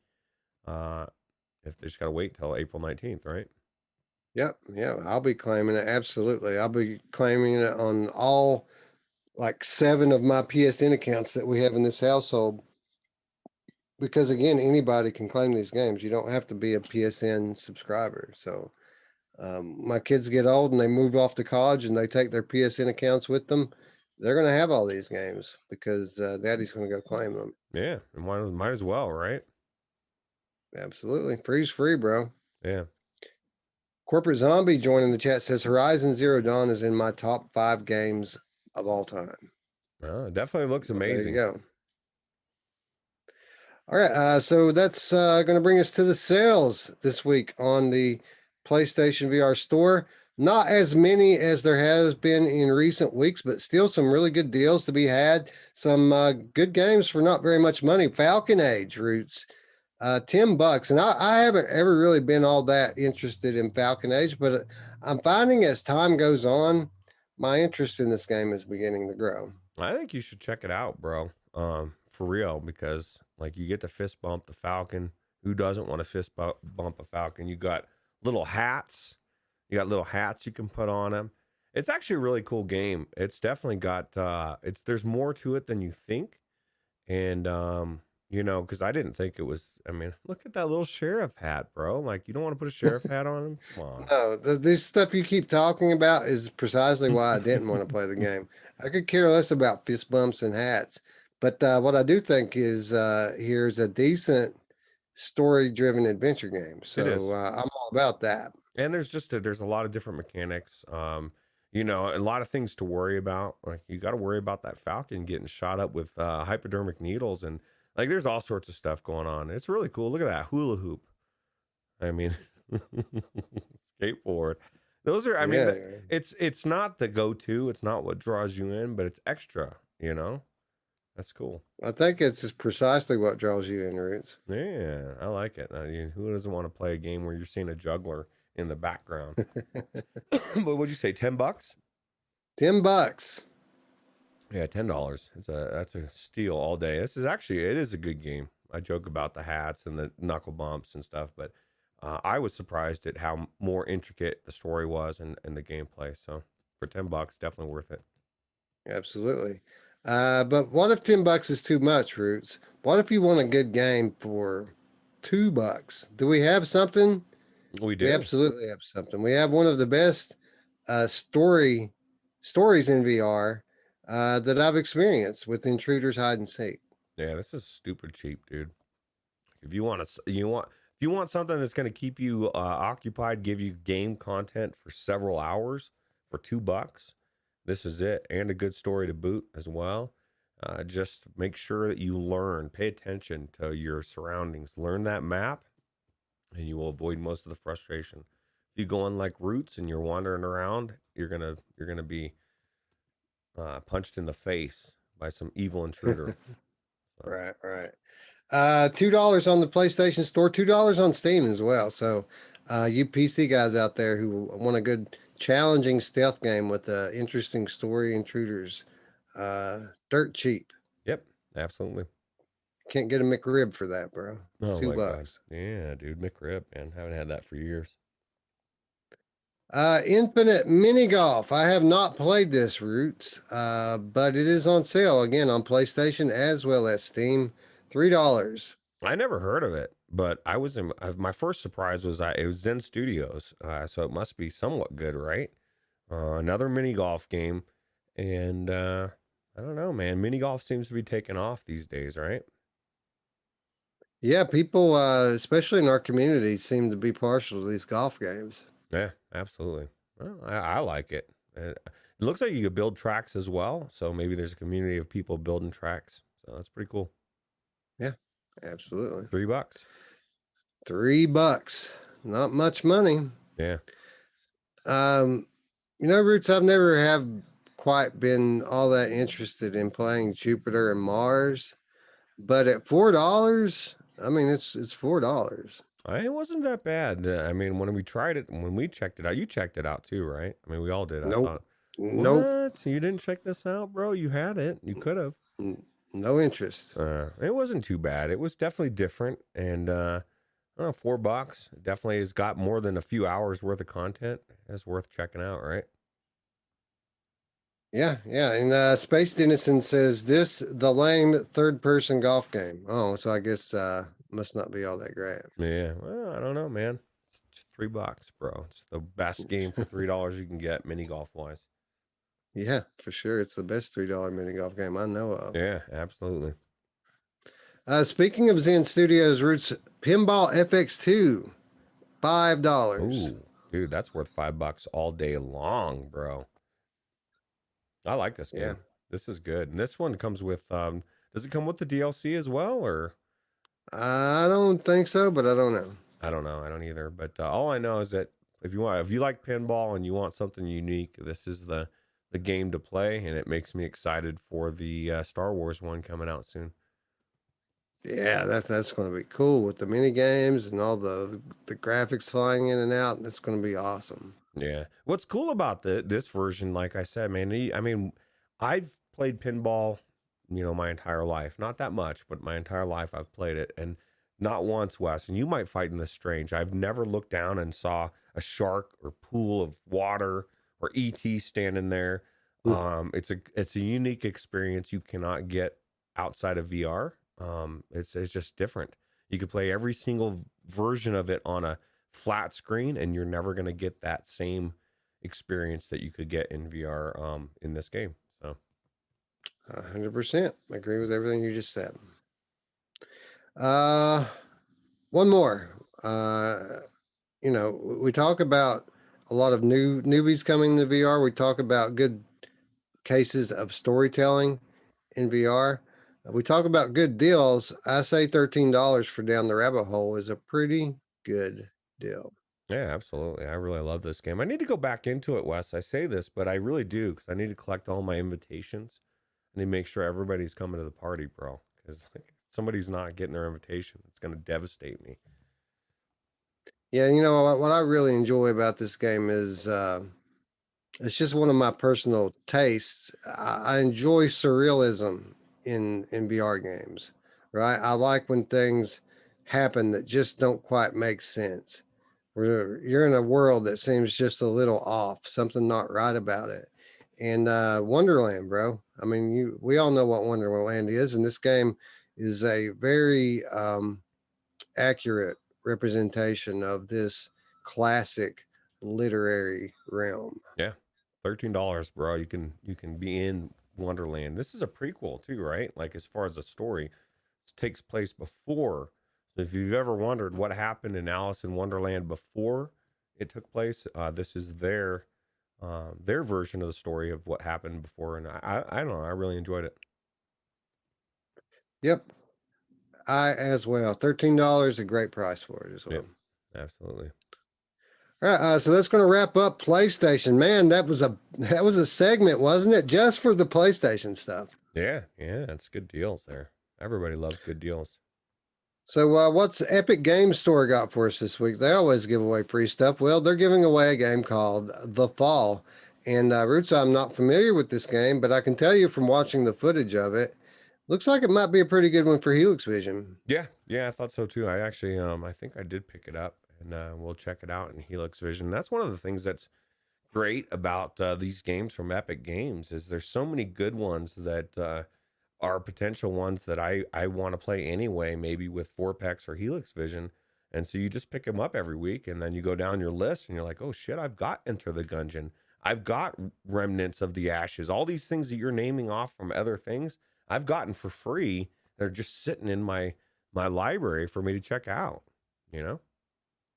If they just got to wait till April 19th, right? Yep, yeah, I'll be claiming it. Absolutely, I'll be claiming it on all like 7 of my PSN accounts that we have in this household. Because again, anybody can claim these games. You don't have to be a PSN subscriber. So my kids get old and they move off to college and they take their PSN accounts with them. They're going to have all these games because daddy's going to go claim them. Yeah, and might as well, right? Absolutely. Free's free, bro. Yeah. Corporate Zombie joining the chat says Horizon Zero Dawn is in my top 5 games of all time. It definitely looks amazing. There you go. All right, so that's going to bring us to the sales this week on the PlayStation VR store. Not as many as there has been in recent weeks, but still some really good deals to be had. Some good games for not very much money. Falcon Age, Roots, $10. And I haven't ever really been all that interested in Falcon Age, but I'm finding as time goes on, my interest in this game is beginning to grow. I think you should check it out, bro. For real, because like you get to fist bump the Falcon. Who doesn't want to fist bump a Falcon? You got little hats. You got little hats you can put on them. It's actually a really cool game. It's definitely got there's more to it than you think. And you know, because I didn't think it was. I mean, look at that little sheriff hat, bro. Like, you don't want to put a sheriff hat on him? Come on. No, this stuff you keep talking about is precisely why I didn't want to play the game. I could care less about fist bumps and hats. But what I do think is here's a decent story-driven adventure game. So I'm all about that. And there's a lot of different mechanics. You know, a lot of things to worry about. Like, you got to worry about that Falcon getting shot up with hypodermic needles, and like there's all sorts of stuff going on. It's really cool. Look at that hula hoop. I mean, skateboard. Those are. I mean, it's not the go-to. It's not what draws you in, but it's extra. You know, that's cool. I think it's just precisely what draws you in, Roots. Yeah, I like it. I mean, who doesn't want to play a game where you're seeing a juggler in the background? But would you say $10? $10. Yeah, $10. That's a steal all day. It is a good game. I joke about the hats and the knuckle bumps and stuff, but I was surprised at how more intricate the story was and the gameplay. So for $10, definitely worth it. Absolutely. But what if $10 is too much, Roots? What if you want a good game for $2? Do we have something? We do. We absolutely have something. We have one of the best stories in VR that I've experienced with Intruders Hide and Seek. Yeah, this is stupid cheap, dude. If you want if you want something that's going to keep you occupied, give you game content for several hours for $2, this is it, and a good story to boot as well. Just make sure that you learn, pay attention to your surroundings, learn that map, and you will avoid most of the frustration. If you go on like Roots and you're wandering around, you're gonna be punched in the face by some evil intruder. Right, right. $2 on the PlayStation Store, $2 on Steam as well. So, you PC guys out there who want a good, challenging stealth game with an interesting story, Intruders, dirt cheap. Yep, absolutely. Can't get a McRib for that, bro. It's Oh my God. $2. Yeah, dude, McRib, man. Haven't had that for years. Infinite Mini Golf. I have not played this, Roots, but it is on sale again on PlayStation as well as Steam. $3. I never heard of it, but I was in my first surprise was it was Zen Studios, so it must be somewhat good, right? Another mini golf game, and I don't know, man. Mini golf seems to be taking off these days, right? Yeah, people, especially in our community, seem to be partial to these golf games. Yeah, absolutely. Well, I like it. It looks like you could build tracks as well, so maybe there's a community of people building tracks. So that's pretty cool. Yeah, absolutely. $3. $3. Not much money. Yeah. Roots, I've never have quite been all that interested in playing Jupiter and Mars, but at $4, I mean, it's $4. It wasn't that bad. I mean, when we tried it, when we checked it out, you checked it out too, right? I mean, we all did. I Nope. thought, Nope. what? You didn't check this out, bro? You had it. You could have. No interest. It wasn't too bad. It was definitely different, and I don't know, $4 definitely has got more than a few hours worth of content. It's worth checking out, right? Yeah, yeah. And Space Dennison says the lame third-person golf game. Oh, so I guess must not be all that great. Yeah. Well, I don't know, man. It's $3, bro. It's the best game for $3 you can get, mini golf wise. Yeah, for sure. It's the best $3 mini golf game I know of. Yeah, absolutely. Speaking of Zen Studios Roots, Pinball FX2, $5. Ooh, dude, that's worth $5 all day long, bro. I like this game. Yeah. This is good. And this one comes with does it come with the DLC as well, or I don't think so, but I don't know. I don't know. I don't either. But all I know is that if you like pinball and you want something unique, this is the game to play, and it makes me excited for the Star Wars one coming out soon. Yeah, that's going to be cool with the mini games and all the graphics flying in and out. It's going to be awesome. Yeah. What's cool about this version, like I said, man, I mean, I've played pinball, my entire life. Not that much, but my entire life I've played it. And not once, Wes, and you might find this strange, I've never looked down and saw a shark or pool of water or ET standing there. It's a unique experience you cannot get outside of VR. It's just different. You could play every single version of it on a flat screen, and you're never going to get that same experience that you could get in VR in this game. So 100%. I agree with everything you just said. One more. We talk about a lot of newbies coming to VR. We talk about good cases of storytelling in VR. We talk about good deals. I say $13 for Down the Rabbit Hole is a pretty good deal. yeah, absolutely. I really love this game. I need to go back into it, Wes. I say this, but I really do, because I need to collect all my invitations. I need to make sure everybody's coming to the party, bro. Because if somebody's not getting their invitation, it's going to devastate me. Yeah, what I really enjoy about this game is it's just one of my personal tastes. I enjoy surrealism in VR games, right? I like when things happen that just don't quite make sense. Where you're in a world that seems just a little off, something not right about it. And Wonderland, bro. I mean, we all know what Wonderland is, and this game is a very accurate representation of this classic literary realm. Yeah, $13, bro. You can be in Wonderland. This is a prequel too, right? Like as far as the story, it takes place before. So if you've ever wondered what happened in Alice in Wonderland before it took place, this is their version of the story of what happened before. And I don't know, I really enjoyed it. Yep. I as well. $13, a great price for it as well. Yep, absolutely. All right, so that's going to wrap up PlayStation. Man, that was a segment, wasn't it? Just for the PlayStation stuff. Yeah, it's good deals there. Everybody loves good deals. So what's Epic Games Store got for us this week? They always give away free stuff. Well, they're giving away a game called The Fall. And Roots, I'm not familiar with this game, but I can tell you from watching the footage of it, looks like it might be a pretty good one for Helix Vision. Yeah, I thought so too. I actually, I think I did pick it up, and we'll check it out in Helix Vision. That's one of the things that's great about these games from Epic Games is there's so many good ones that are potential ones that I want to play anyway, maybe with Vorpex or Helix Vision. And so you just pick them up every week, and then you go down your list, and you're like, oh shit, I've got Enter the Gungeon. I've got Remnants of the Ashes. All these things that you're naming off from other things, I've gotten for free. They're just sitting in my library for me to check out, you know?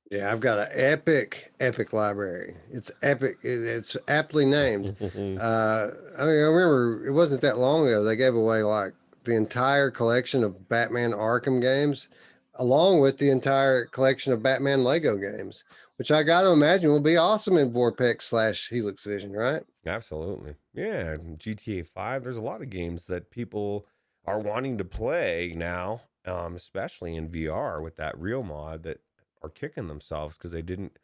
Yeah, I've got an epic library. It's epic. It's aptly named. I mean, I remember it wasn't that long ago. They gave away like the entire collection of Batman Arkham games, along with the entire collection of Batman Lego games, which I got to imagine will be awesome in Vorpex / Helix Vision, right? Absolutely. Yeah. GTA 5, there's a lot of games that people are wanting to play now, especially in VR with that real mod that are kicking themselves because they didn't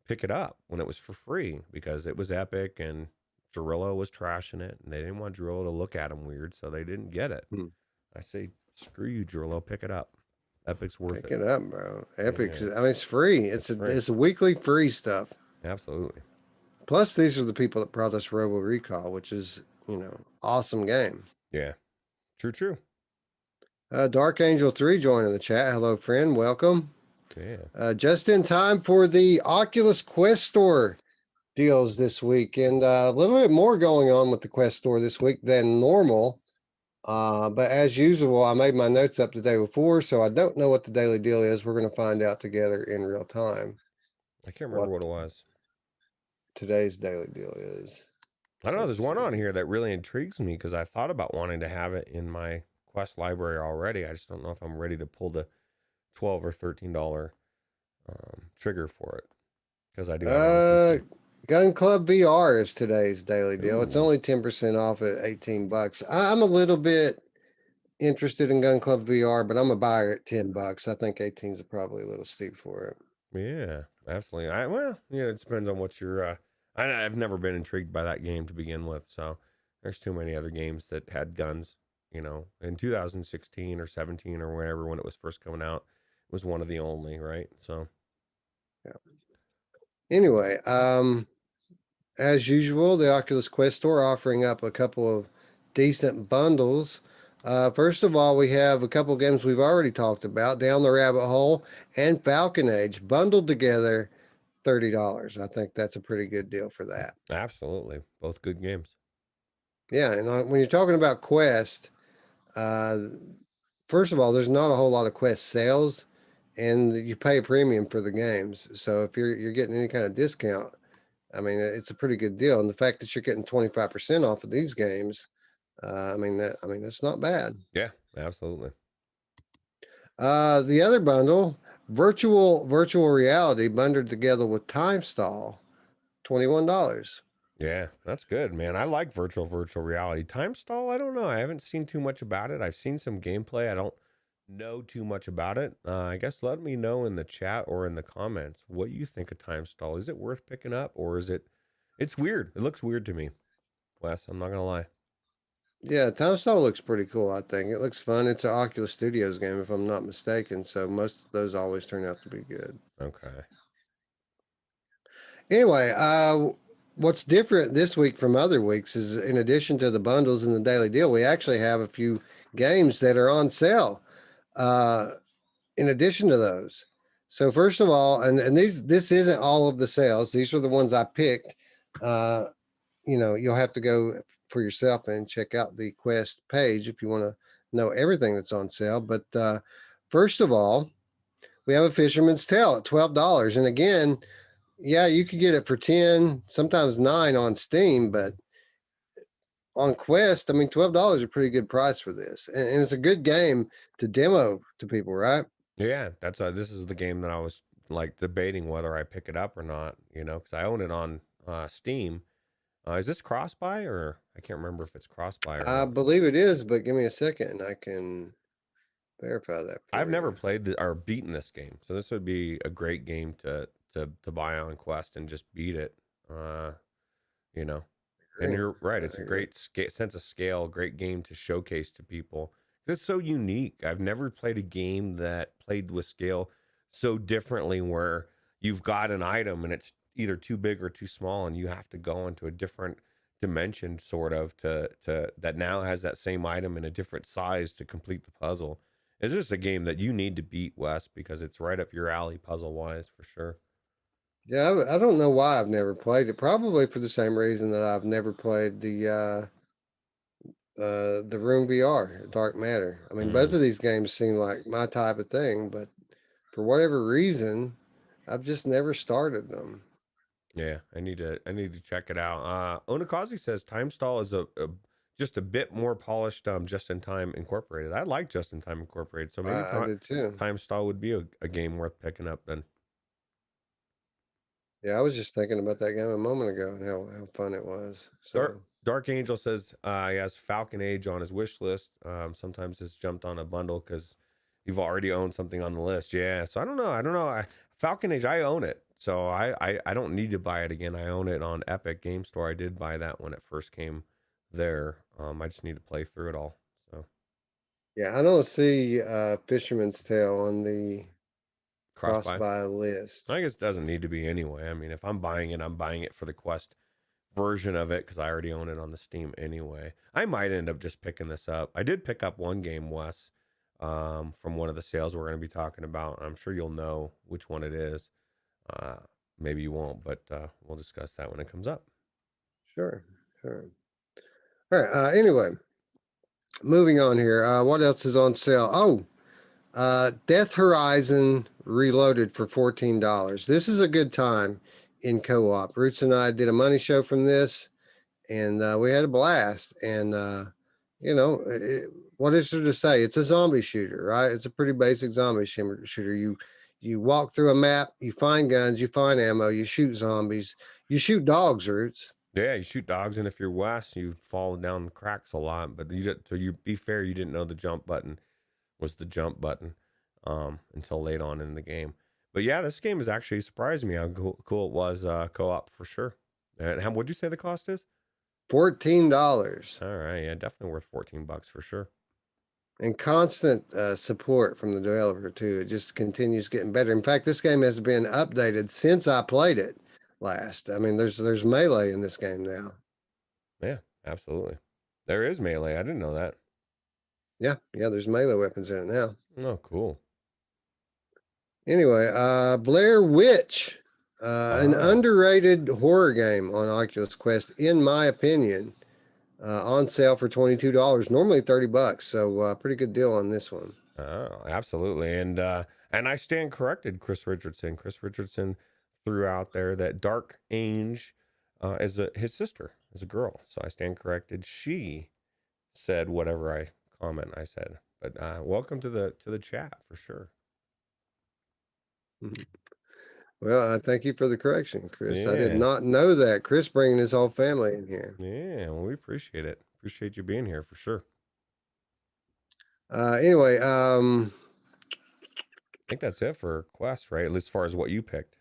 pick it up when it was for free because it was Epic and Guerrilla was trashing it and they didn't want Guerrilla to look at them weird, so they didn't get it. I say, screw you, Guerrilla, pick it up. Epic's worth Pick it. it up, bro. Epic. Yeah. I mean, it's free. It's a weekly free stuff. Absolutely. Plus, these are the people that brought us Robo Recall, which is, awesome game. Yeah. True. Dark Angel 3 joining the chat. Hello, friend. Welcome. Yeah. Just in time for the Oculus Quest Store deals this week. And a little bit more going on with the Quest Store this week than normal. But as usual, I made my notes up the day before, so I don't know what the daily deal is. We're going to find out together in real time. I can't remember what it was. Today's daily deal is. I don't know. There's one on here that really intrigues me because I thought about wanting to have it in my Quest library already. I just don't know if I'm ready to pull the $12 or $13 trigger for it because I do have Gun Club VR is today's daily deal. Ooh. It's only 10% off at $18. I'm a little bit interested in Gun Club VR, but I'm a buyer at $10. I think 18 is probably a little steep for it. Yeah, absolutely. It depends on what you're I've never been intrigued by that game to begin with, so there's too many other games that had guns, in 2016 or 17 or whenever when it was first coming out. It was one of the only, right? So yeah. Anyway, as usual, the Oculus Quest Store offering up a couple of decent bundles. First of all, we have a couple of games we've already talked about, Down the Rabbit Hole and Falcon Age, bundled together, $30. I think that's a pretty good deal for that. Absolutely. Both good games. Yeah, and when you're talking about Quest, first of all, there's not a whole lot of Quest sales, and you pay a premium for the games. So if you're getting any kind of discount, I mean, it's a pretty good deal. And the fact that you're getting 25% off of these games, that's not bad. Yeah, absolutely. The other bundle, virtual reality bundled together with Time Stall, $21. Yeah, that's good, man. I like virtual reality. Time Stall, I don't know. I haven't seen too much about it. I've seen some gameplay. I don't know too much about it. I guess let me know in the chat or in the comments what you think of Time Stall. Is it worth picking up, or is it's weird? It looks weird to me, Wes. I'm not gonna lie. Yeah, Time Stall looks pretty cool. I think it looks fun. It's an Oculus Studios game, if I'm not mistaken. So most of those always turn out to be good. Okay. Anyway, what's different this week from other weeks is, in addition to the bundles and the daily deal, we actually have a few games that are on sale. In addition to those, so first of all, and this isn't all of the sales. These are the ones I picked. You'll have to go for yourself and check out the Quest page if you want to know everything that's on sale. But first of all, we have a Fisherman's Tale at $12. And again, yeah, you could get it for 10, sometimes 9 on Steam, but on Quest, I mean, $12 is a pretty good price for this. And it's a good game to demo to people, right? Yeah, that's this is the game that I was like debating whether I pick it up or not, because I own it on Steam. Is this cross buy, or I can't remember if it's cross buy or I not. believe it is, but give me a second and I can verify that for I've never you. played or beaten this game, so this would be a great game to buy on Quest and just beat it. You know, and Agree. you're right; I it's a agree. great sense of scale, great game to showcase to people. It's so unique. I've never played a game that played with scale so differently, where you've got an item and it's either too big or too small, and you have to go into a different dimension, sort of, to that now has that same item in a different size to complete the puzzle. It's just a game that you need to beat, Wes, because it's right up your alley puzzle wise for sure. Yeah, I don't know why I've never played it. Probably for the same reason that I've never played the Room VR, Dark Matter. I mean, both Mm, of these games seem like my type of thing, but for whatever reason, I've just never started them. yeah, I need to check it out. Onakazi says Time Stall is a just a bit more polished Just in Time Incorporated. I like Just in Time Incorporated, so maybe I did too. Time Stall would be a game worth picking up then. Yeah, I was just thinking about that game a moment ago and how fun it was. Dark So Dark Angel says he has Falcon Age on his wish list. Sometimes it's jumped on a bundle because you've already owned something on the list. Yeah, so I don't know. Falcon Age, I own it, so I don't need to buy it again. I own it on Epic Game Store. I did buy that when it first came there. I just need to play through it all. So yeah, I don't see Fisherman's Tale on the cross buy. cross-buy list. I guess it doesn't need to be anyway. I mean, if I'm buying it, I'm buying it for the Quest version of it because I already own it on the Steam anyway. I might end up just picking this up. I did pick up one game, Wes, from one of the sales we're going to be talking about. I'm sure you'll know which one it is. Uh, Maybe you won't, but we'll discuss that when it comes up. Sure, sure. All right. Anyway, moving on here. What else is on sale? Oh, Death Horizon Reloaded for $14. This is a good time in co-op. Roots and I did a money show from this, and we had a blast. And you know, what is there to say? It's a zombie shooter, right? It's a pretty basic zombie shooter. You walk through a map, you find guns, you find ammo, you shoot zombies, you shoot dogs, Roots. Yeah, you shoot dogs, and if you're Wes, you fall down the cracks a lot. But you be fair, you didn't know the jump button was the jump button until late on in the game. But yeah, this game is actually surprising me how cool it was co-op for sure. And what'd you say the cost is? $14. All right, yeah, definitely worth $14 for sure. And constant support from the developer too. It just continues getting better. In fact, this game has been updated since I played it last. I mean, there's melee in this game now. Yeah, absolutely. There is melee. I didn't know that. Yeah, there's melee weapons in it now. Oh, cool. Anyway, Blair Witch, an Oh, underrated horror game on Oculus Quest, in my opinion, on sale for $22. Normally $30, so pretty good deal on this one. oh, absolutely. And I stand corrected, Chris Richardson. Chris Richardson threw out there that Dark Ange is his sister, is a girl. So I stand corrected. She said whatever I said. But welcome to the chat for sure. Mhm. Well, I thank you for the correction, Chris. I did Yeah. not know that. Chris bringing his whole family in here. Yeah. Well, we appreciate it. Appreciate you being here for sure. Anyway, I think that's it for Quest, right? At least as far as what you picked.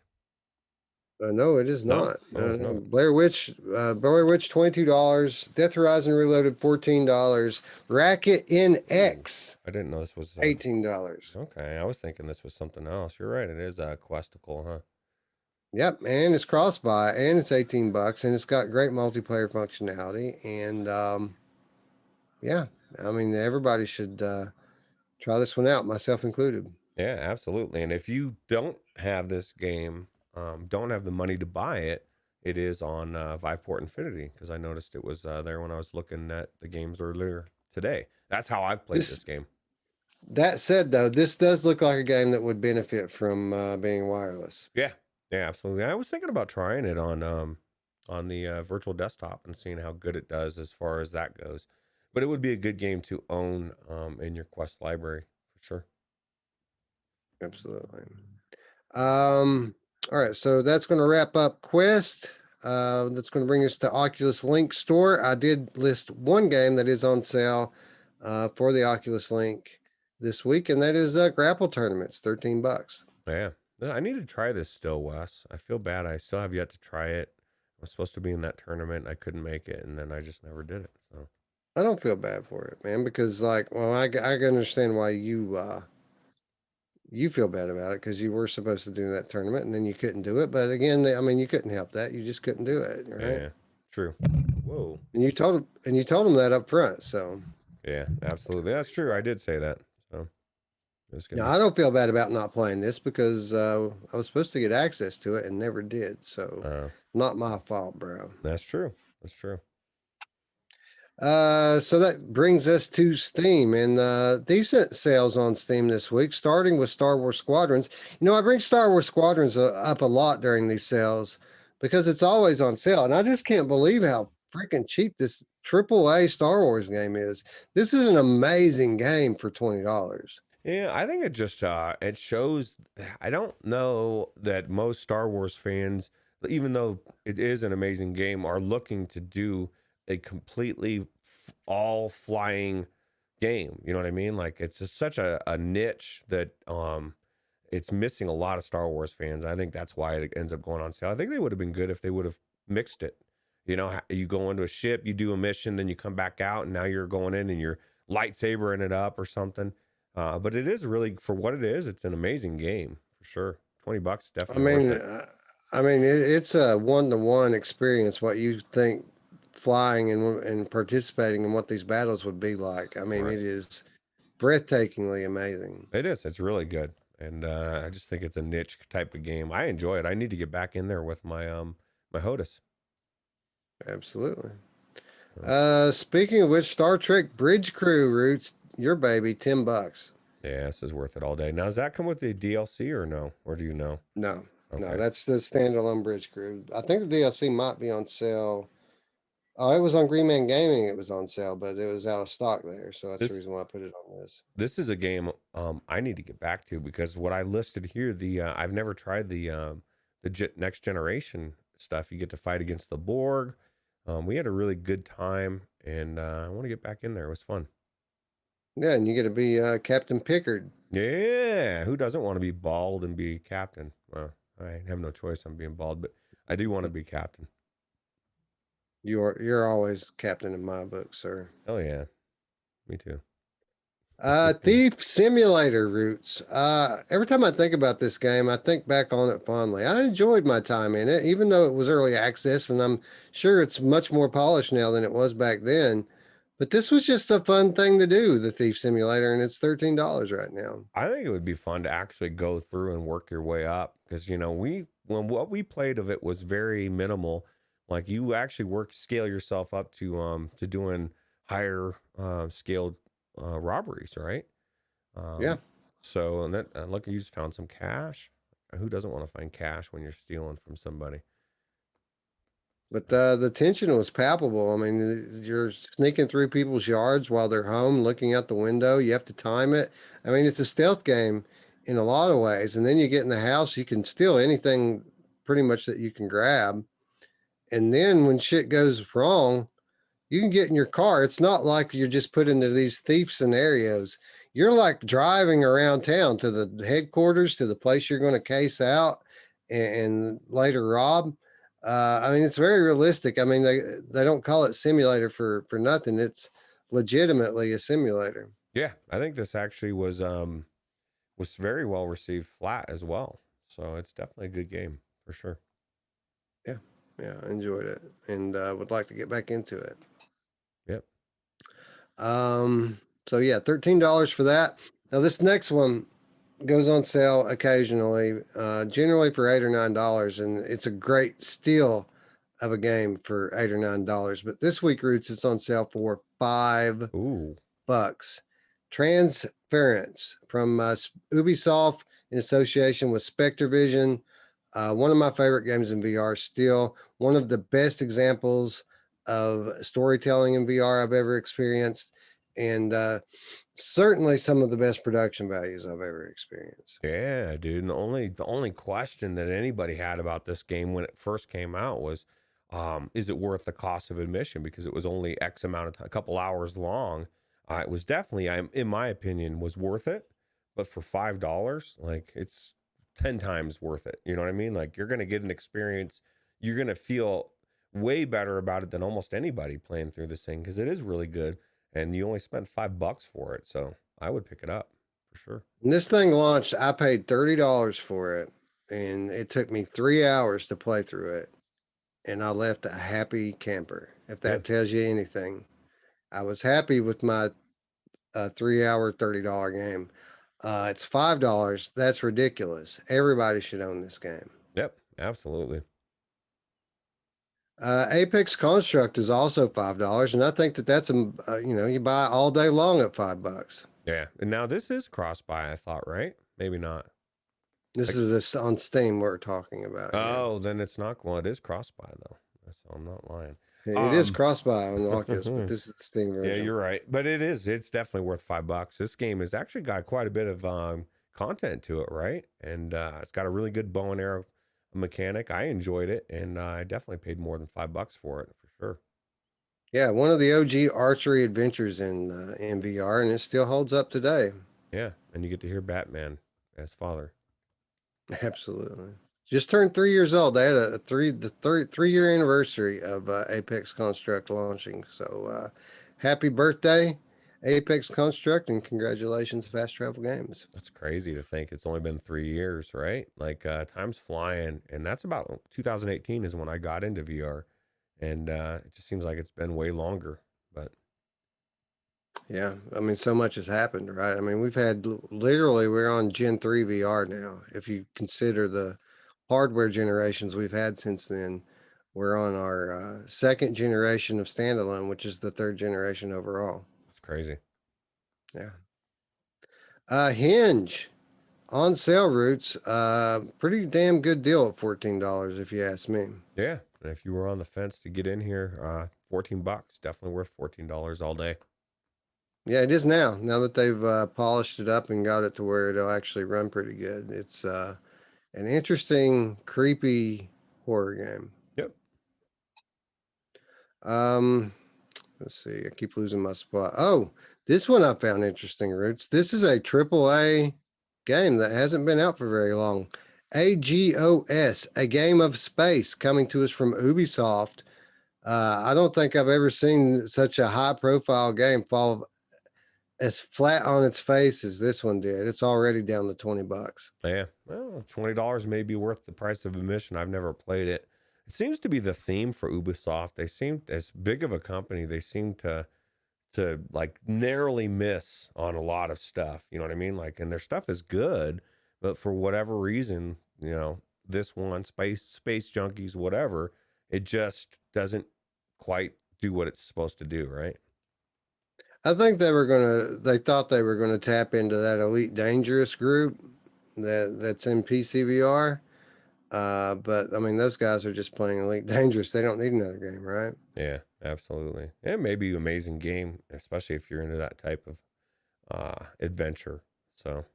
no, it is No, not. no, it's not. Blair Witch, $22. Death Horizon Reloaded, $14. Racket NX, I didn't know this was $18. okay. I was thinking this was something else. You're right. It is a Questicle, huh? Yep, and it's cross-buy, and it's $18, and it's got great multiplayer functionality. And yeah, I mean everybody should try this one out, myself included. Yeah, absolutely. And if you don't have this game, don't have the money to buy it, it is on Viveport Infinity, because I noticed it was there when I was looking at the games earlier today. That's how I've played this game. That said, though, this does look like a game that would benefit from being wireless. Yeah, absolutely. I was thinking about trying it on the virtual desktop and seeing how good it does as far as that goes. But it would be a good game to own in your Quest library for sure. Absolutely. All right, so that's going to wrap up Quest. That's going to bring us to Oculus Link Store. I did list one game that is on sale for the Oculus Link this week, and that is Grapple Tournaments, $13. Yeah, I need to try this still, Wes. I feel bad. I still have yet to try it. I was supposed to be in that tournament. I couldn't make it, and then I just never did it. So I don't feel bad for it, man, because like, well, I can understand why you feel bad about it because you were supposed to do that tournament and then you couldn't do it. But again, I mean, you couldn't help that. You just couldn't do it, right? yeah, true. Whoa. And you told him that up front. So Yeah, absolutely. That's true. I did say that. So now I don't feel bad about not playing this because I was supposed to get access to it and never did. So not my fault, bro. That's true. That's true. So that brings us to Steam, and decent sales on Steam this week, starting with Star Wars Squadrons. You know, I bring Star Wars Squadrons up a lot during these sales because it's always on sale, and I just can't believe how freaking cheap this AAA Star Wars game is. This is an amazing game for $20. Yeah, I think it just it shows. I don't know that most Star Wars fans, even though it is an amazing game, are looking to do a completely all flying game. You know what I mean? Like it's just such a niche that it's missing a lot of Star Wars fans. I think that's why it ends up going on sale. I think they would have been good if they would have mixed it. You know, you go into a ship, you do a mission, then you come back out, and now you're going in and you're lightsabering it up or something. But it is really, for what it is, it's an amazing game for sure. $20 definitely. I mean, it's a one-to-one experience. What you think flying and participating in what these battles would be like. I mean, It is breathtakingly amazing. It is. It's really good. And I just think it's a niche type of game. I enjoy it. I need to get back in there with my my HOTAS. Absolutely. Speaking of which, Star Trek Bridge Crew Roots, your baby, $10. Yeah, this is worth it all day. Now, does that come with the DLC or no? Or do you know? No, Okay. no, that's the standalone Bridge Crew. I think the DLC might be on sale. Oh, it was on Green Man Gaming. It was on sale, but it was out of stock there. So that's the reason why I put it on this. This is a game I need to get back to, because what I listed here, I've never tried the next generation stuff. You get to fight against the Borg. We had a really good time, and I want to get back in there. It was fun. Yeah, and you get to be Captain Pickard. Yeah, who doesn't want to be bald and be captain? Well, I have no choice. I'm being bald, but I do want to be captain. You're always captain in my book, sir. Oh yeah, me too. Thief Simulator Roots. Every time I think about this game, I think back on it fondly. I enjoyed my time in it, even though it was early access, and I'm sure it's much more polished now than it was back then. But this was just a fun thing to do, the Thief Simulator, and it's $13 right now. I think it would be fun to actually go through and work your way up, because you know when what we played of it was very minimal. Like you actually scale yourself up to doing higher scaled robberies, right? Yeah. So and look, you just found some cash. Who doesn't want to find cash when you're stealing from somebody? But the tension was palpable. I mean, you're sneaking through people's yards while they're home, looking out the window. You have to time it. I mean, it's a stealth game in a lot of ways. And then you get in the house, you can steal anything pretty much that you can grab. And then when shit goes wrong, you can get in your car. It's not like you're just put into these thief scenarios. You're like driving around town to the headquarters, to the place you're going to case out and later rob. I mean, it's very realistic. I mean, they don't call it simulator for nothing. It's legitimately a simulator. Yeah, I think this actually was very well received flat as well. So it's definitely a good game for sure. Yeah, I enjoyed it and would like to get back into it. Yep. So yeah, $13 for that. Now this next one goes on sale occasionally, generally for $8 or $9, and it's a great steal of a game for $8 or $9. But this week, Roots, it's on sale for $5. Ooh. Transference from Ubisoft in association with Spectre Vision. One of my favorite games in VR, still one of the best examples of storytelling in VR I've ever experienced, and certainly some of the best production values I've ever experienced. Yeah, dude. And the only question that anybody had about this game when it first came out was, is it worth the cost of admission? Because it was only X amount of time, a couple hours long. It was definitely, in my opinion, was worth it. But for $5, like, it's 10 times worth it. You know what I mean? Like, you're gonna get an experience. You're gonna feel way better about it than almost anybody playing through this thing, because it is really good, and you only spent $5 for it. So I would pick it up for sure. When this thing launched, I paid $30 for it, and it took me 3 hours to play through it, and I left a happy camper. If that tells you anything, I was happy with my 3-hour $30 game. It's $5. That's ridiculous. Everybody should own this game. Yep, absolutely. Apex Construct is also $5, and I think that's you buy it all day long at $5. Yeah, and now this is cross-buy, I thought, right? Maybe not. This is on Steam we're talking about. Oh, then it's not. Well, it is cross-buy though, so I'm not lying. It is cross-buy on Oculus, but this is the Steam version. Yeah, you're right, but it's definitely worth $5. This game has actually got quite a bit of content to it, right? And it's got a really good bow and arrow mechanic. I enjoyed it, and I definitely paid more than $5 for it for sure. Yeah, one of the OG archery adventures in VR, and it still holds up today. Yeah, and you get to hear Batman as father. Absolutely. Just turned 3 years old. They had the 3-year anniversary of Apex Construct launching. So happy birthday, Apex Construct, and congratulations, Fast Travel Games. That's crazy to think it's only been 3 years, right? Like time's flying, and that's about 2018 is when I got into VR, and it just seems like it's been way longer. But yeah, I mean, so much has happened, right? I mean, we've had literally, we're on Gen 3 VR now. If you consider the hardware generations we've had since then, we're on our second generation of standalone, which is the third generation overall. it's crazy. Yeah. Hinge on sale, Roots. Pretty damn good deal at $14 if you ask me. Yeah, and if you were on the fence to get in here, $14, definitely worth $14 all day. Yeah, it is now. Now that they've polished it up and got it to where it'll actually run pretty good. It's an interesting, creepy horror game. Yep. Let's see. I keep losing my spot. Oh, this one I found interesting, Roots. This is a AAA game that hasn't been out for very long. AGOS, a game of space, coming to us from Ubisoft. I don't think I've ever seen such a high-profile game fall as flat on its face as this one did. It's already down to $20. Yeah, well, $20 may be worth the price of admission. I've never played it. It seems to be the theme for Ubisoft. They seem, as big of a company, they seem to like narrowly miss on a lot of stuff. You know what I mean? Like, and their stuff is good, but for whatever reason, you know, this one, Space Junkies, whatever, it just doesn't quite do what it's supposed to do, right? I think they thought they were gonna tap into that Elite Dangerous group that's in PCVR. But I mean, those guys are just playing Elite Dangerous. They don't need another game, right? Yeah, absolutely. It may be an amazing game, especially if you're into that type of adventure. So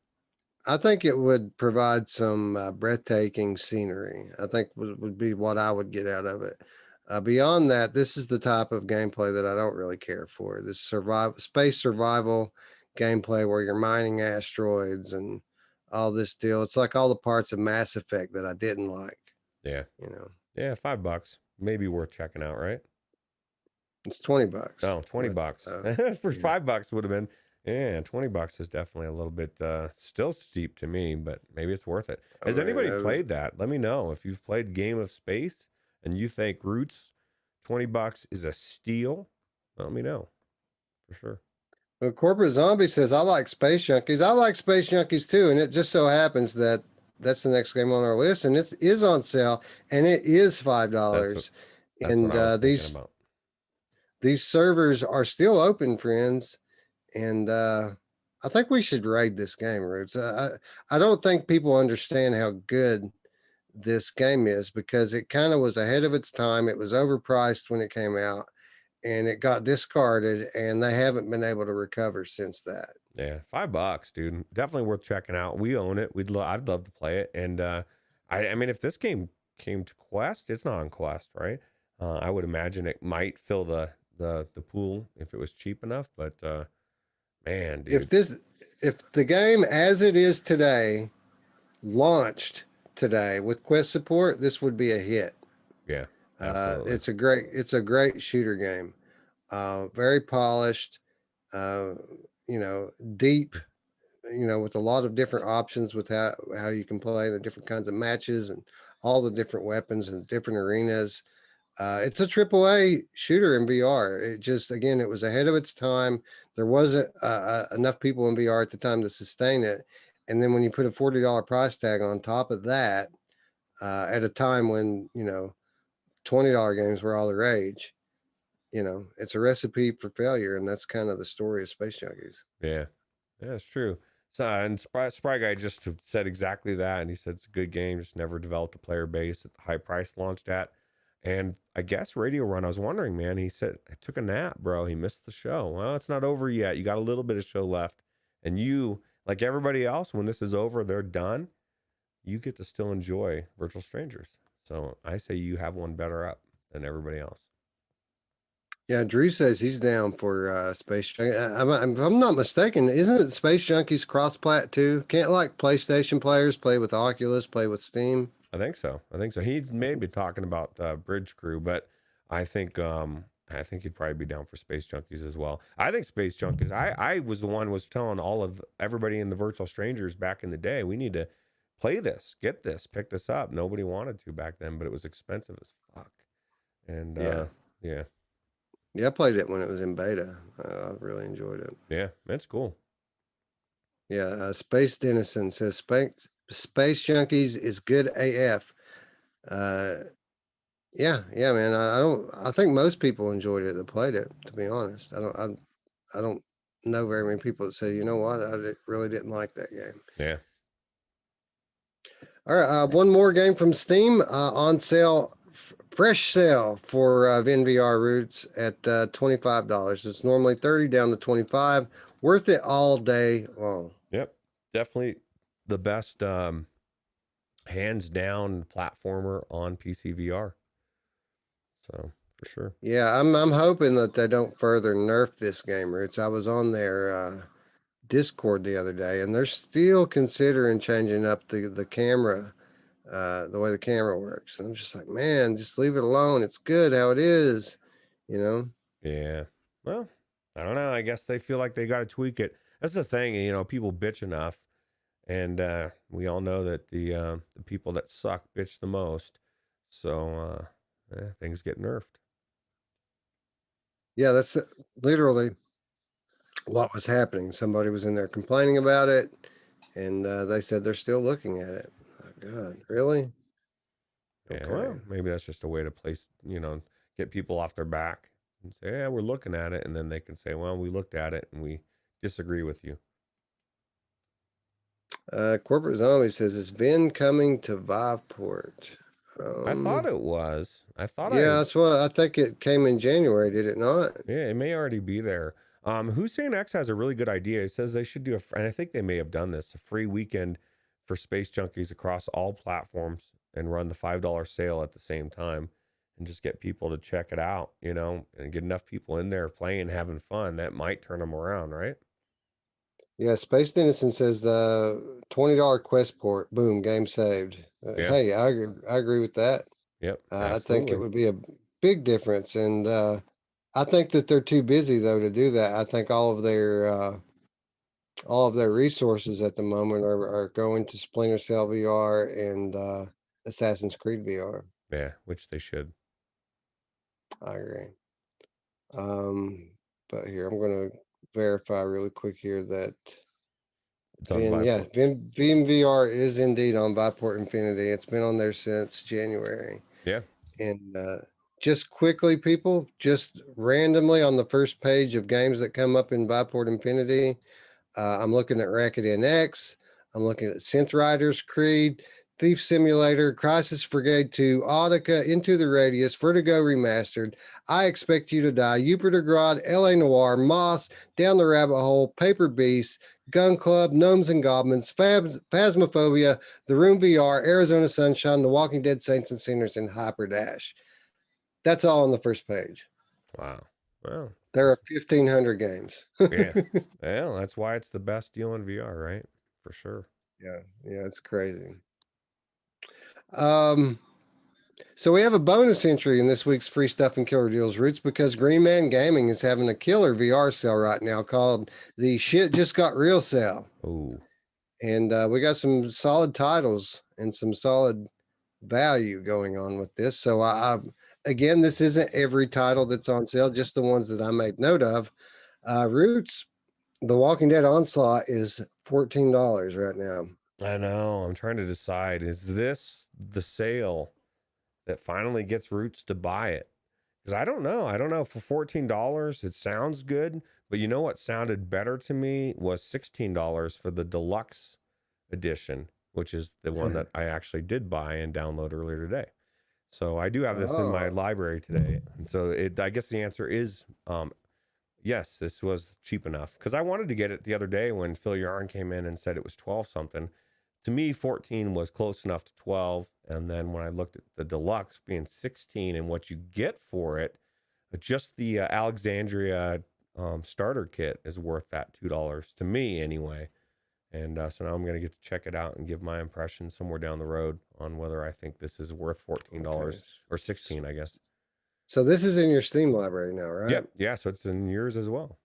I think it would provide some breathtaking scenery. I think would be what I would get out of it. Beyond that, this is the type of gameplay that I don't really care for. This space survival gameplay where you're mining asteroids and all this deal. It's like all the parts of Mass Effect that I didn't like. yeah, You know, yeah, $5 maybe worth checking out, right? it's $20. Oh, $20 for yeah. $5 would have been. Yeah, $20 is definitely a little bit still steep to me, but maybe it's worth it. Has anybody played that? Let me know if you've played Game of Space and you think Roots $20 is a steal. Let me know for sure. Well, Corporate Zombie says, I like Space Junkies. I like Space Junkies too. And it just so happens that that's the next game on our list. And it is on sale and it is $5. That's what I was thinking these about. servers are still open, friends, and I think we should raid this game, Roots. I don't think people understand how good this game is because it kind of was ahead of its time. It was overpriced when it came out, and it got discarded, and they haven't been able to recover since that. Yeah, $5, dude. Definitely worth checking out. We own it. I'd love to play it. And I mean, if this game came to Quest, it's not on Quest, right? I would imagine it might fill the pool if it was cheap enough. But man, dude, If the game as it is today launched today with Quest support, this would be a hit. yeah, absolutely. It's a great shooter game. Very polished, deep, with a lot of different options with how you can play the different kinds of matches and all the different weapons and different arenas. It's a AAA shooter in VR. It just, again, it was ahead of its time. There wasn't enough people in VR at the time to sustain it. And then when you put a $40 price tag on top of that, at a time when, $20 games were all the rage, it's a recipe for failure. And that's kind of the story of Space Junkies. Yeah, that's true. So, and Spry Guy just said exactly that. And he said it's a good game, just never developed a player base at the high price launched at. And I guess Radio Run, I was wondering, man, he said, I took a nap, bro. He missed the show. Well, it's not over yet. You got a little bit of show left. And you, like everybody else, when this is over, they're done, you get to still enjoy Virtual Strangers. So I say you have one better up than everybody else. Yeah, Drew says he's down for Space Junkies. If I'm not mistaken, isn't it Space Junkies cross-plat too? Can't like PlayStation players play with Oculus, play with Steam? I think so. He may be talking about Bridge Crew, but I think he'd probably be down for Space Junkies as well. I think Space Junkies. I was the one was telling all of everybody in the Virtual Strangers back in the day, we need to play this, get this, pick this up. Nobody wanted to back then, but it was expensive as fuck. And yeah. Yeah, I played it when it was in beta. I really enjoyed it. Yeah, that's cool. Yeah, Space Dennison says Space Junkies is good AF. Yeah, man. I think most people enjoyed it that played it. To be honest, I don't know very many people that say, you know what, really didn't like that game. Yeah. All right, one more game from Steam on sale. Fresh sale for VR Roots at $25. It's normally $30 down to $25. Worth it all day long. Yep, definitely the best hands down platformer on PC VR. So for sure. Yeah, I'm hoping that they don't further nerf this game, Roots. I was on their Discord the other day, and they're still considering changing up the camera. The way the camera works. And I'm just like, man, just leave it alone. It's good how it is, Yeah. Well, I don't know. I guess they feel like they got to tweak it. That's the thing, people bitch enough. And we all know that the people that suck bitch the most. So things get nerfed. Yeah, that's literally what was happening. Somebody was in there complaining about it, and they said they're still looking at it. God, really? Yeah, well, maybe that's just a way to place, get people off their back and say, yeah, we're looking at it. And then they can say, well, we looked at it and we disagree with you. Corporate Zombie says, is Vin coming to Viveport? I thought it was. That's what I think it came in January, did it not? Yeah, it may already be there. Hussein X has a really good idea. He says they should do and I think they may have done this, a free weekend for Space Junkies across all platforms and run the $5 sale at the same time and just get people to check it out, and get enough people in there playing, having fun. That might turn them around, right? Yeah, Space Dennison says the $20 Quest port, boom, game saved. Yeah. Hey, I agree with that. Yep. I think it would be a big difference. And I think that they're too busy though to do that. I think all of their resources at the moment are going to Splinter Cell VR and Assassin's Creed VR. Yeah, which they should. I agree. But here I'm going to verify really quick here that VR is indeed on Viveport Infinity. It's been on there since January. Yeah. And just quickly, people, just randomly on the first page of games that come up in Viport Infinity, I'm looking at Racket NX. I'm looking at Synth Riders, Creed, Thief Simulator, Crisis Brigade 2, Audica, Into the Radius, Vertigo Remastered, I Expect You to Die, Jupiter Grad, LA Noir, Moss, Down the Rabbit Hole, Paper Beast, Gun Club, Gnomes and Goblins, Phasmophobia, The Room VR, Arizona Sunshine, The Walking Dead Saints and Sinners, and Hyperdash. That's all on the first page. Wow. Well, there are 1,500 games. Yeah. Well, that's why it's the best deal in VR, right? For sure. Yeah, it's crazy. So we have a bonus entry in this week's Free Stuff and Killer Deals, Roots, because Green Man Gaming is having a killer VR sale right now called the Shit Just Got Real sale. Oh. And we got some solid titles and some solid value going on with this. So again, this isn't every title that's on sale, just the ones that I made note of. Roots, The Walking Dead Onslaught is $14 right now. I know. I'm trying to decide, is this the sale that finally gets Roots to buy it? Because I don't know. For $14, it sounds good. But you know what sounded better to me was $16 for the deluxe edition, which is the one that I actually did buy and download earlier today. So I do have this in my library today. And so I guess the answer is yes, this was cheap enough. Because I wanted to get it the other day when Phil Yarn came in and said it was 12 something. To me, 14 was close enough to 12. And then when I looked at the deluxe being 16 and what you get for it, just the Alexandria starter kit is worth that $2 to me anyway. And so now I'm going to get to check it out and give my impression somewhere down the road on whether I think this is worth $14 or 16, I guess. So this is in your Steam library now, right? Yep. Yeah. So it's in yours as well.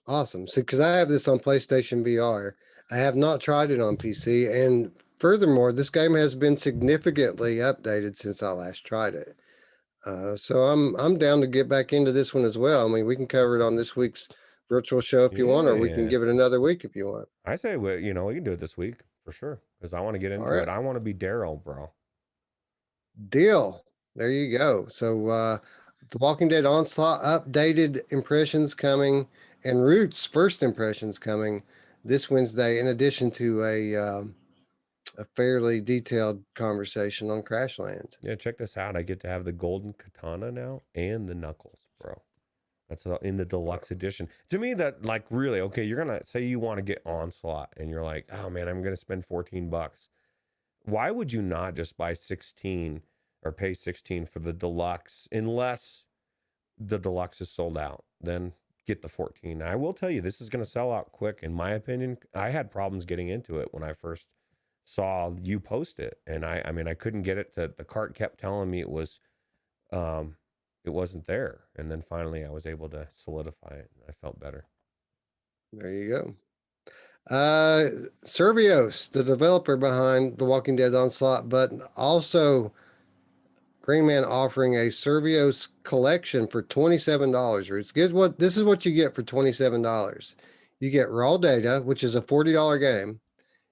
Awesome. So, because I have this on PlayStation VR, I have not tried it on PC. And furthermore, this game has been significantly updated since I last tried it. So I'm down to get back into this one as well. I mean, we can cover it on this week's virtual show if you want, or we can give it another week if you want. I say, we can do it this week for sure, because I want to get into it. I want to be Daryl, bro. Deal. There you go. So The Walking Dead Onslaught updated impressions coming, and Roots first impressions coming this Wednesday, in addition to a fairly detailed conversation on Crashland. Yeah, check this out. I get to have the golden katana now and the knuckles, bro. That's in the deluxe edition. To me, that, like, really, okay, you're going to say you want to get Onslaught and you're like, oh man, I'm going to spend $14. Why would you not just buy 16 or pay 16 for the deluxe, unless the deluxe is sold out? Then get the 14. I will tell you, this is going to sell out quick, in my opinion. I had problems getting into it when I first saw you post it, and I mean, I couldn't get it to, the cart kept telling me it wasn't there, and then finally I was able to solidify it. I felt better. There you go. Servios, the developer behind The Walking Dead Onslaught, but also Green Man offering a Servios collection for $27. Roots. This is what you get for $27. You get Raw Data, which is a $40 game.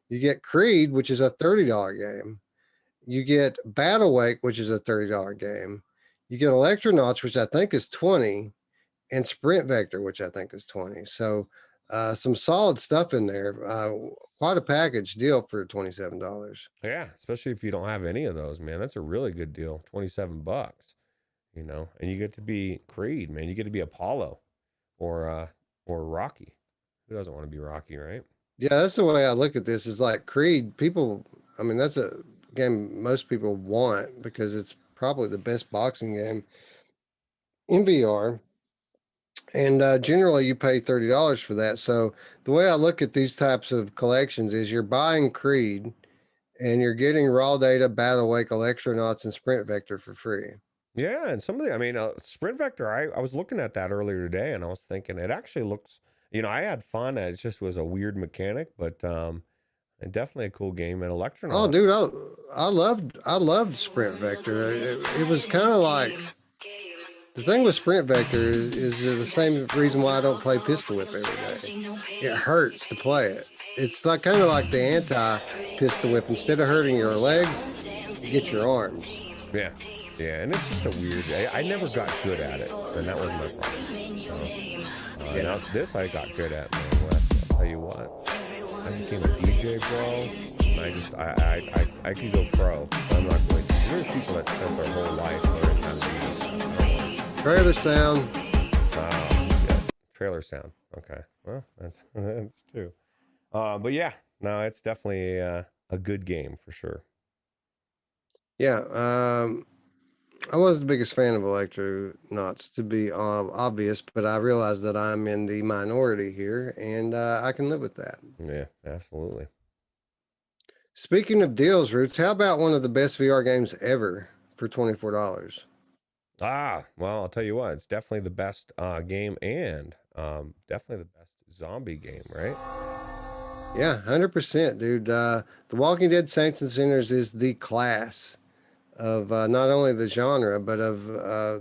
You get Creed, which is a $30 game. You get Battle Wake, which is a $30 game. You get Electronauts, which I think is $20, and Sprint Vector, which I think is $20. So some solid stuff in there. Quite a package deal for $27. Yeah, especially if you don't have any of those, man. That's a really good deal. $27, and you get to be Creed, man. You get to be Apollo or Rocky. Who doesn't want to be Rocky, right? Yeah, that's the way I look at this, is like Creed. That's a game most people want because it's probably the best boxing game in VR. And generally you pay $30 for that. So the way I look at these types of collections is you're buying Creed and you're getting Raw Data, Battle Wake, Electronauts, and Sprint Vector for free. Yeah, and some of the, Sprint Vector, I was looking at that earlier today and I was thinking it actually looks, I had fun. It just was a weird mechanic, but and definitely a cool game. And Electronauts. Oh, dude, I loved Sprint Vector. It was kind of like, the thing with Sprint Vector is the same reason why I don't play Pistol Whip every day. It hurts to play it. It's like kind of like the anti-Pistol Whip. Instead of hurting your legs, you get your arms. Yeah. Yeah, and it's just a weird. I never got good at it, and that was my problem. So, now this I got good at, man. Wes, I'll tell you what. I became a DJ, bro. I could go pro, but I'm not going to. There's people that spend their whole life learning how to do this. Trailer sound. Yeah. Trailer sound. Okay. Well, that's too. But yeah, no, it's definitely a good game for sure. Yeah. I was the biggest fan of Electronauts, to be obvious, but I realize that I'm in the minority here, and I can live with that. Yeah, absolutely. Speaking of deals, Roots, how about one of the best VR games ever for $24? Well, I'll tell you what, it's definitely the best game, and definitely the best zombie game, right? Yeah, 100%, dude. The Walking Dead Saints and Sinners is the class of not only the genre, but of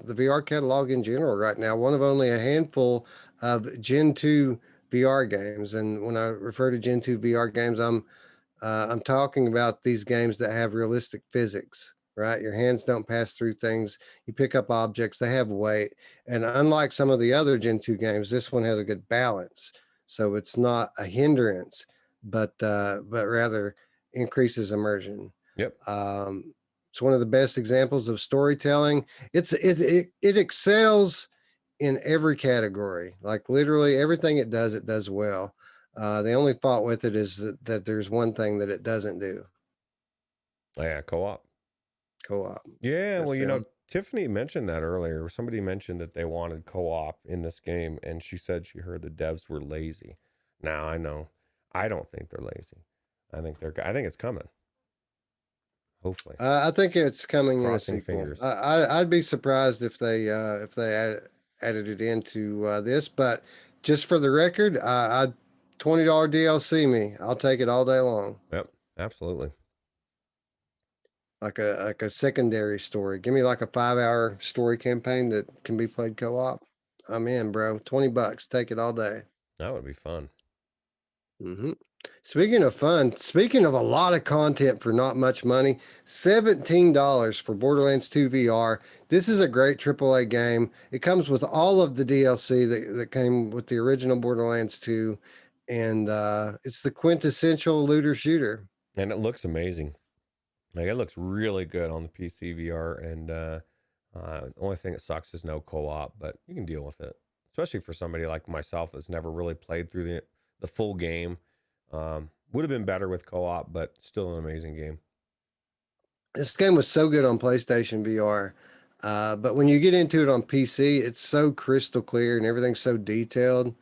the VR catalog in general right now. One of only a handful of Gen 2 VR games. And when I refer to Gen 2 VR games, I'm talking about these games that have realistic physics, right? Your hands don't pass through things. You pick up objects, they have weight. And unlike some of the other Gen 2 games, this one has a good balance. So it's not a hindrance, but rather increases immersion. Yep. It's one of the best examples of storytelling. It excels in every category. Like literally everything it does well. The only fault with it is that there's one thing that it doesn't do. Oh, yeah, co-op. Co-op. Yeah, That's well, you know, them. Tiffany mentioned that earlier. Somebody mentioned that they wanted co-op in this game, and she said she heard the devs were lazy. Now I know. I don't think they're lazy. I think it's coming. Hopefully. I think it's coming Crossing in a sequel. fingers. I'd be surprised if they added it into this, but just for the record, I'd $20 DLC me. I'll take it all day long. Yep, absolutely. Like a secondary story. Give me like a 5-hour story campaign that can be played co-op. I'm in, bro. $20. Take it all day. That would be fun. Mm-hmm. Speaking of fun, speaking of a lot of content for not much money, $17 for Borderlands 2 VR. This is a great AAA game. It comes with all of the DLC that came with the original Borderlands 2, and it's the quintessential looter shooter. And it looks amazing. Like it looks really good on the PC VR, and the only thing that sucks is no co-op, but you can deal with it, especially for somebody like myself that's never really played through the full game. Would have been better with co-op, but still an amazing game. This game was so good on PlayStation VR, but when you get into it on PC, it's so crystal clear and everything's so detailed.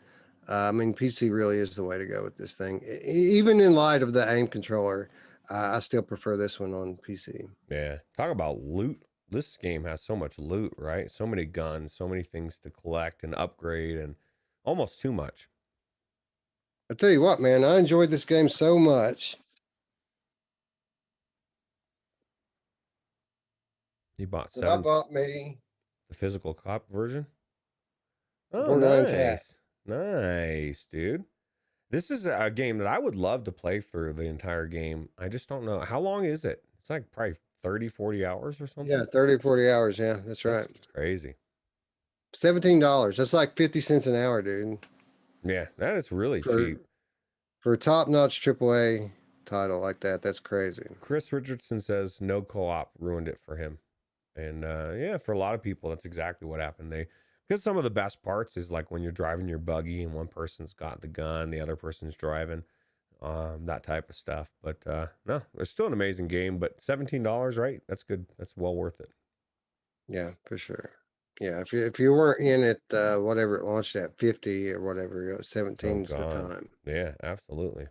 I mean, PC really is the way to go with this thing. Even in light of the aim controller, I still prefer this one on PC. Yeah, talk about loot. This game has so much loot, right? So many guns, so many things to collect and upgrade, and almost too much. I tell you what, man, I enjoyed this game so much. You bought I bought me the physical cop version. Oh, Borderlands hat. Nice, dude. This is a game that I would love to play through the entire game. I just don't know. How long is it? It's like probably 30, 40 hours or something. Yeah, 30, 40 hours. Yeah, that's right. Crazy. $17. That's like 50 cents an hour, dude. Yeah, that is really cheap. For a top-notch AAA title like that, that's crazy. Chris Richardson says no co-op ruined it for him. And yeah, for a lot of people, that's exactly what happened. Because some of the best parts is like when you're driving your buggy and one person's got the gun, the other person's driving, that type of stuff. But no, it's still an amazing game. But $17, right? That's good. That's well worth it. Yeah, for sure. Yeah, if you weren't in it, whatever it launched at 50 or whatever, 17's the time. Yeah, absolutely.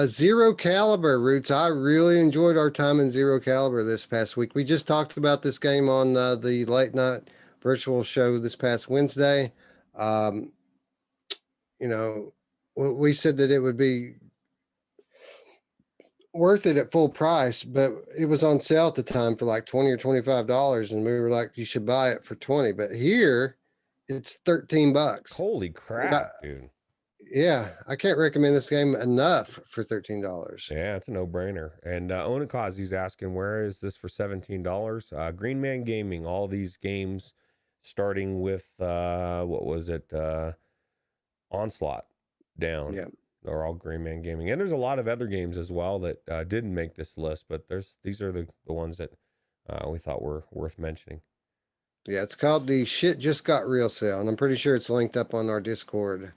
Zero Caliber, Roots. I really enjoyed our time in Zero Caliber this past week. We just talked about this game on the late night virtual show this past Wednesday. You know, we said that it would be worth it at full price, but it was on sale at the time for like $20 or $25, and we were like, you should buy it for 20. But here, it's $13. Holy crap, dude! Yeah, I can't recommend this game enough for $13. Yeah, it's a no-brainer. And Onikazi's asking, where is this for $17? Green Man Gaming, all these games starting with what was it? Onslaught down. Yeah. Are all Green Man Gaming. And there's a lot of other games as well that didn't make this list, but these are the ones that we thought were worth mentioning. Yeah, it's called the Shit Just Got Real sale, and I'm pretty sure it's linked up on our Discord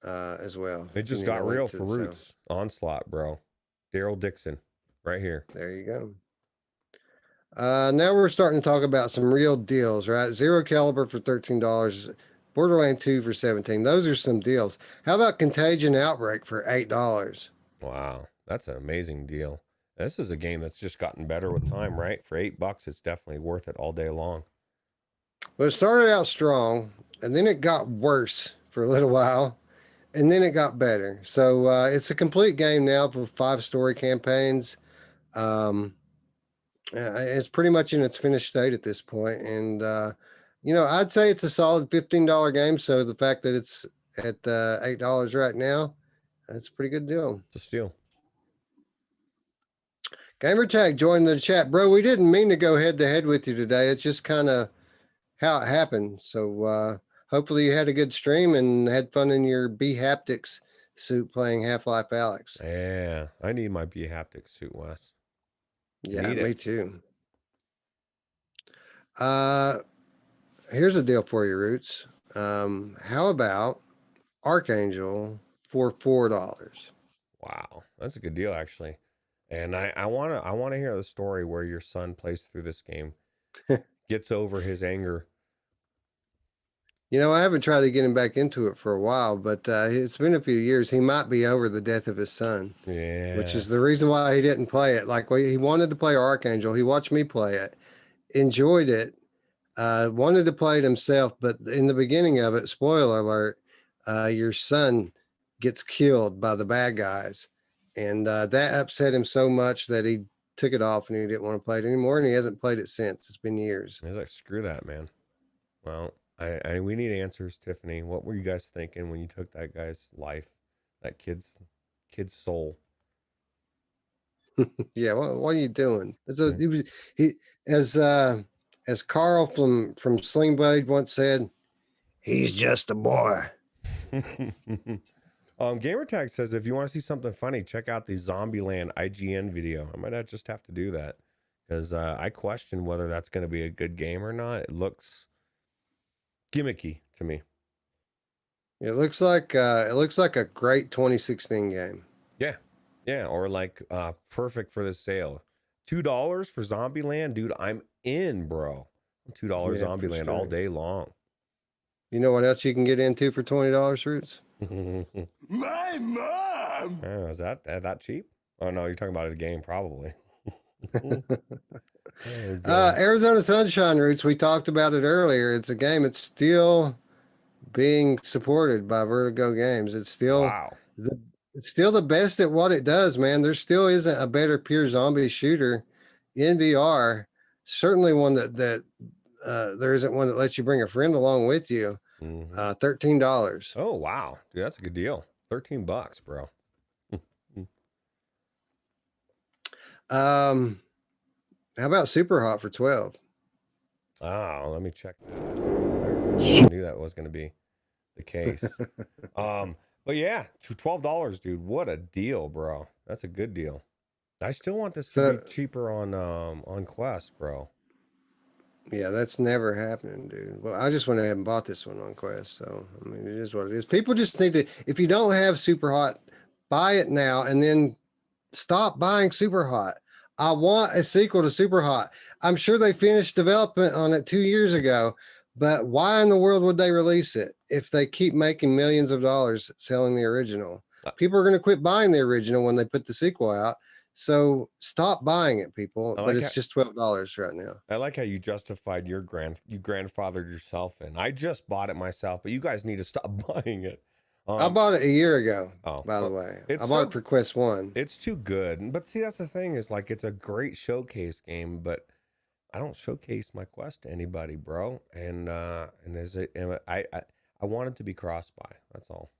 as well. It if you just need got a link real to for the sale. Roots. Onslaught, bro. Daryl Dixon, right here. There you go. Now we're starting to talk about some real deals, right? Zero Caliber for $13, Borderland 2 for $17. Those are some deals. How about Contagion Outbreak for $8? Wow, that's an amazing deal. This is a game that's just gotten better with time, right? For $8, it's definitely worth it all day long. Well, it started out strong, and then it got worse for a little while, and then it got better. So it's a complete game now with 5-story campaigns. It's pretty much in its finished state at this point, and I'd say it's a solid $15 game. So the fact that it's at $8 right now, that's a pretty good deal. It's a steal. Gamertag joined the chat, bro. We didn't mean to go head to head with you today. It's just kind of how it happened. So hopefully you had a good stream and had fun in your B Haptics suit playing Half-Life Alex. Yeah, I need my B Haptic suit, Wes. Yeah, me too. Here's a deal for you, Roots. How about Archangel for $4? Wow, that's a good deal, actually. And I wanna hear the story where your son plays through this game, gets over his anger. I haven't tried to get him back into it for a while, but it's been a few years. He might be over the death of his son. Yeah, Which is the reason why he didn't play it. Like he wanted to play Archangel. He watched me play it, enjoyed it, wanted to play it himself. But in the beginning of it, spoiler alert, your son gets killed by the bad guys. And that upset him so much that he took it off and he didn't want to play it anymore. And he hasn't played it since. It's been years. he's like, screw that, man. Well, we need answers, Tiffany. What were you guys thinking when you took that guy's life, that kid's soul? Yeah, what are you doing? He as Carl from Sling Blade once said, he's just a boy. Gamertag says if you want to see something funny, check out the Zombieland IGN video. I might just have to do that because I question whether that's going to be a good game or not. It looks gimmicky to me. It looks like a great 2016 game. Yeah, or like perfect for this sale. $2 for Zombieland, dude. I'm in, bro. $2 Yeah, Zombieland sure. all day long. You know what else you can get into for $20, Roots? My mom! Oh, is that cheap? Oh no, you're talking about a game, probably. Arizona Sunshine, Roots. We talked about it earlier. It's a game. It's still being supported by Vertigo Games. It's still Wow. it's still the best at what it does, man. There still isn't a better pure zombie shooter in VR. Certainly one that there isn't one that lets you bring a friend along with you. $13. Oh wow, dude, that's a good deal. $13, bro. How about Super Hot for 12? Oh, let me check that. I knew that was going to be the case. But yeah, $12, dude. What a deal, bro. That's a good deal. I still want this to be cheaper on Quest, bro. Yeah, that's never happening, dude. Well, I just went ahead and bought this one on Quest. So, I mean, it is what it is. People just need to, if you don't have Super Hot, buy it now and then stop buying Super Hot. I want a sequel to Super Hot. I'm sure they finished development on it 2 years ago, but why in the world would they release it if they keep making millions of dollars selling the original? People are going to quit buying the original when they put the sequel out. So stop buying it, people. But it's just $12 right now. I like how you justified you grandfathered yourself in. I just bought it myself, but you guys need to stop buying it. I bought it a year ago, by the way. I bought it for Quest 1. It's too good. But see, that's the thing is like it's a great showcase game, but I don't showcase my Quest to anybody, bro. And I want it to be cross-buy. That's all.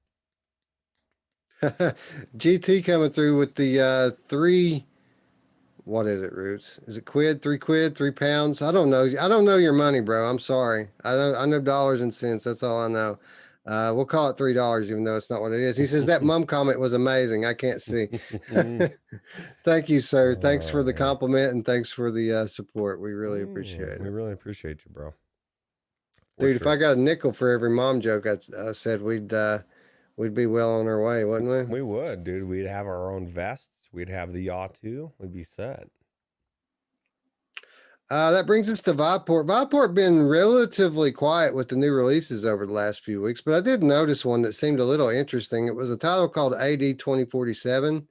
GT coming through with the three. What is it, Roots? Is it quid? £3, £3? I don't know. I don't know your money, bro. I'm sorry. I know dollars and cents. That's all I know. We'll call it $3, even though it's not what it is. He says that mum comment was amazing. I can't see. Thank you, sir. Thanks for the Yeah. compliment and thanks for the support. We really appreciate it. We really appreciate you, bro. For Dude, if sure. I got a nickel for every mom joke I said, we'd be well on our way, wouldn't we? We would, dude. We'd have our own vests. We'd have the yaw too. We'd be set. That brings us to Viveport. Viveport been relatively quiet with the new releases over the last few weeks, but I did notice one that seemed a little interesting. It was a title called AD 2047.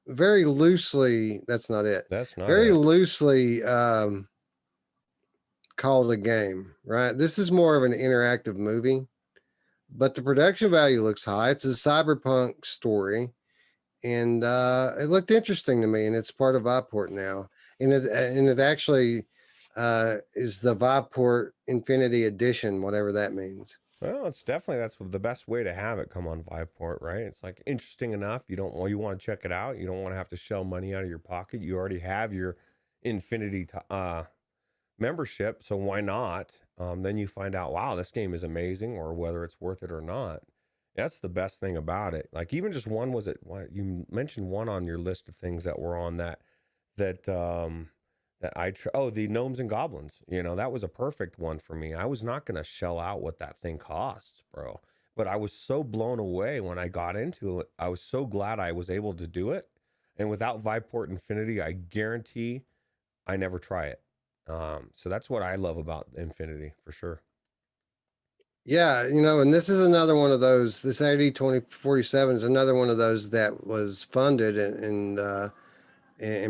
Very loosely, that's not it. That's not Very it. loosely called a game, right? This is more of an interactive movie, but the production value looks high. It's a cyberpunk story. And it looked interesting to me, and it's part of Viveport now. And it actually is the Viveport Infinity Edition, whatever that means. Well, it's definitely that's the best way to have it come on Viveport, right? It's like interesting enough. You want to check it out. You don't want to have to shell money out of your pocket. You already have your Infinity membership, so why not? Then you find out, wow, this game is amazing, or whether it's worth it or not. That's the best thing about it. Like even just one was it? What you mentioned one on your list of things that were on that the gnomes and goblins. That was a perfect one for me. I was not gonna shell out what that thing costs, bro. But I was so blown away when I got into it. I was so glad I was able to do it. And without Viveport Infinity, I guarantee I never try it. So that's what I love about Infinity for sure. Yeah, and this is another one of those. This AD 2047 is another one of those that was funded and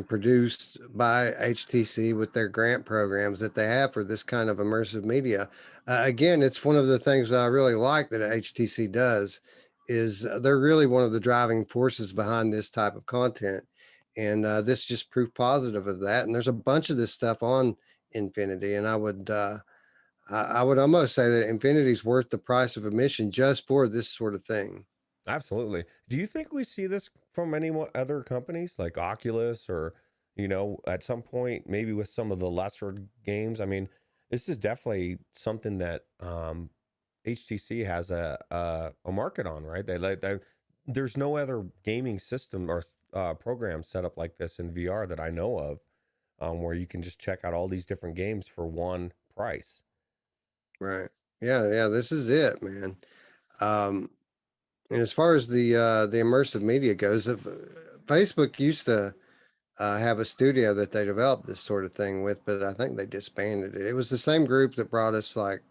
produced by HTC with their grant programs that they have for this kind of immersive media. Again, it's one of the things that I really like that HTC does is they're really one of the driving forces behind this type of content. And this just proof positive of that. And there's a bunch of this stuff on Infinity. And I would almost say that Infinity's worth the price of admission just for this sort of thing. Absolutely. Do you think we see this from any other companies like Oculus or, at some point, maybe with some of the lesser games? I mean, this is definitely something that HTC has a market on, right? There's no other gaming system or program set up like this in VR that I know of, where you can just check out all these different games for one price. Right. Yeah, this is it, man. And as far as the immersive media goes, Facebook used to have a studio that they developed this sort of thing with, but I think they disbanded it. It was the same group that brought us like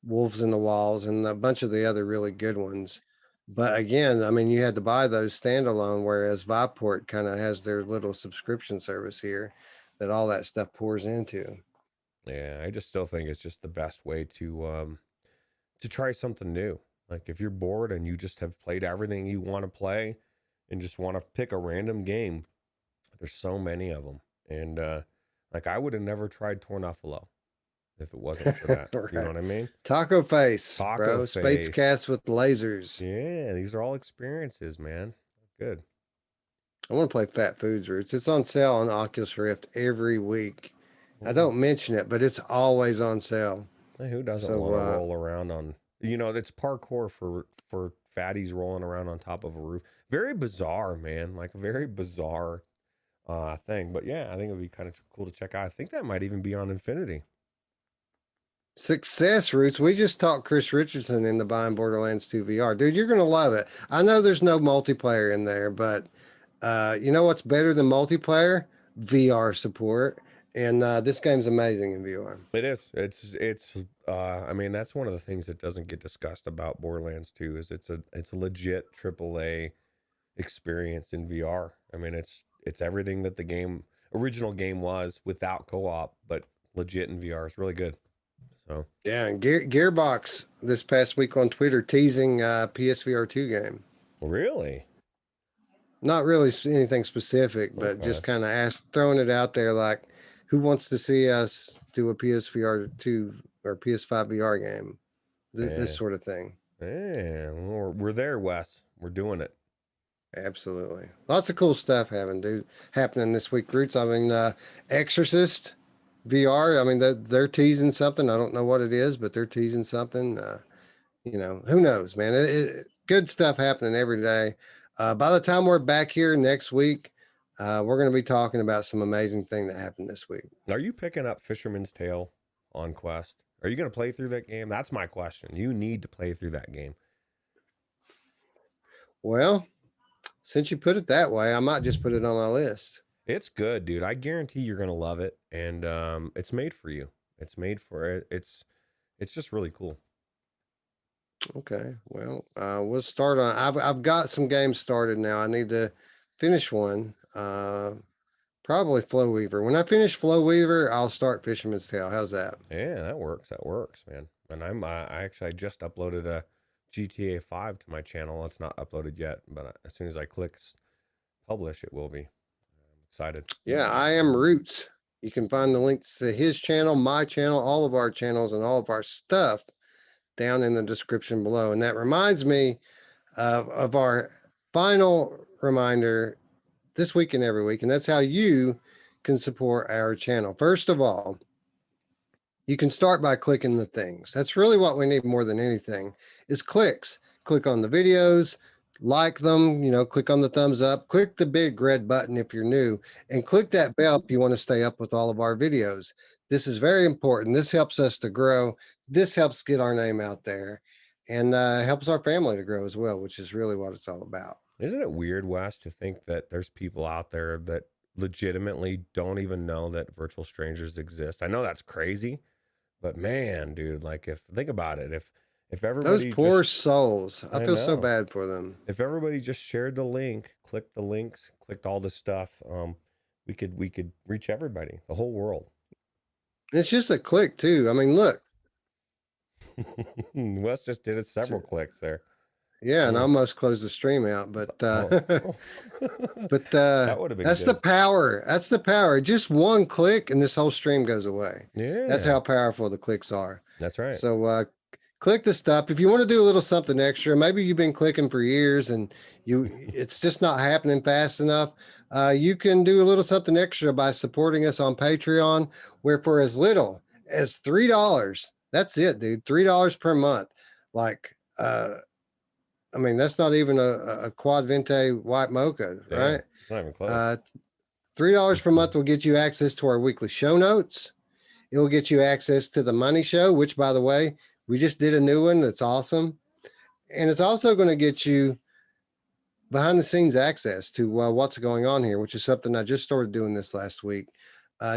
Wolves in the Walls and a bunch of the other really good ones. But again, I mean, you had to buy those standalone, whereas Viveport kind of has their little subscription service here that all that stuff pours into. Yeah, I just still think it's just the best way to try something new. Like if you're bored and you just have played everything you want to play and just want to pick a random game, there's so many of them. And like I would have never tried Tornuffalo if it wasn't for that. Right. You know what I mean? Taco Face, Taco bro. Space Face. Cats with lasers. Yeah, these are all experiences, man. Good. I want to play Fat Foods Roots. It's on sale on Oculus Rift every week. I don't mention it, but it's always on sale. Hey, who doesn't want to roll around on? It's parkour for fatties rolling around on top of a roof. Very bizarre, man. Like very bizarre thing. But yeah, I think it would be kind of cool to check out. I think that might even be on Infinity. Success Roots. We just talked Chris Richardson into buying Borderlands 2 VR. Dude, you're going to love it. I know there's no multiplayer in there, but you know what's better than multiplayer? VR support. And this game's amazing in VR. It is. It's. I mean, that's one of the things that doesn't get discussed about Borderlands 2 is it's a legit AAA experience in VR. I mean, it's everything that the original game was without co-op, but legit in VR. It's really good. So yeah, and Gearbox this past week on Twitter teasing PSVR 2 game. Really? Not really anything specific, but just kind of throwing it out there like, who wants to see us do a PSVR 2 or PS5 VR game? This sort of thing. Yeah, we're there, Wes. We're doing it. Absolutely. Lots of cool stuff happening this week, Roots. I mean, Exorcist VR. I mean, they're teasing something. I don't know what it is, but they're teasing something. Who knows, man? Good stuff happening every day. By the time we're back here next week, we're going to be talking about some amazing thing that happened this week. Are you picking up Fisherman's Tale on Quest? Are you going to play through that game? That's my question. You need to play through that game. Well, since you put it that way, I might just put it on my list. It's good, dude. I guarantee you're going to love it. And it's made for you. It's made for it. It's just really cool. Okay. Well, we'll start on. I've got some games started now. I need to finish one. Probably Flow Weaver. When I finish Flow Weaver, I'll start Fisherman's Tale. How's that? Yeah, that works. That works, man. And I just uploaded a GTA 5 to my channel. It's not uploaded yet, but as soon as I click publish, it will be. I'm excited. Yeah, I am Roots. You can find the links to his channel, my channel, all of our channels, and all of our stuff down in the description below. And that reminds me of our final reminder this week and every week, and that's how you can support our channel. First of all, you can start by clicking the things. That's really what we need more than anything is clicks. Click on the videos, like them, click on the thumbs up, click the big red button if you're new, and click that bell if you want to stay up with all of our videos. This is very important. This helps us to grow. This helps get our name out there and helps our family to grow as well, which is really what it's all about. Isn't it weird, Wes, to think that there's people out there that legitimately don't even know that virtual strangers exist? I know that's crazy, but man, dude, like think about it. If everybody those poor souls, I feel so know. bad for them. If everybody just shared the link, clicked the links, clicked all the stuff, we could reach everybody, the whole world. It's just a click too. I mean, look. Wes just did it several clicks there. Yeah, and I almost closed the stream out, but that would have been that's good. the power. That's the power. Just one click and this whole stream goes away. Yeah. That's how powerful the clicks are. That's right. So click the stuff. If you want to do a little something extra, maybe you've been clicking for years and it's just not happening fast enough. You can do a little something extra by supporting us on Patreon, where for as little as $3, that's it, dude. $3 per month. Like I mean, that's not even a quad vente white mocha, right? Not even close. $3 per month will get you access to our weekly show notes. It will get you access to the Money Show, which, by the way, we just did a new one. That's awesome. And it's also going to get you behind the scenes access to what's going on here, which is something I just started doing this last week.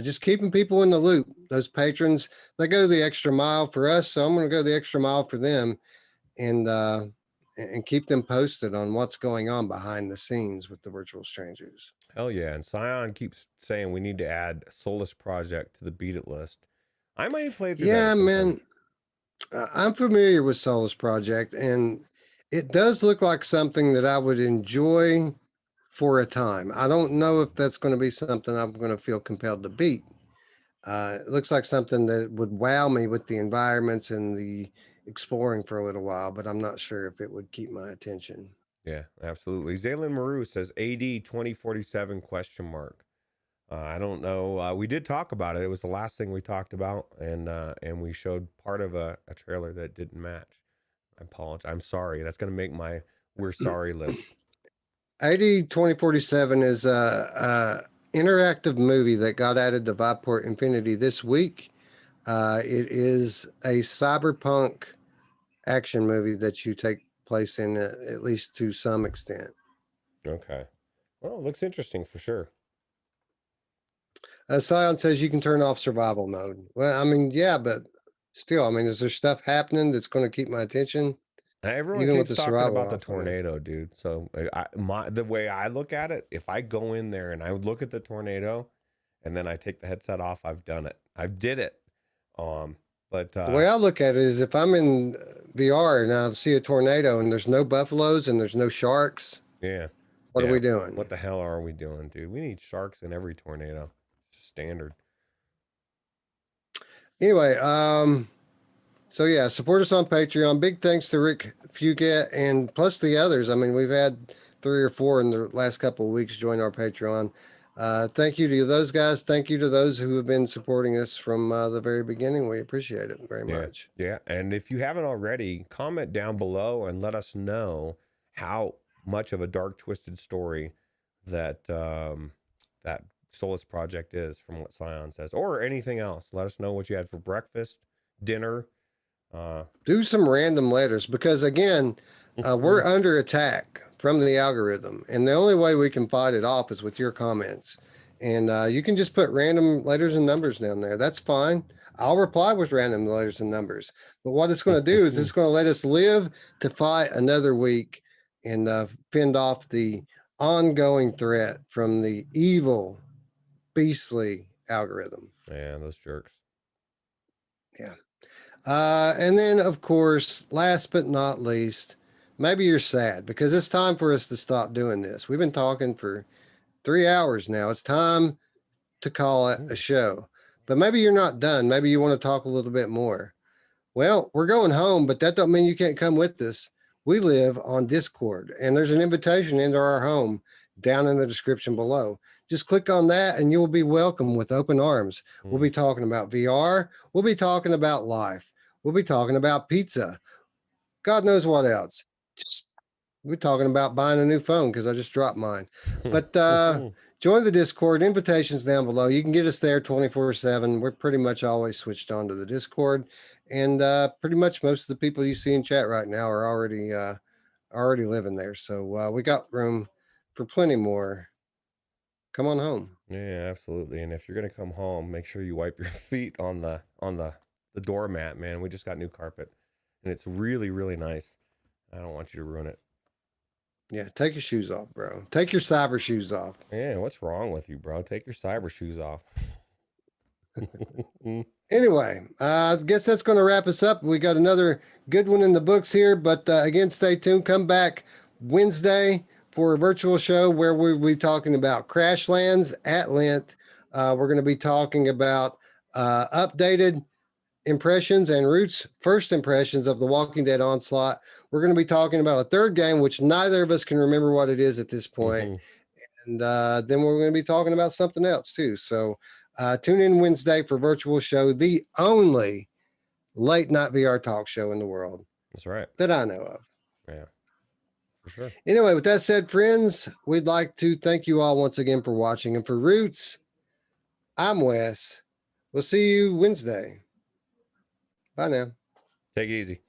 Just keeping people in the loop. Those patrons, they go the extra mile for us. So I'm going to go the extra mile for them and keep them posted on what's going on behind the scenes with the virtual strangers. Hell yeah. And Scion keeps saying we need to add Solus Project to the beat it list. I might play through that. Yeah, man. I'm familiar with Solus Project, and it does look like something that I would enjoy for a time. I don't know if that's going to be something I'm going to feel compelled to beat. It looks like something that would wow me with the environments and the exploring for a little while, but I'm not sure if it would keep my attention. Yeah, absolutely. Zaylin Maru says AD 2047 ? I don't know. We did talk about it. It was the last thing we talked about, and we showed part of a trailer that didn't match. I apologize. I'm sorry. That's going to make my we're sorry list. AD 2047 is a interactive movie that got added to Viveport Infinity this week. It is a cyberpunk action movie that you take place in, at least to some extent. Okay. Well, it looks interesting for sure. Scion says you can turn off survival mode. Well, I mean, yeah, but still, I mean, is there stuff happening that's going to keep my attention? Everyone Even with keeps the talking survival about the off, I mean. tornado, dude. So the way I look at it, if I go in there and I would look at the tornado and then I take the headset off, I've done it. I've did it. But the way I look at it is if I'm in VR and I see a tornado and there's no buffaloes and there's no sharks, yeah, what are we doing? What the hell are we doing, dude? We need sharks in every tornado. It's standard. Anyway, So yeah, support us on Patreon. Big thanks to Rick Fugate and plus the others. I mean, we've had 3 or 4 in the last couple of weeks join our Patreon. Thank you to those guys. Thank you to those who have been supporting us from the very beginning. We appreciate it very much. Yeah. And if you haven't already, comment down below and let us know how much of a dark, twisted story that that Solus project is from what Scion says, or anything else. Let us know what you had for breakfast, dinner. Do some random letters because again, we're under attack from the algorithm, and the only way we can fight it off is with your comments. And you can just put random letters and numbers down there. That's fine. I'll reply with random letters and numbers. But what it's going to do is it's going to let us live to fight another week and fend off the ongoing threat from the evil, beastly algorithm. Yeah, those jerks. Yeah. And then, of course, last but not least, maybe you're sad because it's time for us to stop doing this. We've been talking for 3 hours now. It's time to call it a show. But maybe you're not done. Maybe you want to talk a little bit more. Well, we're going home, but that don't mean you can't come with us. We live on Discord, and there's an invitation into our home down in the description below. Just click on that and you'll be welcome with open arms. We'll be talking about VR. We'll be talking about life. We'll be talking about pizza. God knows what else. Just we're talking about buying a new phone because I just dropped mine. But join the Discord. Invitations down below. You can get us there 24/7. We're pretty much always switched on to the Discord. And pretty much most of the people you see in chat right now are already living there. So we got room for plenty more. Come on home. Yeah, absolutely. And if you're gonna come home, make sure you wipe your feet on the doormat, man. We just got new carpet, and it's really, really nice. I don't want you to ruin it. Yeah, take your shoes off, bro. Take your cyber shoes off. Yeah, what's wrong with you, bro? Take your cyber shoes off. Anyway, I guess that's going to wrap us up. We got another good one in the books here, but again, stay tuned. Come back Wednesday for a virtual show where we'll be talking about Crashlands at length. We're going to be talking about updated impressions and Ruuts' first impressions of The Walking Dead Onslaught. We're going to be talking about a third game, which neither of us can remember what it is at this point. And then we're going to be talking about something else too. So tune in Wednesday for virtual show, the only late night VR talk show in the world. That's right. That I know of. Yeah, for sure. Anyway, with that said, friends, we'd like to thank you all once again for watching. And for Ruuts, I'm Wes. We'll see you Wednesday. Bye now. Take it easy.